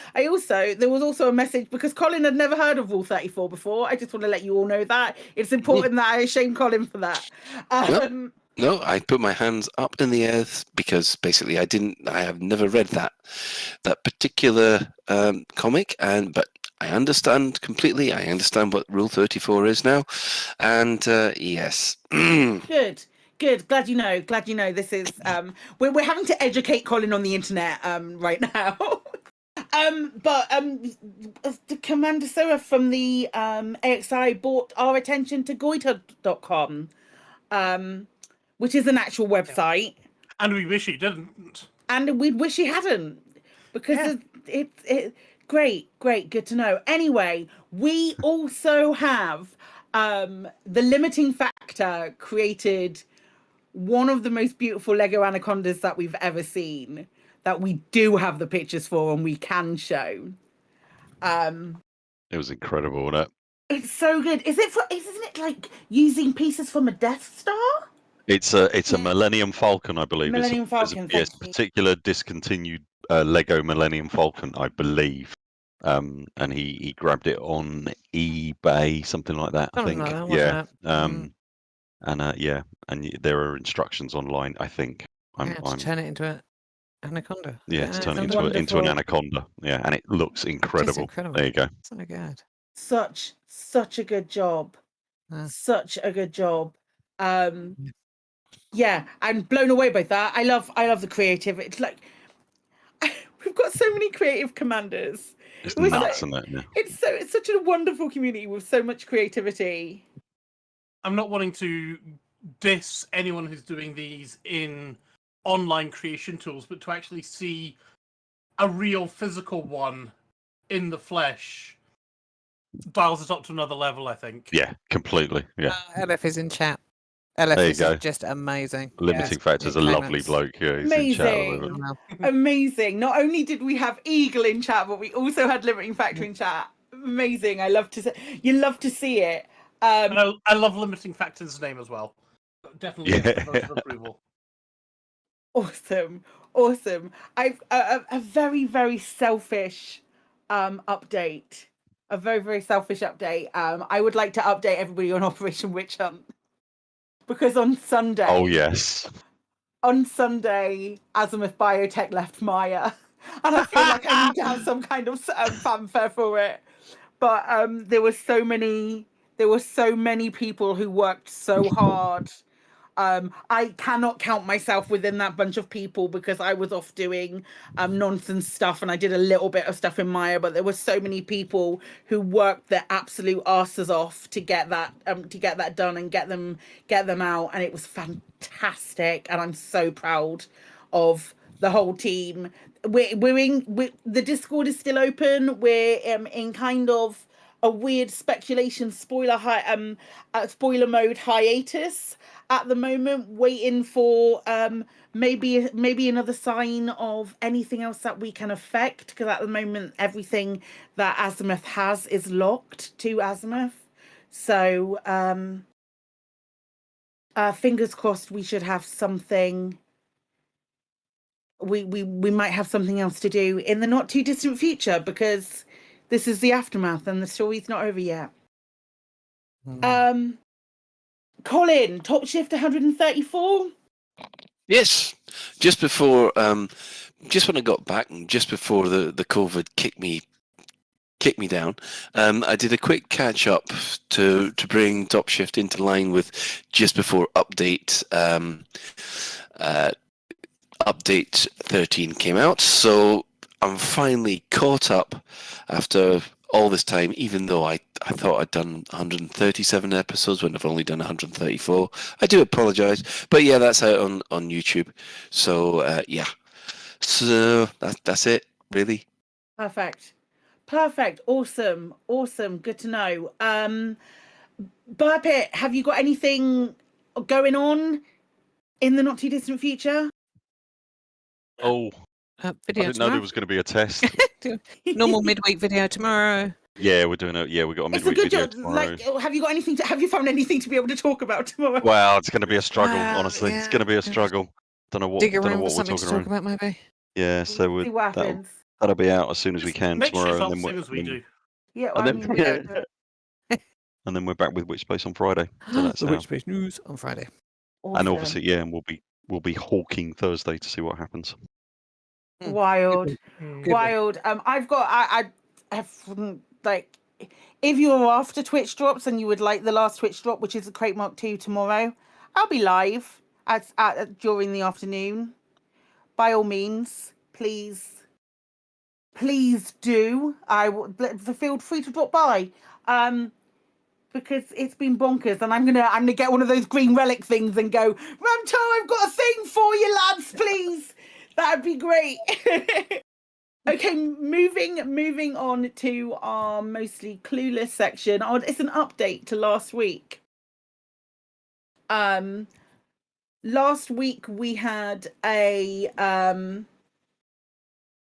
was also a message because Colin had never heard of Rule 34 before. I just want to let you all know that it's important that I shame Colin for that. No, I put my hands up in the air because basically I have never read that particular comic, but I understand completely. I understand what Rule 34 is now, and yes. Good. Glad you know. This is we're having to educate Colin on the internet right now. But the Commander Seraph from the AXI brought our attention to goiter.com, which is an actual website. And we wish he didn't. And we'd wish he hadn't, because it's great, good to know. Anyway, we also have the Limiting Factor created one of the most beautiful Lego anacondas that we've ever seen, that we do have the pictures for and we can show. It was incredible, wasn't it? It's so good. Isn't it like using pieces from a Death Star? It's a Millennium Falcon, I believe. Millennium It's Falcon, yes, thank you. particular discontinued Lego Millennium Falcon, I believe. And he grabbed it on eBay, something like that. I Something think. like that, Yeah. wasn't it? There are instructions online. I think. Yeah, to turn it into an anaconda. Yeah, Yeah, to turn it it's into an wonderful. anaconda. Yeah, and it looks incredible. incredible. There you go. So good. Such a good job. Such a good job. Yeah, I'm blown away by that. I love the creative. It's like we've got so many creative commanders. It's We're nuts, so- isn't it? Yeah. it's such a wonderful community with so much creativity. I'm not wanting to diss anyone who's doing these in online creation tools, but to actually see a real physical one in the flesh dials it up to another level, I think. Yeah, completely. Yeah. LF is in chat. LF There you is go. just amazing. Limiting Factor's a lovely bloke. Yeah, he's in chat at the moment. Amazing. Not only did we have Eagle in chat, but we also had Limiting Factor in chat. Amazing. I love to see. You love to see it. And I love Limiting Factor's name as well. Definitely a vote of approval. Awesome. I've a very, very selfish update. A very, very selfish update. I would like to update everybody on Operation Witch Hunt. Because on Sunday... Oh, yes. On Sunday, Azimouth Biotech left Maya. And I feel like I need to have some kind of fanfare for it. But there were so many people who worked so hard. I cannot count myself within that bunch of people because I was off doing nonsense stuff and I did a little bit of stuff in Maya, but there were so many people who worked their absolute asses off to get that done and get them out, and it was fantastic, and I'm so proud of the whole team. The Discord is still open. We're in kind of a weird speculation spoiler mode hiatus at the moment, waiting for maybe another sign of anything else that we can affect, because at the moment everything that Azimouth has is locked to Azimouth. So fingers crossed we should have something. We might have something else to do in the not too distant future, because this is the aftermath and the story's not over yet. Colin, Top Shift 134? Yes, just before, just when I got back and just before the COVID kicked me down, I did a quick catch up to bring Top Shift into line with just before update 13 came out. So I'm finally caught up after all this time, even though I thought I'd done 137 episodes when I've only done 134. I do apologise, but yeah, that's out on YouTube. So yeah, so that's it, really. Perfect. Awesome. Good to know. Burpit, have you got anything going on in the not too distant future? Oh, video I didn't know there was going to be a test. Normal midweek video tomorrow. Yeah, we're doing it. Yeah, we got a It's a midweek good video job. tomorrow. Like, have you found anything to be able to talk about tomorrow? Well, it's going to be a struggle, honestly. yeah. It's going to be a struggle. Don't know what Dig we're around for talking something to talk about, maybe. Yeah, so See what happens. that'll be out as soon as we can Make sure tomorrow, it's and as we do. Yeah, and well, then and then we're back with Witch Space on Friday. So that's The how. Witch Space news on Friday. And obviously, yeah, and we'll be hawking Thursday to see what happens. Wild. I've got I have, like, if you're after Twitch drops and you would like the last Twitch drop, which is the Crate Mark 2 tomorrow, I'll be live during the afternoon. By all means, please do. Feel free to drop by. Because it's been bonkers, and I'm gonna get one of those green relic things and go, Ramto, I've got a thing for you, lads, please. That'd be great. Okay, moving on to our mostly Clueless section. It's an update to last week. Last week we had a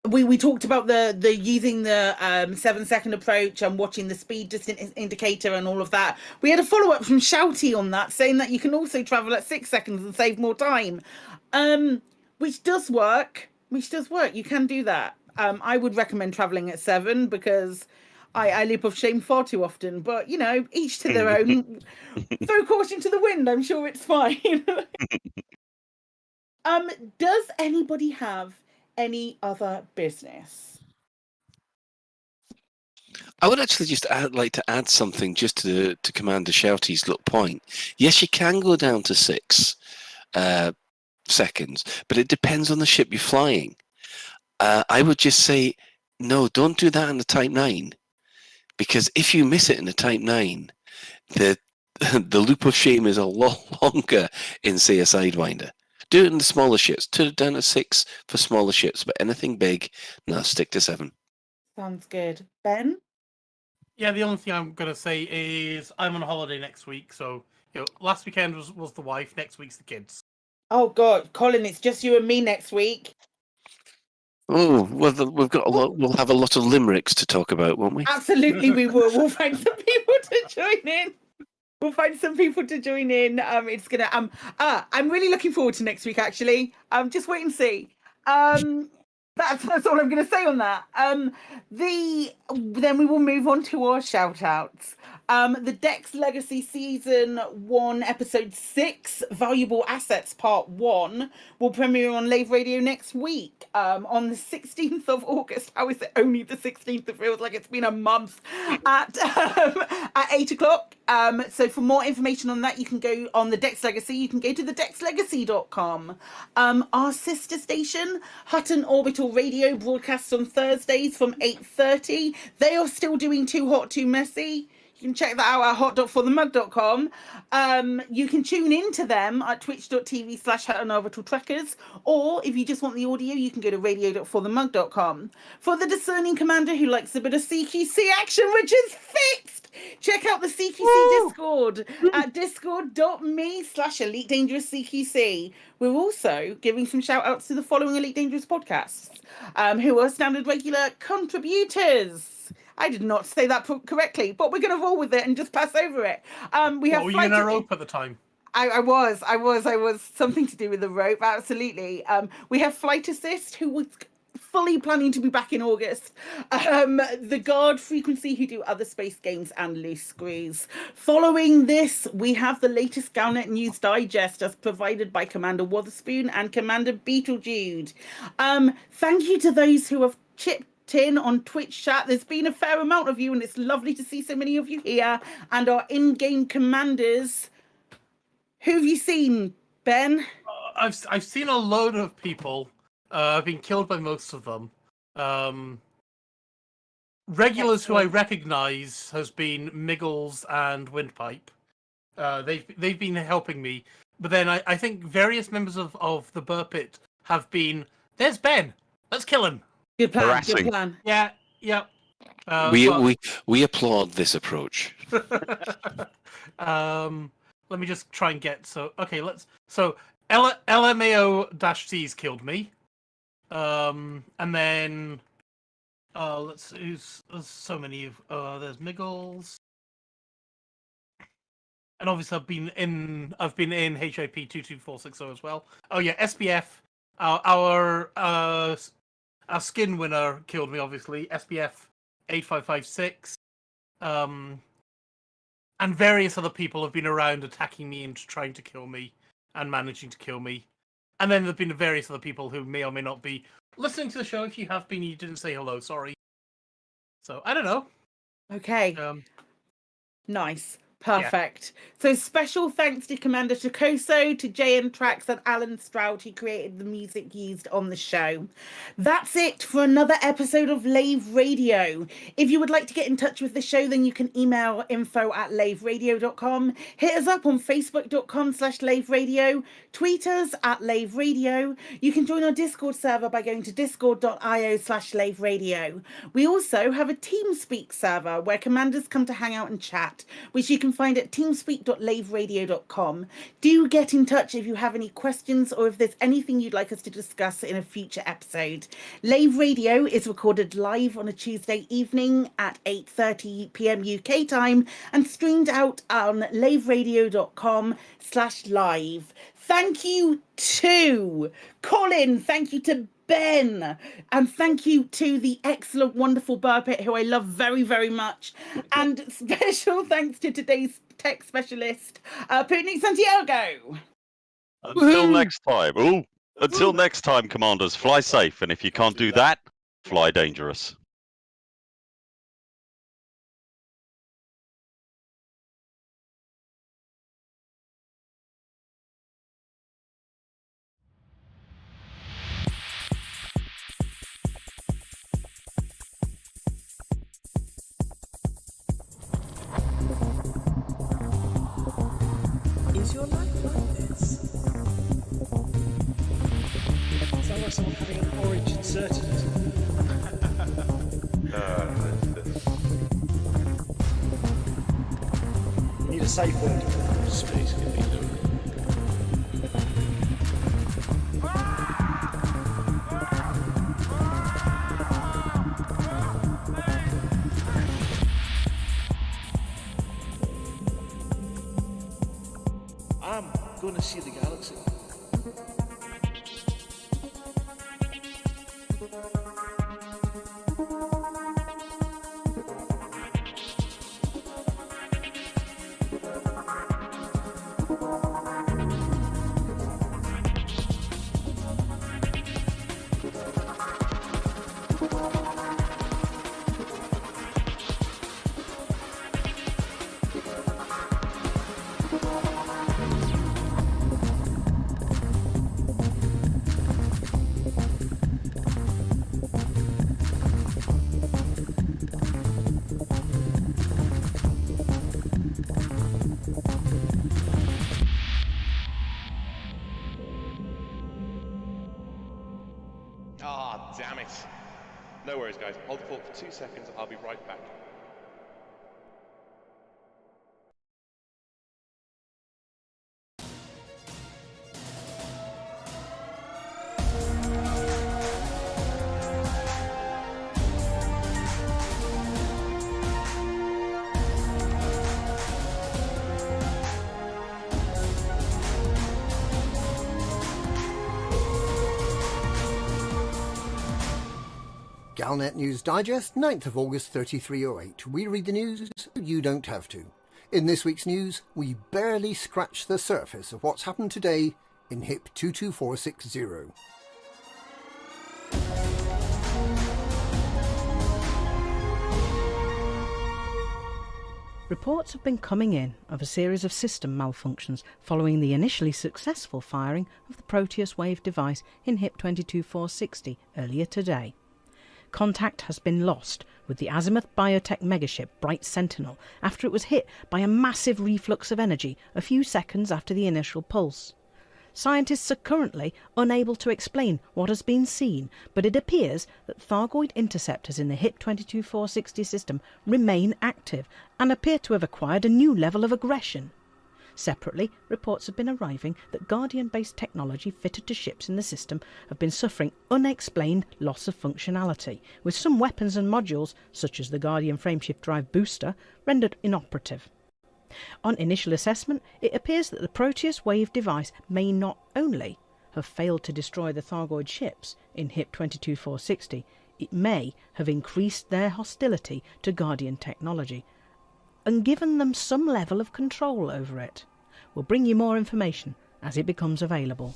we talked about the using the 7-second approach and watching the speed distance indicator and all of that. We had a follow-up from Shouty on that, saying that you can also travel at 6 seconds and save more time, which does work. You can do that. I would recommend traveling at 7 because I leap of shame far too often. But you know, each to their own. Throw caution to the wind. I'm sure it's fine. Does anybody have any other business? I would actually just like to add something just to Commander Shouty's little point. Yes, you can go down to 6 seconds, but it depends on the ship you're flying. I would just say, no, don't do that in the Type 9. Because if you miss it in the Type 9, the loop of shame is a lot longer in, say, a Sidewinder. Do it in the smaller ships. Turn it down to 6 for smaller ships, but anything big, no, stick to 7. Sounds good. Ben? Yeah, the only thing I'm going to say is I'm on holiday next week, so last weekend was the wife, next week's the kids. Oh God, Colin, it's just you and me next week. Oh, well, we'll have a lot of limericks to talk about, won't we? Absolutely, we will. We'll find some people to join in. It's gonna I'm really looking forward to next week. Actually, just wait and see. That's all I'm going to say on that. Then we will move on to our shout outs. The Dex Legacy Season 1, Episode 6, Valuable Assets Part 1, will premiere on Lave Radio next week, on the 16th of August. How is it only the 16th? It feels like it's been a month. At 8 o'clock. So for more information on that, you can go on the Dex Legacy. You can go to thedexlegacy.com. Our sister station, Hutton Orbital Radio, broadcasts on Thursdays from 8:30. They are still doing Too Hot, Too Messy. You can check that out at hot.forthemug.com. You can tune into them at twitch.tv/HuttonOrbitalTrekkers, or if you just want the audio, you can go to radio.forthemug.com. For the discerning commander who likes a bit of CQC action, which is fixed, check out the CQC Discord at discord.me/Elite Dangerous CQC. We're also giving some shout outs to the following Elite Dangerous podcasts, who are standard regular contributors. I did not say that correctly, but we're going to roll with it and just pass over it. We have. Were you in a rope at the time? I was something to do with the rope. Absolutely. We have Flight Assist, who was fully planning to be back in August. The Guard Frequency, who do other space games, and Loose Screws. Following this, we have the latest Galnet News Digest, as provided by Commander Wotherspoon and Commander Beetlejude. Thank you to those who have chipped in on Twitch chat. There's been a fair amount of you, and it's lovely to see so many of you here. And our in-game commanders. Who have you seen, Ben? I've seen a load of people. I've been killed by most of them. Regulars who I recognise has been Miggles and Windpipe. They've been helping me, but then I think various members of the Burpit have been. There's Ben. Let's kill him. Good plan. Harassing. Good plan. Yeah. We applaud this approach. Let me just try and get LMAO-C's killed me. And then let's see, there's so many of there's Miggles. And obviously I've been in HIP 22460 as well. Oh yeah, SPF, our skin winner killed me, obviously. SPF 8556. And various other people have been around attacking me and trying to kill me and managing to kill me. And then there have been various other people who may or may not be listening to the show. If you have been, you didn't say hello, sorry. So, I don't know. Okay. Nice. Perfect. Yeah. So special thanks to Commander Takoso, to JM Tracks, and Alan Stroud, who created the music used on the show. That's it for another episode of Lave Radio. If you would like to get in touch with the show, then you can email info@laveradio.com, hit us up on facebook.com/laveradio, tweet us at Lave Radio. You can join our Discord server by going to discord.io/laveradio. We also have a TeamSpeak server where commanders come to hang out and chat, which you can can find at teamspeak.laveradio.com. Do get in touch if you have any questions or if there's anything you'd like us to discuss in a future episode. Lave Radio is recorded live on a Tuesday evening at 8:30 p.m. UK time and streamed out on laveradio.com/live. Thank you to Colin, thank you to Ben, and thank you to the excellent, wonderful Burpit, who I love very, very much. And special thanks to today's tech specialist, Putnik Santiago. Until next time. Until next time, Commanders, fly safe. And if you can't do that, fly dangerous. Is your life like this? Sounds like someone having an orange inserted into them. You need a safe word. Space can be loaded. I'm gonna see the galaxy. Ah, damn it. No worries, guys. Hold the fort for 2 seconds. I'll be right back. Galnet News Digest, 9th of August 3308. We read the news, you don't have to. In this week's news, we barely scratch the surface of what's happened today in HIP 22460. Reports have been coming in of a series of system malfunctions following the initially successful firing of the Proteus Wave device in HIP 22460 earlier today. Contact has been lost with the Azimouth biotech megaship Bright Sentinel after it was hit by a massive reflux of energy a few seconds after the initial pulse. Scientists are currently unable to explain what has been seen, but it appears that Thargoid interceptors in the HIP 22460 system remain active and appear to have acquired a new level of aggression. Separately, reports have been arriving that Guardian-based technology fitted to ships in the system have been suffering unexplained loss of functionality, with some weapons and modules, such as the Guardian frameshift drive booster, rendered inoperative. On initial assessment, it appears that the Proteus Wave device may not only have failed to destroy the Thargoid ships in HIP 22460, it may have increased their hostility to Guardian technology and given them some level of control over it. We'll bring you more information as it becomes available.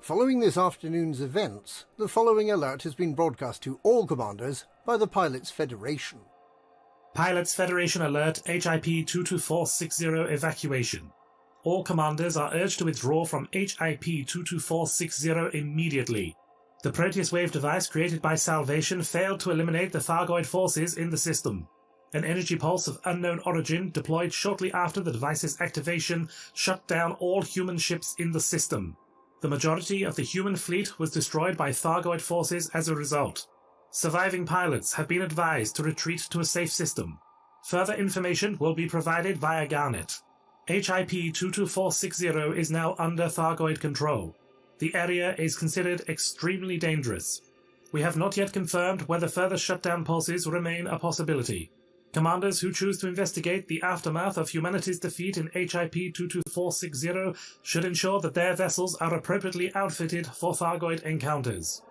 Following this afternoon's events, the following alert has been broadcast to all commanders by the Pilots Federation. Pilots Federation alert HIP 22460 evacuation. All commanders are urged to withdraw from HIP 22460 immediately. The Proteus Wave device created by Salvation failed to eliminate the Thargoid forces in the system. An energy pulse of unknown origin deployed shortly after the device's activation shut down all human ships in the system. The majority of the human fleet was destroyed by Thargoid forces as a result. Surviving pilots have been advised to retreat to a safe system. Further information will be provided via Galnet. HIP 22460 is now under Thargoid control. The area is considered extremely dangerous. We have not yet confirmed whether further shutdown pulses remain a possibility. Commanders who choose to investigate the aftermath of humanity's defeat in HIP 22460 should ensure that their vessels are appropriately outfitted for Thargoid encounters.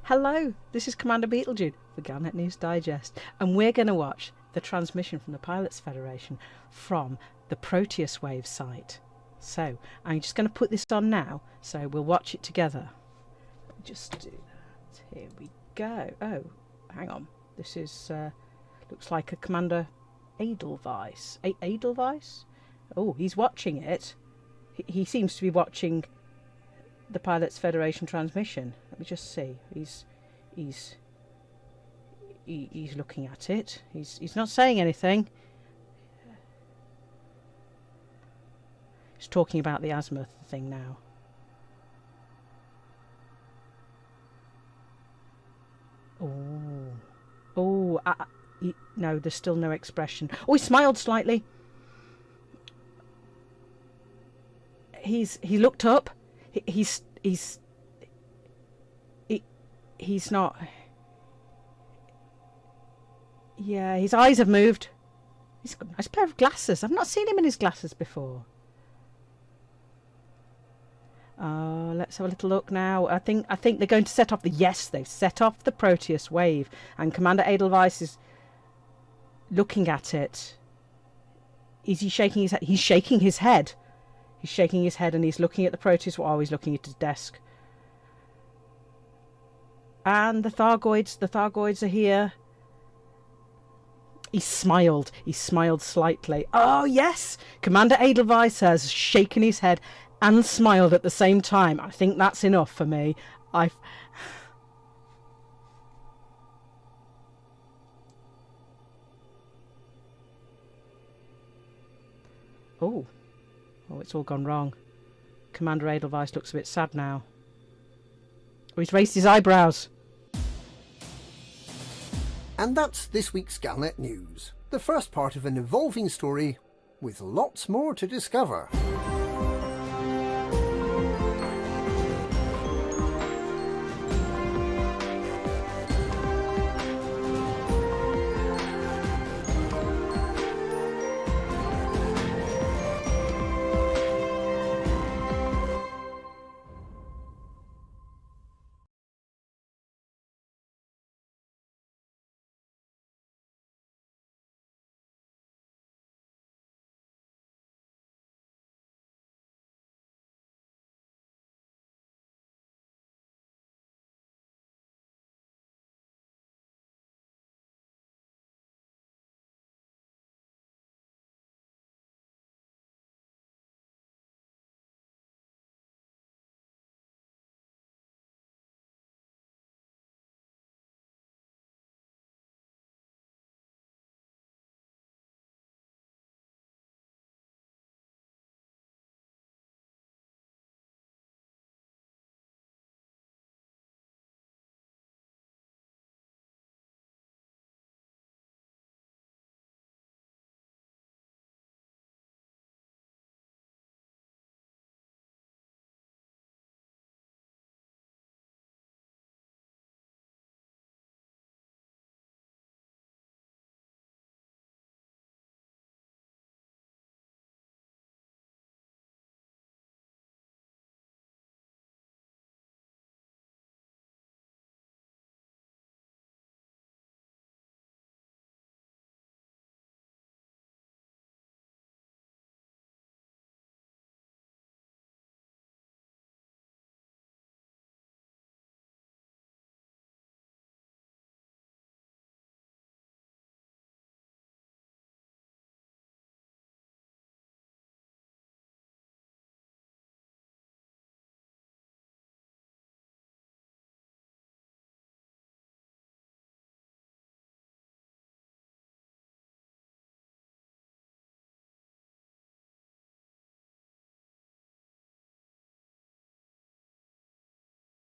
Hello, this is Commander Beetlejude for Galnet News Digest, and we're going to watch the transmission from the Pilots Federation from the Proteus Wave site. So, I'm just going to put this on now, so we'll watch it together. Just do that. Here we go. Oh, hang on. This is, looks like a Commander Edelweiss. Edelweiss? Oh, he's watching it. He seems to be watching the Pilots Federation transmission. Let me just see. He's looking at it. He's not saying anything. He's talking about the Azimouth thing now. Oh, no, there's still no expression. Oh, he smiled slightly. He looked up. He's not. Yeah, his eyes have moved. He's got a nice pair of glasses. I've not seen him in his glasses before. Let's have a little look now. I think they're going to set off the... Yes, they've set off the Proteus wave. And Commander Edelweiss is looking at it. Is he shaking his head? He's shaking his head. He's shaking his head and he's looking at the Proteus. Oh, he's looking at his desk. And the Thargoids are here. He smiled. He smiled slightly. Oh, yes! Commander Edelweiss has shaken his head and smiled at the same time. I think that's enough for me. Oh, it's all gone wrong. Commander Edelweiss looks a bit sad now. Oh, he's raised his eyebrows. And that's this week's Galnet News, the first part of an evolving story with lots more to discover.